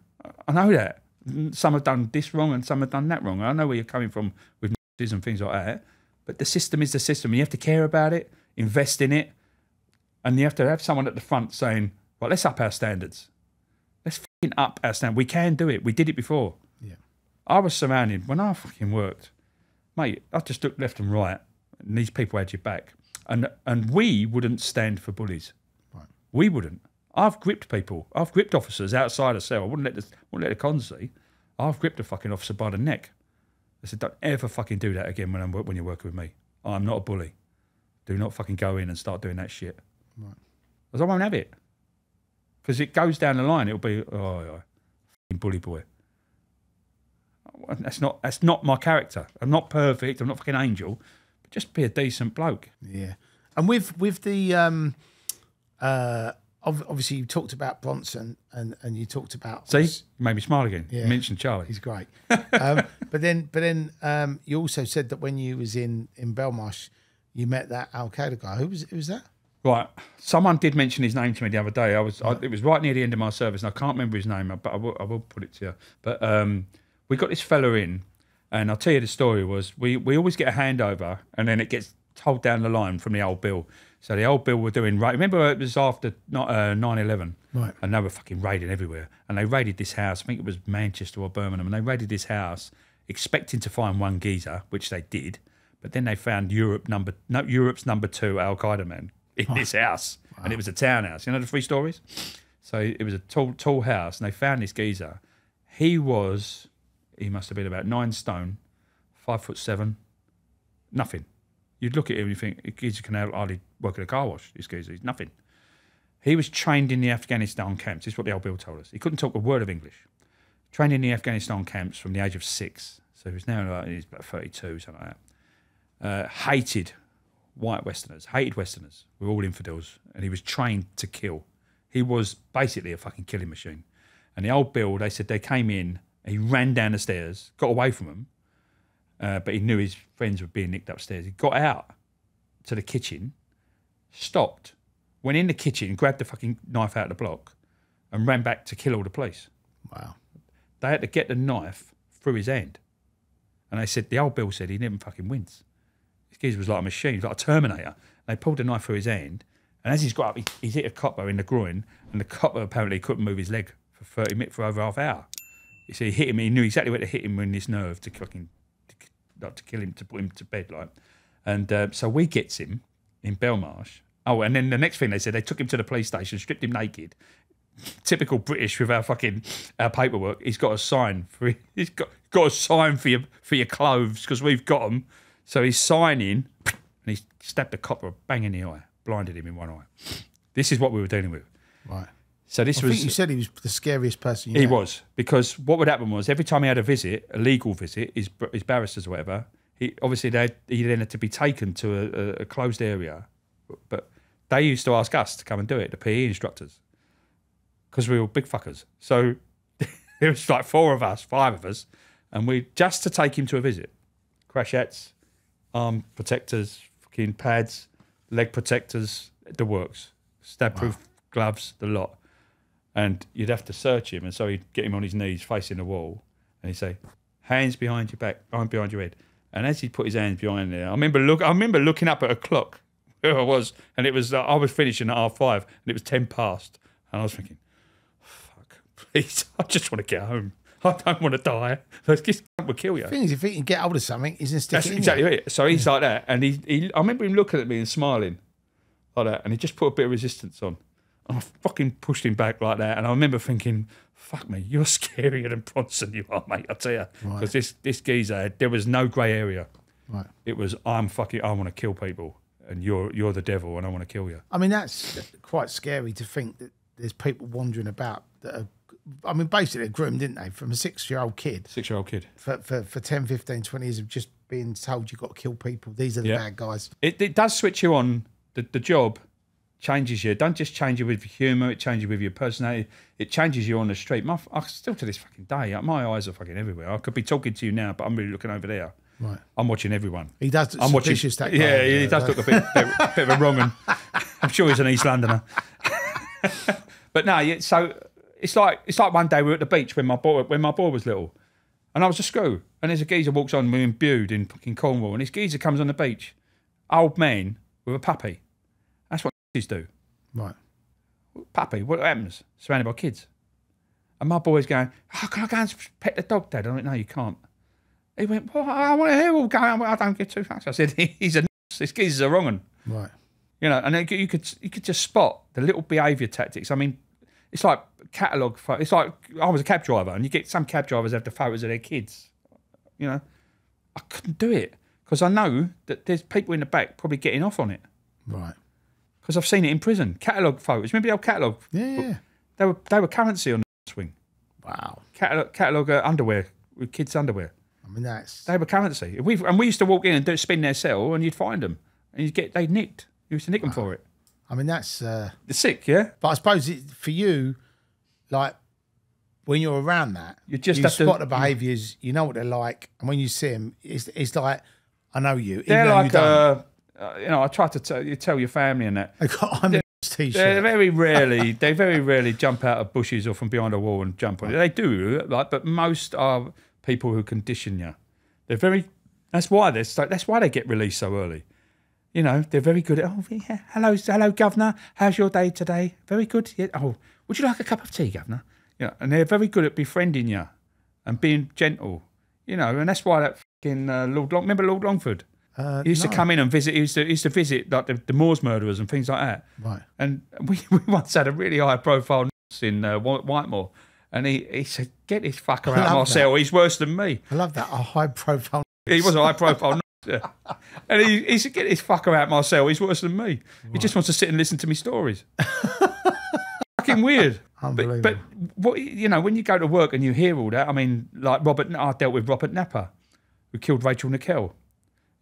I know that. Some have done this wrong and some have done that wrong. I know where you're coming from with and things like that. But the system is the system. And you have to care about it, invest in it. And you have to have someone at the front saying, well, let's up our standards. Let's fucking up our standards. We can do it. We did it before. Yeah. I was surrounded, when I fucking worked, mate, I just looked left and right, and these people had your back. And we wouldn't stand for bullies. Right. We wouldn't. I've gripped people. I've gripped officers outside a cell. I wouldn't let the cons see. I've gripped a fucking officer by the neck. I said, don't ever fucking do that again when you're working with me. I'm not a bully. Do not fucking go in and start doing that shit. Right. Because I won't have it. Because it goes down the line, it'll be, oh, yeah, fucking bully boy. That's not my character. I'm not perfect. I'm not fucking angel. But just be a decent bloke. Yeah. And with the obviously you talked about Bronson and you talked about... See? You made me smile again. Yeah. You mentioned Charlie. He's great. But then you also said that when you was in Belmarsh, you met that Al-Qaeda guy. Who was that? Right. Someone did mention his name to me the other day. It was right near the end of my service, and I can't remember his name, but I will put it to you. But we got this fella in, and I'll tell you the story was we always get a handover, and then it gets told down the line from the old Bill. So the old Bill were doing right. Remember, it was after 9/11, right? And they were fucking raiding everywhere, and they raided this house. I think it was Manchester or Birmingham, and they raided this house, expecting to find one geezer, which they did, but then they found Europe's number 2 Al-Qaeda man in this house. Wow. And it was a townhouse. You know the 3 stories? So it was a tall house, and they found this geezer. He must have been about 9 stone, 5'7", nothing. You'd look at him and you think, geezer can hardly work at a car wash, this geezer. He's nothing. He was trained in the Afghanistan camps. This is what the old Bill told us. He couldn't talk a word of English. Trained in the Afghanistan camps from the age of 6. So he was now he's about 32, something like that. Hated white Westerners, hated Westerners. We're all infidels. And he was trained to kill. He was basically a fucking killing machine. And the old Bill, they said they came in, he ran down the stairs, got away from them, but he knew his friends were being nicked upstairs. He got out to the kitchen, stopped, went in the kitchen, grabbed the fucking knife out of the block, and ran back to kill all the police. Wow. They had to get the knife through his hand. And they said, the old Bill said he didn't fucking wince. This geezer was like a machine, like a Terminator. They pulled the knife through his hand, and as he's got up, he's hit a copper in the groin, and the copper apparently couldn't move his leg for 30 minutes, for over half an hour. He said he hit him, he knew exactly where to hit him in his nerve to fucking, to kill him, to put him to bed, like. And so we gets him in Belmarsh. Oh, and then the next thing they said, they took him to the police station, stripped him naked. Typical British with our paperwork. He's got a sign for your clothes because we've got them. So he's signing, and he stabbed the copper bang in the eye, blinded him in one eye. This is what we were dealing with. Right. So I think you said he was the scariest person. He was, because what would happen was every time he had a visit, a legal visit, his barristers or whatever, he then had to be taken to a closed area, but they used to ask us to come and do it, the PE instructors, because we were big fuckers. So it was like 4 of us, 5 of us, and we just to take him to a visit. Crashettes, arm protectors, fucking pads, leg protectors, the works, stab-proof gloves, the lot. And you'd have to search him, and so you'd get him on his knees facing the wall, and he'd say, hands behind your back, behind your head. And as he'd put his hands behind there, I remember looking up at a clock where I was, and it was I was finishing at 5:30, and it was 10 past, and I was thinking, fuck, please, I just want to get home. I don't want to die. This will kill you. The thing is, if he can get hold of something, he's going to stick That's it in exactly you. it. So he's like that, and I remember him looking at me and smiling like that, and he just put a bit of resistance on. And I fucking pushed him back like that, and I remember thinking, fuck me, you're scarier than Bronson, you are, mate, I tell you. Because this geezer, there was no grey area. Right. It was, I want to kill people, and you're the devil, and I want to kill you. I mean, that's quite scary to think that there's people wandering about that are, I mean, basically groomed, didn't they, from a 6-year-old kid. 6-year-old kid. For 10, 15, 20 years of just being told you've got to kill people. These are the bad guys. It does switch you on. The job changes you. It don't just change you with your humour, it changes you with your personality. It changes you on the street. I still to this fucking day, my eyes are fucking everywhere. I could be talking to you now, but I'm really looking over there. Right. I'm watching everyone. He does. I'm watching. That guy, yeah, he does look a bit of a wrong un. I'm sure he's an East Londoner. But no, so it's like one day we were at the beach when my boy was little, and I was a screw, and there's a geezer walks on, we're imbued in fucking Cornwall, and this geezer comes on the beach, old man with a puppy. That's what kids do. Right. Puppy, what happens? Surrounded by kids. And my boy's going, oh, can I go and pet the dog, Dad? I went, no, you can't. He went, well, I want to hear all going. I don't give 2 fucks. I said, he's a this geezer's a wrong un. Right. You know, and you could just spot the little behaviour tactics. I mean, it's like catalogue. It's like I was a cab driver, and you get some cab drivers have the photos of their kids. You know, I couldn't do it because I know that there's people in the back probably getting off on it. Right. Because I've seen it in prison. Catalogue photos. Remember the old catalogue? Yeah. They were currency on the swing. Wow. Catalogue underwear with kids' underwear. I mean, that's... They were currency. We used to walk in and spin their cell, and you'd find them, and they'd nicked. You used to nick them for it. I mean, that's... They're sick, yeah. But I suppose for you, like when you're around that, you spot the behaviours. You know what they're like, and when you see them, it's like I know you. They're like you don't. You know, I try to tell your family and that. They got I'm a t-shirt. They very rarely jump out of bushes or from behind a wall and jump on it. They do, like, but most are people who condition you. They're very. That's why they get released so early. You know, they're very good at. Oh, yeah, hello, Governor. How's your day today? Very good. Yeah. Oh, would you like a cup of tea, Governor? You know, and they're very good at befriending you and being gentle. You know, and that's why that fucking remember Lord Longford. He used to come in and visit. He used to visit like the Moors murderers and things like that. Right. And we once had a really high profile in Whitemore, and he said, "Get this fucker out of my cell. He's worse than me." I love that. A high profile. He was a high profile. Yeah. And he said, "Get this fucker out of my cell. He's worse than me. Right. He just wants to sit and listen to me stories." Fucking weird. Unbelievable. But what, you know, when you go to work and you hear all that, I mean, like I dealt with Robert Napper, who killed Rachel Nickel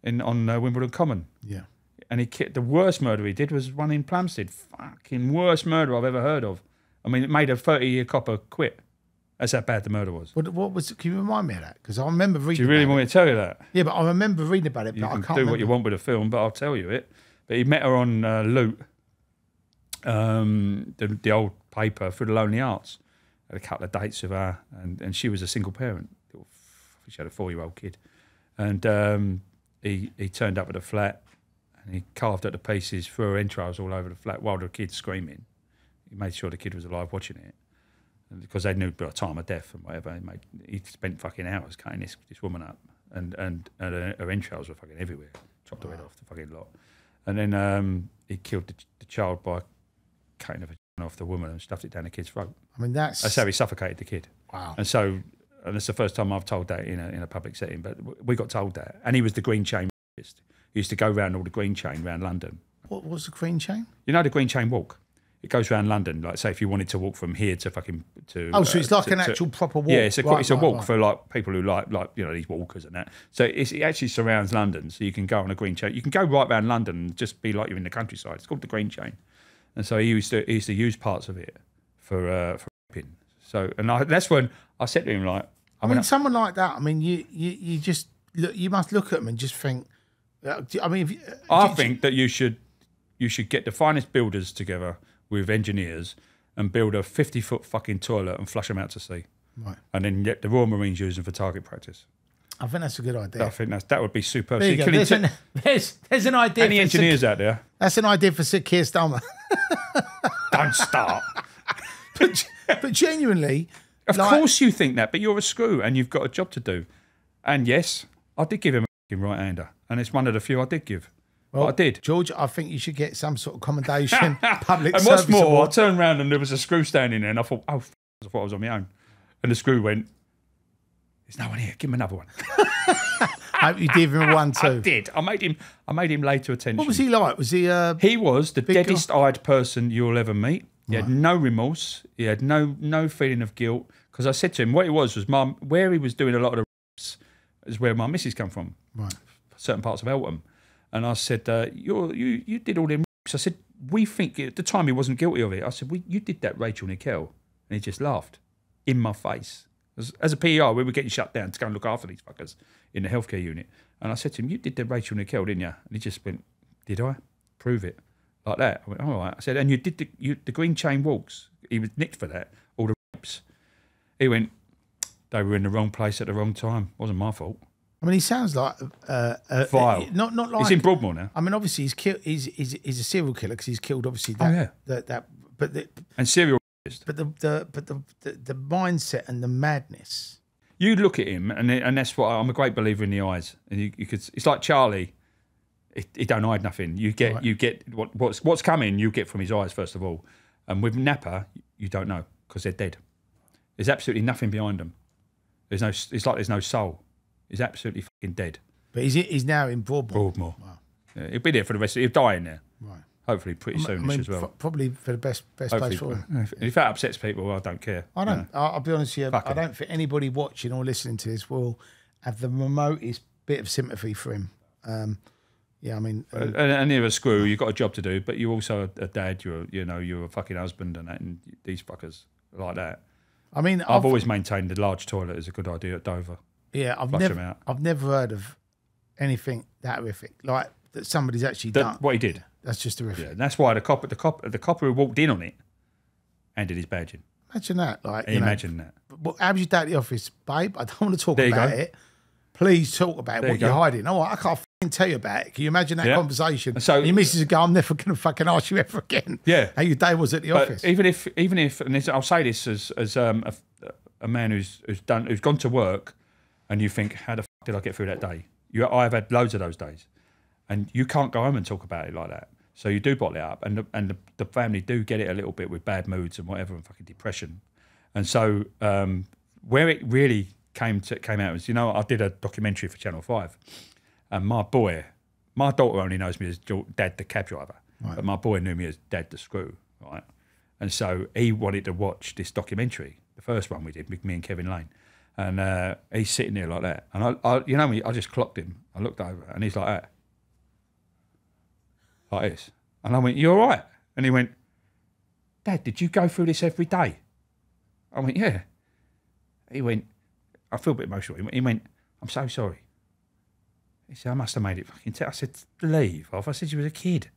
on Wimbledon Common. Yeah. And the worst murder he did was one in Plumstead. Fucking worst murder I've ever heard of. I mean, it made a 30-year copper quit. That's how bad the murder was. What was? Can you remind me of that? Because I remember reading. Do you really want me to tell you that? Yeah, but I remember reading about it. But You I can can't do remember. what you want with a film, but I'll tell you it. But he met her on Loot, the old paper for the Lonely Arts. Had a couple of dates with her, and she was a single parent. She had a 4-year-old kid, and he turned up at the flat, and he carved up the pieces, threw her entrails all over the flat while the kid's screaming. He made sure the kid was alive watching it. Because they knew about a time of death and whatever, he spent fucking hours cutting this woman up, and her entrails were fucking everywhere. Chopped her head off the fucking lot, and then he killed the child by cutting off the woman and stuffed it down the kid's throat. I mean, that's how he suffocated the kid. Wow. And it's the first time I've told that in a public setting, but we got told that, and he was the green chain. He used to go around all the green chain around London. What was the green chain? You know the green chain walk. It goes around London. Like, say, if you wanted to walk from here to fucking to. Oh, so it's like an actual proper walk. Yeah, it's a walk for like people who like these walkers and that. So it actually surrounds London, so you can go on a green chain. You can go right around London and just be like you're in the countryside. It's called the Green Chain, and so he used to use parts of it for raping. So that's when I said to him like, I mean, someone like that. I mean, you just look. You must look at them and just think. I mean, I think that you should get the finest builders together with engineers and build a 50-foot fucking toilet and flush them out to sea. Right. And then let the Royal Marines use them for target practice. I think that's a good idea. I think that would be superb. There you go. There's an idea. Any engineers out there? That's an idea for Sir Keir Starmer. Don't start. but genuinely, of course you think that, but you're a screw and you've got a job to do. And yes, I did give him a fucking right-hander, and it's one of the few I did give. Well, I did. George, I think you should get some sort of commendation, public and service what's more, award. I turned around and there was a screw standing there, and I thought, I thought I was on my own. And the screw went, there's no one here, give him another one. I hope you gave him a 1 too. I did. I made him lay to attention. What was he like? Was he He was the deadest-eyed person you'll ever meet. He had no remorse. He had no feeling of guilt. Because I said to him, what it was where he was doing a lot of the raps is where my missus come from. Right. Certain parts of Eltham. And I said, you did all them raps. I said, we think, at the time he wasn't guilty of it. I said, you did that, Rachel Nickel. And he just laughed in my face. As a PER, we were getting shut down to go and look after these fuckers in the healthcare unit. And I said to him, you did the Rachel Nickel, didn't you? And he just went, did I? Prove it. Like that. I went, all right. I said, and you did the green chain walks. He was nicked for that, all the rapes. He went, they were in the wrong place at the wrong time. Wasn't my fault. I mean, he sounds like vile. Not like he's in Broadmoor now. I mean, obviously he's killed. He's a serial killer because he's killed obviously that. And serial. But the mindset and the madness. You look at him, and that's what I'm a great believer in the eyes. And you could. It's like Charlie. He don't hide nothing. You get what's coming. You get from his eyes first of all. And with Napa, you don't know because they're dead. There's absolutely nothing behind them. It's like there's no soul. He's absolutely fucking dead. But he's now in Broadmoor. Wow. Yeah, he'll be there for the rest. He'll die in there. Right. Hopefully pretty soon as well. Probably for the best place for him. If that upsets people, well, I don't care. I don't. I'll be honest with you. I don't think anybody watching or listening to this will have the remotest bit of sympathy for him. Yeah, I mean, and you're a screw. You've got a job to do, but you're also a dad. You're a fucking husband, and that, and these fuckers are like that. I mean, I've always maintained the large toilet is a good idea at Dover. Yeah, I've never heard of anything that horrific like that. Somebody's actually done what he did. That's just horrific. Yeah, and that's why the copper who walked in on it handed his badge in. Imagine that. Like, imagine that. But how was your day at the office, babe? I don't want to talk about it. Please talk about what you're hiding. Oh, I can't fucking tell you about it. Can you imagine that conversation? So and your missus would go, I'm never going to fucking ask you ever again. Yeah. How your day was at the office. Even if, and I'll say this as a man who's gone to work, and you think, how the fuck did I get through that day? I've had loads of those days, and you can't go home and talk about it like that. So you do bottle it up, and the family do get it a little bit with bad moods and whatever, and fucking depression. And so where it really came out was, I did a documentary for Channel 5, and my daughter only knows me as Dad the cab driver, right. But my boy knew me as Dad the screw, right? And so he wanted to watch this documentary, the first one we did with me and Kevin Lane, and he's sitting there like that, and I just clocked him. I looked over, and he's like that, like this, and I went, "You all right?" And he went, "Dad, did you go through this every day?" I went, "Yeah." He went, I feel a bit emotional. He went, "I'm so sorry." He said, "I must have made it fucking I said, "Leave off." I said, "You was a kid."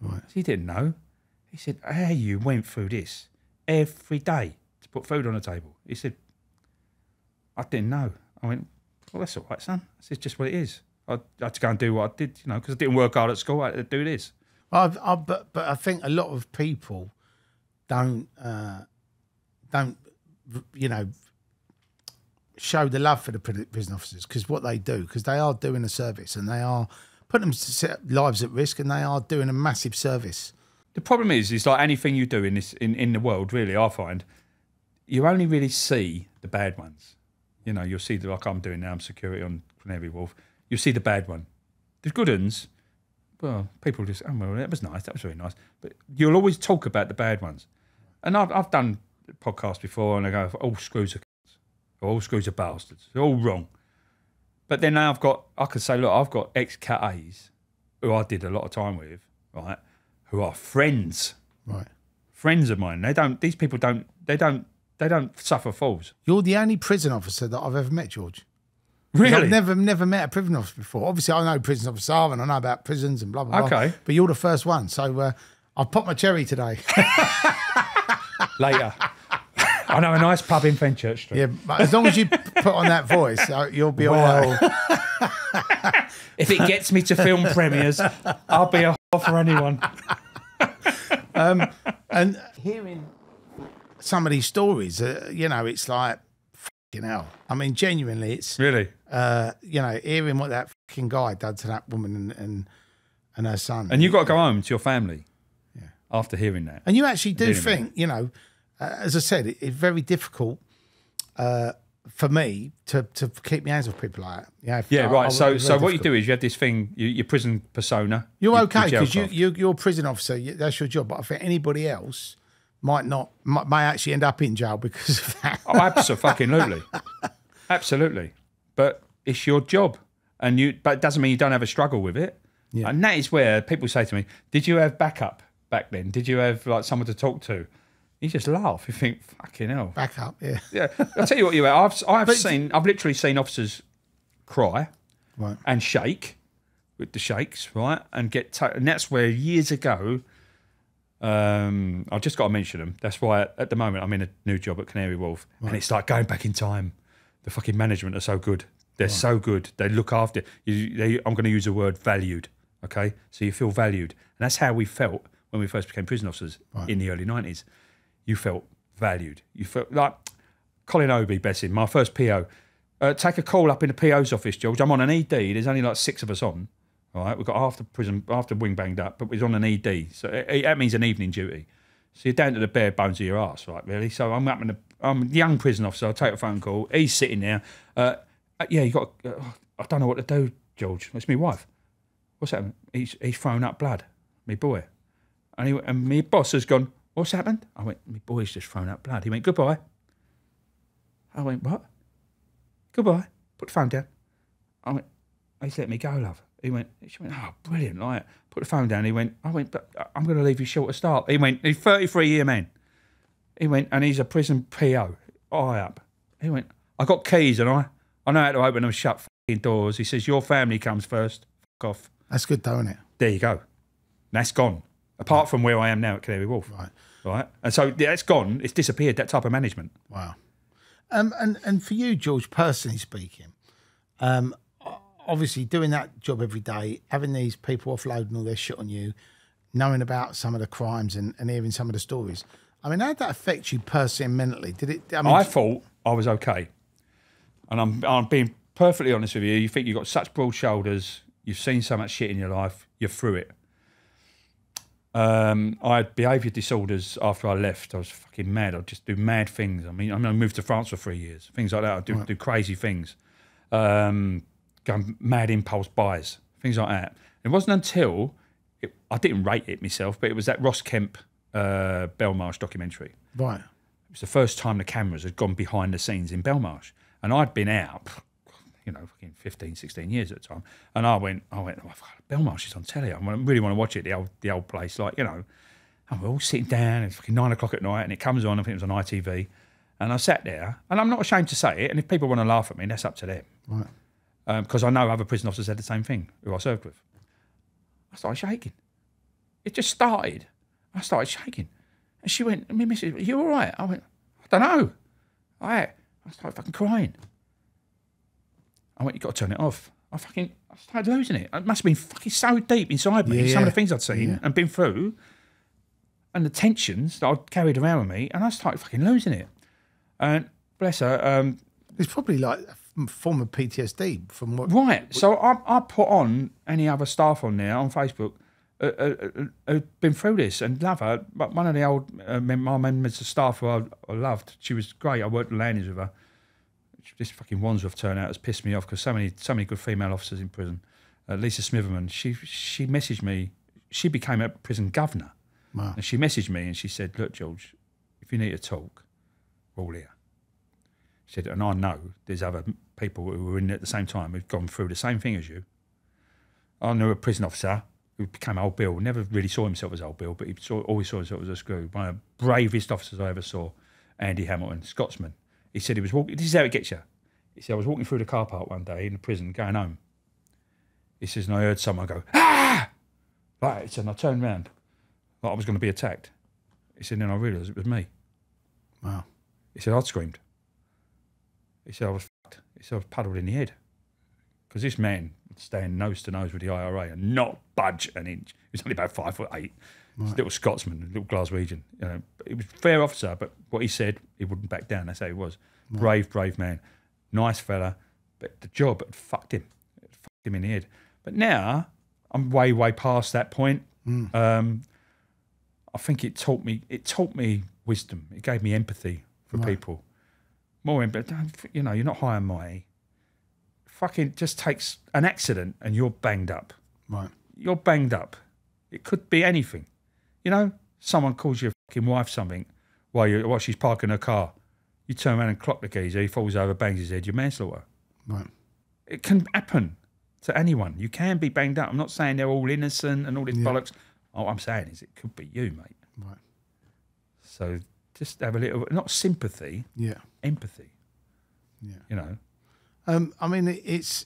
Right. He didn't know. He said, "How you went through this every day to put food on the table?" He said, "I didn't know." I went, "Well, that's all right, son." I said, "It's just what it is. I had to go and do what I did, because I didn't work hard at school. I had to do this." But I think a lot of people don't show the love for the prison officers, because what they do, because they are doing a service and they are putting their lives at risk, and they are doing a massive service. The problem is like anything you do in the world, really, I find, you only really see the bad ones. You'll see, like I'm doing now, I'm security on Canary Wharf. You'll see the bad one. The good ones, well, people just, oh, well, that was nice, that was really nice. But you'll always talk about the bad ones. And I've done podcasts before, and I go, all screws are cunts, or all screws are bastards. They're all wrong. But then now I could say, look, I've got ex-Cat A's who I did a lot of time with, right, who are friends. Right. Friends of mine. These people don't suffer fools. You're the only prison officer that I've ever met, George. Really? I've never met a prison officer before. Obviously, I know prison officer and I know about prisons and blah, blah, blah. Okay. But you're the first one. So I've popped my cherry today. Later. I know a nice pub in Fenchurch Street. Yeah, but as long as you put on that voice, you'll be all right. If it gets me to film premieres, I'll be a whore for anyone. And hearing some of these stories, it's like, fucking hell. I mean, genuinely, it's... Really? Hearing what that fucking guy did to that woman and her son. And you've got to go home to your family after hearing that. And you actually do think, as I said, it's very difficult for me to keep my hands off people like that. Right. So what you do is you have this thing, your prison persona. You're okay because you're a prison officer. That's your job. But I think anybody else may actually end up in jail because of that. Oh, absolutely. Absolutely. But it's your job. But it doesn't mean you don't have a struggle with it. Yeah. And that is where people say to me, did you have backup back then? Did you have like someone to talk to? You just laugh. You think, fucking hell. Backup, yeah. Yeah. I'll tell you what you have. I've literally seen officers cry and shake with the shakes, right? And and that's where years ago, I've just got to mention them. That's why at the moment I'm in a new job at Canary Wharf, and it's like going back in time. The fucking management are so good. They're so good. They look after you. I'm going to use the word valued. Okay, so you feel valued, and that's how we felt when we first became prison officers in the early 90s. You felt valued. You felt like Colin Obi, bless him, my first PO. Take a call up in the PO's office, George. I'm on an ED. There's only like 6 of us on. All right, we've got half the wing banged up, but we're on an ED. So that means an evening duty. So you're down to the bare bones of your arse, right, really? So I'm a young prison officer. I'll take a phone call. He's sitting there. You got. I don't know what to do, George. It's my wife. What's happened? He's thrown up blood. Me boy. And my boss has gone, what's happened? I went, my boy's just thrown up blood. He went, goodbye. I went, what? Goodbye. Put the phone down. I went, he's let me go, love. She went, oh, brilliant. Like, put the phone down. I went, but I'm going to leave you short of start. He went, he's 33-year man. He went, and he's a prison PO. Eye up. He went, I got keys and I know how to open them shut fucking doors. He says, your family comes first. Fuck off. That's good though, isn't it? There you go. That's gone. Apart from where I am now at Canary Wharf. Right. And so that's gone. It's disappeared, that type of management. Wow. And for you, George, personally speaking, obviously doing that job every day, having these people offloading all their shit on you, knowing about some of the crimes and hearing some of the stories. I mean, how did that affect you personally and mentally? Did it? I thought I was okay. And I'm being perfectly honest with you. You think you've got such broad shoulders, you've seen so much shit in your life, you're through it. I had behaviour disorders after I left. I was fucking mad. I'd just do mad things. I moved to France for 3 years. Things like that. I'd do crazy things. Going mad impulse buys. Things like that. It wasn't until, I didn't rate it myself, but it was that Ross Kemp Belmarsh documentary. Right. It was the first time the cameras had gone behind the scenes in Belmarsh. And I'd been out, fucking 15, 16 years at the time. And I went, oh, Belmarsh is on telly. I really want to watch it, the old place. Like, and we're all sitting down, it's fucking 9 o'clock at night, and it comes on, I think it was on ITV. And I sat there, and I'm not ashamed to say it, and if people want to laugh at me, that's up to them. Right. Because I know other prison officers had the same thing, who I served with. I started shaking. It just started. I started shaking. And she went, Mrs., are you all right? I went, I don't know. I started fucking crying. I went, you've got to turn it off. I started losing it. It must have been fucking so deep inside me. Some of the things I'd seen and been through, and the tensions that I'd carried around with me, and I started fucking losing it. And bless her. It's probably like a form of PTSD from what. Right. So I put on any other staff on there on Facebook who'd been through this and love her. But one of the old my members of staff who I loved, she was great. I worked at Landings with her. This fucking Wandsworth turnout has pissed me off because so many good female officers in prison. Lisa Smitherman, she messaged me. She became a prison governor. Wow. And she messaged me and she said, look, George, if you need to talk, we're all here. She said, and I know there's other people who were in at the same time who've gone through the same thing as you. I knew a prison officer who became Old Bill, never really saw himself as Old Bill, but he always saw himself as a screw. One of the bravest officers I ever saw, Andy Hamilton, Scotsman. He said he was walking, this is how it gets you. He said, I was walking through the car park one day in the prison, going home. He says, and I heard someone go, ah! Like, he said, and I turned around, like I was going to be attacked. He said, then I realised it was me. Wow. He said, I'd screamed. He said, I was fucked. He said, I was puddled in the head. Because this man would stand nose to nose with the IRA and not budge an inch. He was only about 5'8". Right. He's a little Scotsman, a little Glaswegian. You know, he was a fair officer, but what he said, he wouldn't back down. That's how he was. Right. Brave man. Nice fella. But the job had fucked him. It fucked him in the head. But now, I'm way past that point. I think it taught me wisdom. It gave me empathy for people. More empathy. You know, you're not high and mighty. Fucking just takes an accident and you're banged up. Right. You're banged up. It could be anything. You know, someone calls your fucking wife something while she's parking her car. You turn around and clock the geezer, he falls over, bangs his head, you're manslaughter. Right. It can happen to anyone. You can be banged up. I'm not saying they're all innocent and all this bollocks. All I'm saying is it could be you, mate. Right. So just have a little, not sympathy, empathy. Yeah. You know. I mean, it's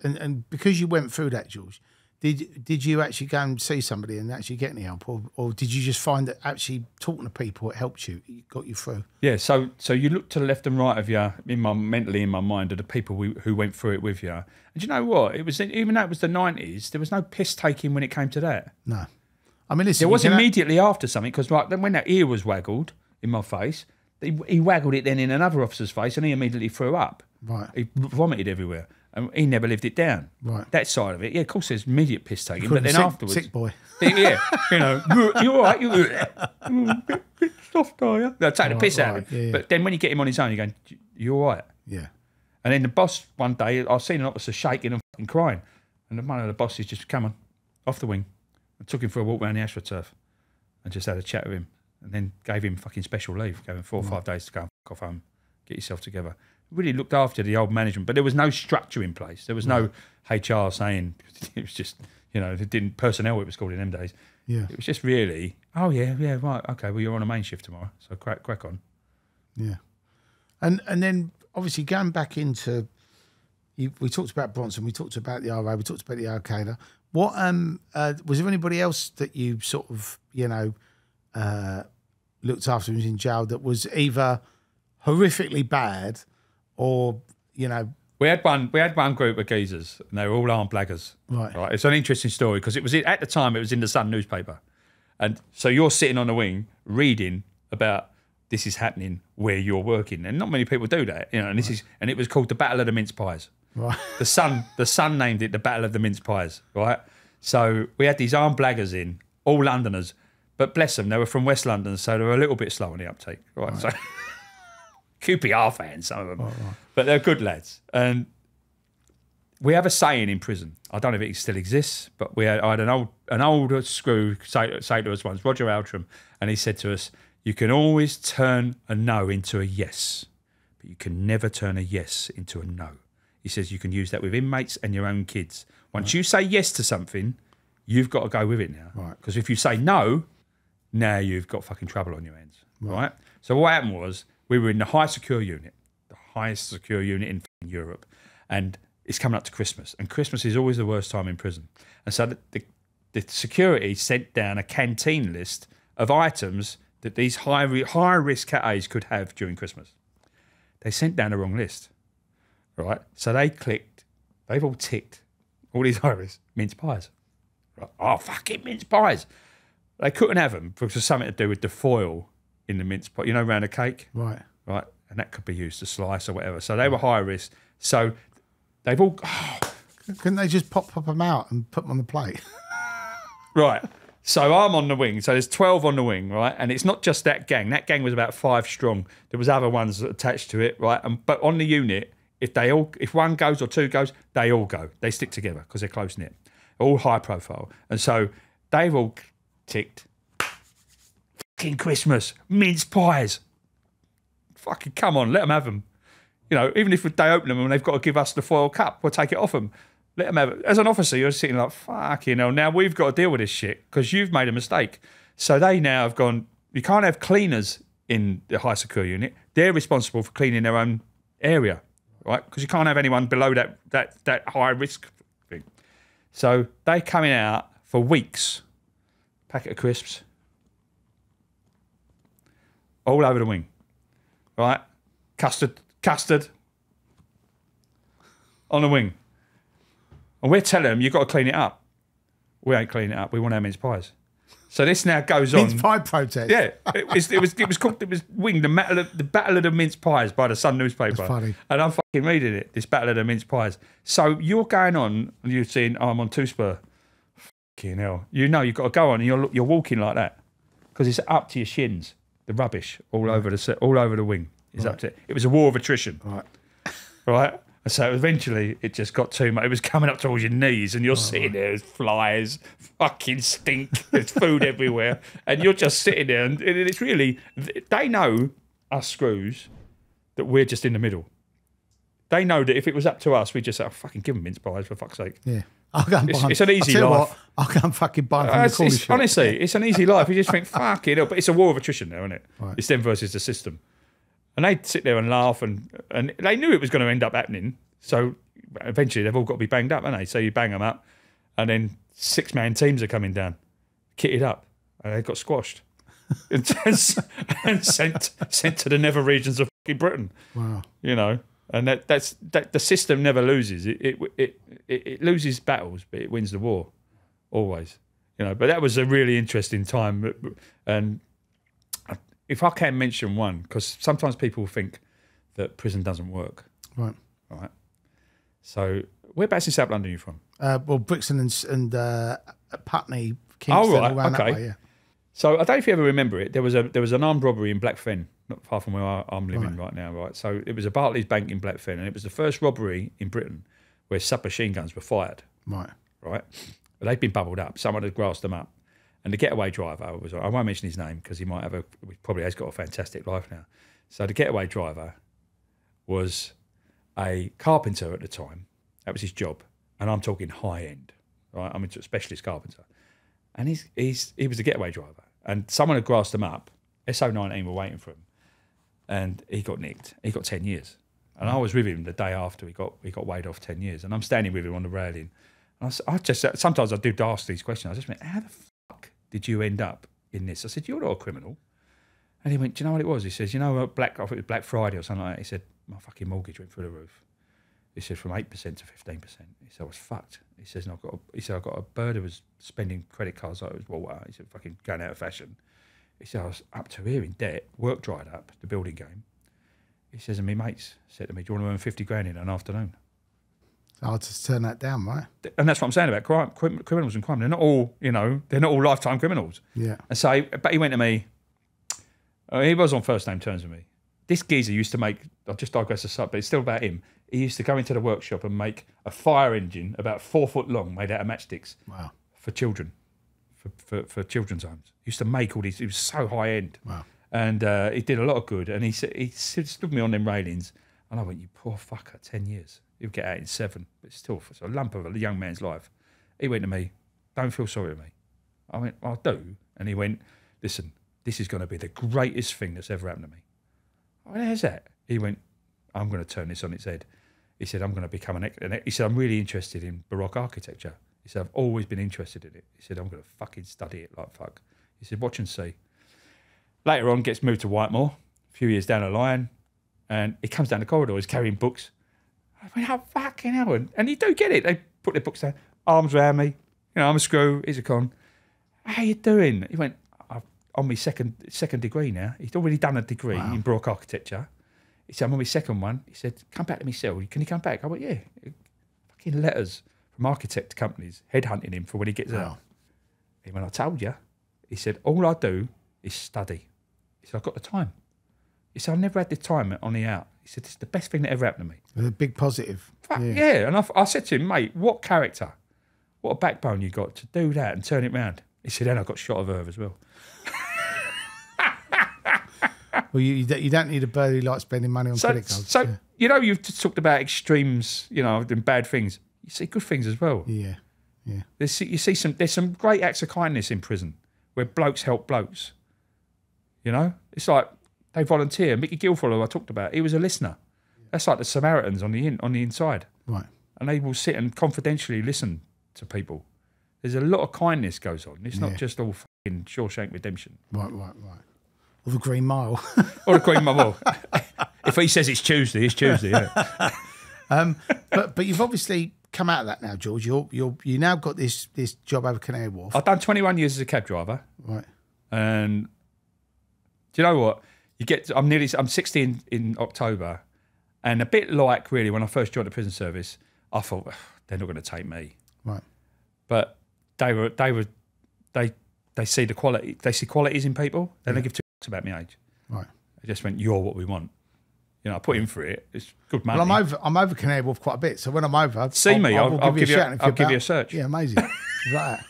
and because you went through that, George, did you actually go and see somebody and actually get any help, or did you just find that actually talking to people it helped you, it got you through? Yeah. So you look to the left and right of you, mentally in my mind, of the people who went through it with you. And you know what? It was, even though it was the 90s, there was no piss taking when it came to that. No. I mean, listen, there was immediately after something, because like then when that ear was waggled in my face, he waggled it then in another officer's face, and he immediately threw up. Right. He vomited everywhere, and he never lived it down. Right. That side of it, yeah, of course, there's immediate piss taking, but then afterwards, sick boy. Yeah, you know, you're all right, you're bit soft, are you? They'll take the piss out of him. Yeah. But then when you get him on his own, you're going, you all right? Yeah. And then the boss one day, I've seen an officer shaking and fucking crying, and one of the bosses just come on off the wing and took him for a walk around the AstroTurf and just had a chat with him, and then gave him fucking special leave, gave him 4 or 5 days to go and fuck off home, get yourself together. Really looked after the old management, but there was no structure in place. There was no HR saying, it was just, you know, it didn't, personnel it was called in them days. Yeah. It was just really, oh yeah, right, okay, well you're on a main shift tomorrow, so crack on. Yeah. And then obviously going back into, we talked about Bronson, we talked about the IRA, we talked about the Al-Qaeda. What was there anybody else that you sort of, you know, looked after who was in jail that was either horrifically bad or, you know? We had one group of geezers, and they were all armed blaggers. Right. It's an interesting story because it was at the time it was in the Sun newspaper, and so you're sitting on the wing reading about this is happening where you're working, and not many people do that, you know. And and it was called the Battle of the Mince Pies. Right. The Sun named it the Battle of the Mince Pies. Right. So we had these armed blaggers in, all Londoners, but bless them, they were from West London, so they were a little bit slow on the uptake. Right. So QPR fans, some of them, but they're good lads. And we have a saying in prison. I don't know if it still exists, but I had an older screw say to us once, Roger Altram, and he said to us, "You can always turn a no into a yes, but you can never turn a yes into a no." He says you can use that with inmates and your own kids. Once you say yes to something, you've got to go with it now. Right. Because if you say no, now you've got fucking trouble on your hands. Right. So what happened was, we were in the highest secure unit in Europe, and it's coming up to Christmas, and Christmas is always the worst time in prison. And so the security sent down a canteen list of items that these high-risk Cat A's could have during Christmas. They sent down the wrong list, right? So they've all ticked, all these high-risk mince pies. Right? Oh, fucking mince pies. They couldn't have them because it was something to do with the foil in the mince pie, you know, around a cake. Right. And that could be used to slice or whatever. So they were high risk. So they've all... Couldn't they just pop them out and put them on the plate? Right. So I'm on the wing. So there's 12 on the wing, right? And it's not just that gang. That gang was about 5 strong. There was other ones attached to it, right? But on the unit, if one goes or two goes, they all go. They stick together because they're close knit, all high profile. And so they've all ticked. Fucking Christmas, mince pies. Fucking come on, let them have them. You know, even if they open them and they've got to give us the foil cup, we'll take it off them. Let them have it. As an officer, you're sitting like, fucking hell, now we've got to deal with this shit because you've made a mistake. So they now have gone, you can't have cleaners in the high secure unit. They're responsible for cleaning their own area, right? Because you can't have anyone below that high risk thing. So they coming out for weeks, packet of crisps, all over the wing, right? Custard on the wing. And we're telling them, you've got to clean it up. We ain't cleaning it up. We want our mince pies. So this now goes on. Mince pie protest. Yeah, it was winged the Battle of the Mince Pies by the Sun newspaper. That's funny. And I'm fucking reading it. This Battle of the Mince Pies. So you're going on and you're seeing, I'm on two spur. Fucking hell. You know you've got to go on and you're walking like that because it's up to your shins. The rubbish all over the wing is up to it. It was a war of attrition. Right. And so eventually it just got too much. It was coming up towards your knees and you're sitting there, there's flies, fucking stink, there's food everywhere. And you're just sitting there and it's really, they know, us screws, that we're just in the middle. They know that if it was up to us, we'd just say, oh, fucking give them mince pies for fuck's sake. Yeah. I'll go and buy them. It's an easy life. I'll go and fucking buy them from the corner shop. Honestly, it's an easy life. You just think, fuck it. But it's a war of attrition now, isn't it? Right. It's them versus the system. And they'd sit there and laugh, and they knew it was going to end up happening. So eventually they've all got to be banged up, haven't they? So you bang them up, and then 6-man teams are coming down, kitted up, and they got squashed and sent to the nether regions of fucking Britain. Wow. You know, and that's the system never loses. It loses battles, but it wins the war, always. You know, but that was a really interesting time, and. If I can mention one, because sometimes people think that prison doesn't work. Right. So, whereabouts in South London are you from? Well, Brixton and Putney, Kingston, around that way, yeah. So, I don't know if you ever remember it. There was an armed robbery in Blackfen, not far from where I'm living right now, right? So, it was a Barclays Bank in Blackfen, and it was the first robbery in Britain where submachine guns were fired. Right. But they'd been bubbled up. Someone had grassed them up. And the getaway driver was, I won't mention his name because he probably has got a fantastic life now. So the getaway driver was a carpenter at the time. That was his job. And I'm talking high end, right? I'm a specialist carpenter. And he was a getaway driver. And someone had grassed him up. SO19 were waiting for him. And he got nicked. He got 10 years. And I was with him the day after he got weighed off 10 years. And I'm standing with him on the railing. And sometimes I do ask these questions. I just went, how the fuck did you end up in this? I said, you're not a criminal. And he went, do you know what it was? He says, you know, I think it was Black Friday or something like that. He said, my fucking mortgage went through the roof. He said, from 8% to 15%. He said, I was fucked. He says, and I've got a bird who was spending credit cards like it was water. He said, fucking going out of fashion. He said, I was up to here in debt, work dried up, the building game. He says, and my mates said to me, do you want to earn 50 grand in an afternoon? I'll just turn that down, right? And that's what I'm saying about criminals and crime. They're not all, they're not all lifetime criminals. Yeah. And so, but he went to me, he was on first name terms with me. This geezer used to make, I've just digressed a sub, but it's still about him. He used to go into the workshop and make a fire engine about 4 foot long made out of matchsticks. Wow. For children, for children's homes. He used to make all these, he was so high end. Wow. And he did a lot of good. And he stood me on them railings and I went, you poor fucker, 10 years. He'll get out in 7, but it's still a lump of a young man's life. He went to me, don't feel sorry for me. I went, I do. And he went, listen, this is going to be the greatest thing that's ever happened to me. I went, how's that? He went, I'm going to turn this on its head. He said, I'm going to become he said, I'm really interested in Baroque architecture. He said, I've always been interested in it. He said, I'm going to fucking study it like fuck. He said, watch and see. Later on, gets moved to Whitemore, a few years down the line, and he comes down the corridor, he's carrying books. I went, oh, fucking hell. And you do get it. They put their books down, arms around me. I'm a screw, he's a con. How you doing? He went, I'm on my second degree now. He'd already done a degree in Baroque architecture. He said, I'm on my second one. He said, come back to me cell. Can you come back? I went, yeah. Fucking letters from architect companies headhunting him for when he gets out. He went, I told you. He said, all I do is study. He said, I've got the time. He said, I've never had the time on the out. He said, this is the best thing that ever happened to me. A big positive. Yeah. And I said to him, mate, what character, what a backbone you got to do that and turn it round. He said, and I got shot of her as well. Well, you don't need a bird who likes spending money on credit cards. So, you know, you've just talked about extremes, you know, and bad things. You see good things as well. Yeah. You see there's some great acts of kindness in prison where blokes help blokes. You know? It's like they volunteer. Mickey Guilfoyle, who I talked about, he was a listener. That's like the Samaritans on the inside. Right. And they will sit and confidentially listen to people. There's a lot of kindness goes on. It's not just all fucking Shawshank Redemption. Right. Or the Green Mile. Or the Green Mile. If he says it's Tuesday, it's Tuesday, yeah. But you've obviously come out of that now, George. You now got this job over Canary Wharf. I've done 21 years as a cab driver. Right. And do you know what? I'm 60 in October. And a bit like really when I first joined the prison service, I thought they're not going to take me. Right. But they see the quality. They see qualities in people. They don't give two fucks about my age. Right. They just went, you're what we want. You know, I put in for it. It's good money. Well, I'm over Canary Wharf quite a bit. So when I'm over, I'll give you a search. Yeah, amazing. Right.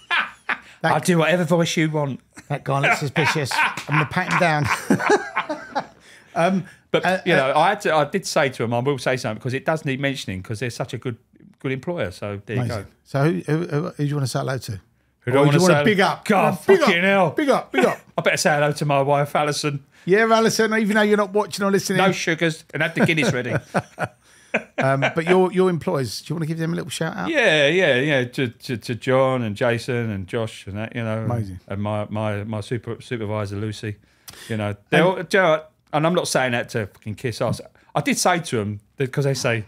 I'll do whatever voice you want. That guy looks suspicious. I'm going to pat him down. But you know, I did say to him, I will say something because it does need mentioning because they're such a good employer. So there you go. So who do you want to say hello to? Who do I want to big up? God, fucking hell. Big up. I better say hello to my wife, Alison. Yeah, Alison, even though you're not watching or listening. No sugars, and have the Guinness ready. But your employers, do you want to give them a little shout out? Yeah. To John and Jason and Josh and that, you know. Amazing. And my supervisor, Lucy. You know, they're all, do you know what? And I'm not saying that to fucking kiss ass. I did say to them, because they say,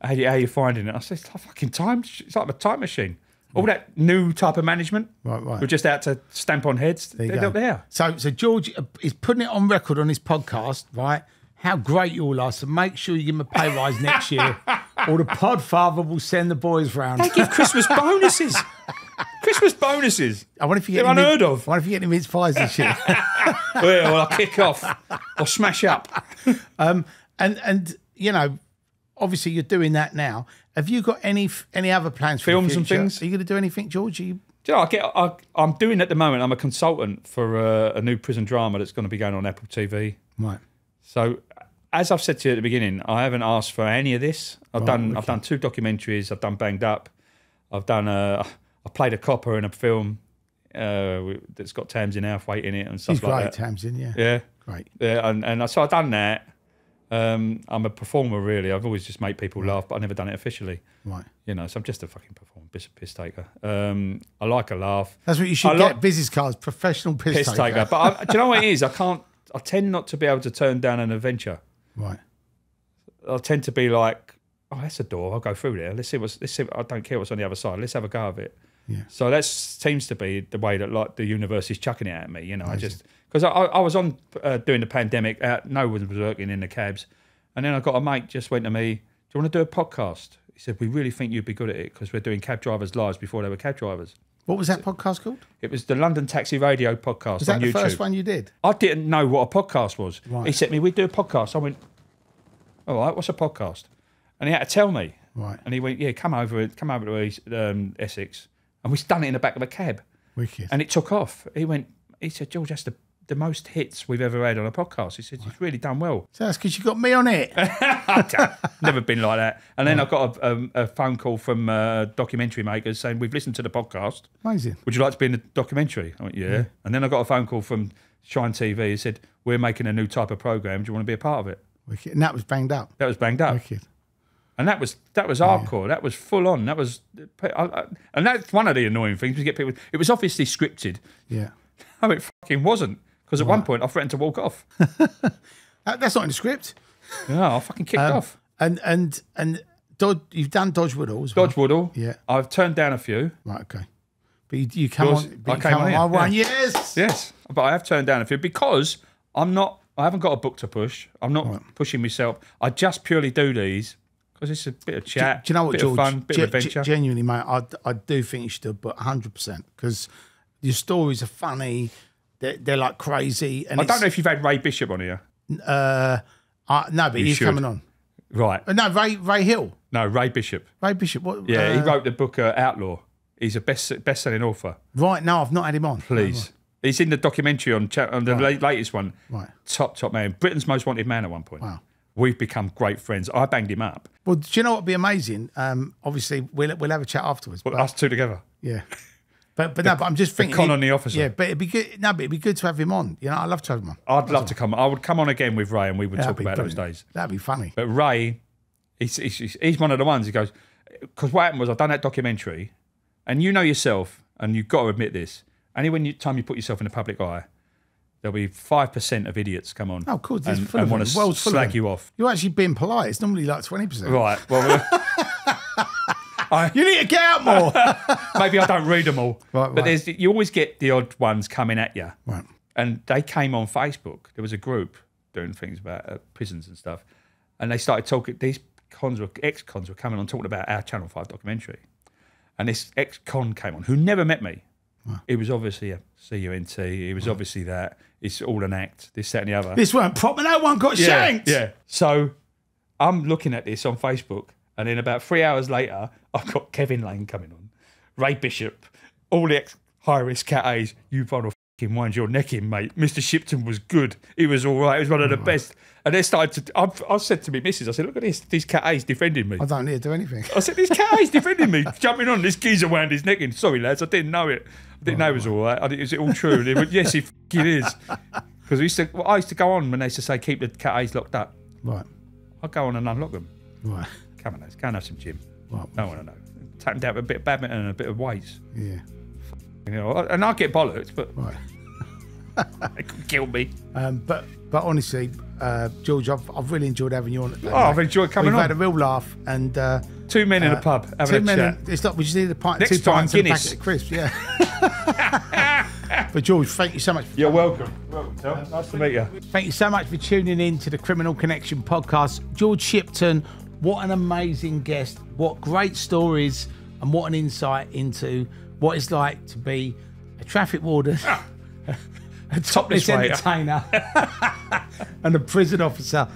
how you finding it? I said, it's like fucking time. It's like a time machine. All that new type of management. Right. We're just out to stamp on heads. They're not there. So George is putting it on record on his podcast, right? How great you all are. So make sure you give him a pay rise next year, or the Podfather will send the boys round. They give Christmas bonuses. Christmas bonuses. I wonder if you get They're unheard of. I wonder if you get any mince pies this year. Well, I'll kick off. I'll smash up. And you know, obviously you're doing that now. Have you got any other plans for films the and future? things? Are you going to do anything, George? Do you know, I'm doing at the moment. I'm a consultant for a new prison drama that's going to be going on Apple TV. Right. So, as I've said to you at the beginning, I haven't asked for any of this. I've done 2 documentaries. I've done Banged Up. I've done I played a copper in a film that's got Tamsin Outhwaite in it and stuff like that. He's great, Tamsin. Yeah. Yeah. Great. Yeah, and so I've done that. I'm a performer, really. I've always just made people laugh, but I've never done it officially. Right. You know, so I'm just a fucking performer, piss taker. I like a laugh. That's what you should get. Business cards, professional piss taker. But do you know what it is? I tend not to be able to turn down an adventure. Right. I tend to be like, oh, that's a door. I'll go through there. Let's see. I don't care what's on the other side. Let's have a go of it. Yeah. So that seems to be the way that like the universe is chucking it at me. You know, because I was on during the pandemic. No one was working in the cabs, and then I got a mate just went to me, "Do you want to do a podcast?" He said, "We really think you'd be good at it because we're doing cab drivers' lives before they were cab drivers." What was that podcast called? It was the London Taxi Radio podcast. Was that on the YouTube. first one you did? I didn't know what a podcast was. Right. He said to me, "We'd do a podcast." I went, "All right, what's a podcast?" And he had to tell me. Right. And he went, "Yeah, come over to Essex." And we've done it in the back of a cab. Wicked. And it took off. He said, "George, that's the most hits we've ever had on a podcast." He said, "You've really done well." So that's because you got me on it. Never been like that. And then I got a phone call from documentary makers saying, "We've listened to the podcast. Amazing. Would you like to be in the documentary?" I went, yeah. And then I got a phone call from Shine TV. He said, "We're making a new type of programme. Do you want to be a part of it?" Wicked. And that was Banged Up. That was Banged Up. Wicked. And that was hardcore. That was full on. That was, and that's one of the annoying things. We get people. It was obviously scripted. Yeah. No, it fucking wasn't. Because at one point I threatened to walk off. That's not in the script. No, I fucking kicked off. And you've done Dodge Woodall as well. Dodge Woodall. Yeah. I've turned down a few. Right. Okay. But you come on. I came on. I won. Yeah. Yes. Yes. But I have turned down a few because I haven't got a book to push. I'm not pushing myself. I just purely do these. Because it's a bit of chat, do you know what, bit George? of fun, bit of adventure. Genuinely, mate, I do think you should, but 100%. Because your stories are funny. They're like crazy. And I don't know if you've had Ray Bishop on here. No, but he's coming on. Right. No, Ray Hill. No, Ray Bishop. Ray Bishop. What? Yeah, he wrote the book Outlaw. He's a best-selling author. Right. No, I've not had him on. Please. He's in the documentary on the latest one. Right. Top man. Britain's most wanted man at one point. Wow. We've become great friends. I banged him up. Well, do you know what would be amazing? Obviously, we'll have a chat afterwards. Well, us two together. Yeah. But I'm just thinking. Con on the officer. Yeah, but it'd be good. No, but it'd be good to have him on. You know, I'd love to have him on. I'd love to come. I would come on again with Ray and we would talk about those days. That'd be funny. But Ray, he's one of the ones. He goes, because what happened was I've done that documentary, and you know yourself, and you've got to admit this. Only time you put yourself in the public eye, there'll be 5% of idiots come on. Oh, of course, and want to slag you off. You're actually being polite. It's normally like 20%. Right. Well. You need to get out more. Maybe I don't read them all. Right, but you always get the odd ones coming at you. Right. And they came on Facebook. There was a group doing things about prisons and stuff. And they started talking. These ex-cons were coming on talking about our Channel 5 documentary. And this ex-con came on who never met me. Wow. He was obviously a CUNT. He was obviously that. It's all an act. This, that, and the other. This weren't proper. No one got shanked. Yeah. So I'm looking at this on Facebook. And then about 3 hours later, I've got Kevin Lane coming on, Ray Bishop, all the ex-high-risk Cat A's. You want to fucking wind your neck in, mate. Mr. Shipton was good. He was all right. He was one of the best. And they started to... I said to me missus, I said, look at this. These Cat A's defending me. I don't need to do anything. I said, these Cat A's defending me. Jumping on. This geezer wound his neck in. Sorry, lads, I didn't know it. I didn't know it was all right. Is it all true? And they went, yes, it fucking is. Because I used to go on when they used to say, keep the Cat A's locked up. Right. I'd go on and unlock them. Right. Come on, lads, go and have some gym. Right. I want to know. Take them down with a bit of badminton and a bit of weights. Yeah. You know, and I get bollocks, but Right. they could kill me. But honestly, George, I've really enjoyed having you on. I've enjoyed coming We've on. had a real laugh, and Two men in a pub having a chat. It's not. We just need a pint. Next 2 time, pints and a Guinness. packet of crisps. Yeah. But George, thank you so much. You're welcome. Nice to meet you. Thank you so much for tuning in to the Criminal Connection podcast. George Shipton, what an amazing guest. What great stories and what an insight into what it's like to be a traffic warden, a topless entertainer, and a prison officer.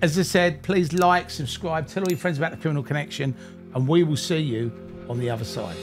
As I said, please like, subscribe, tell all your friends about the Criminal Connection, and we will see you on the other side.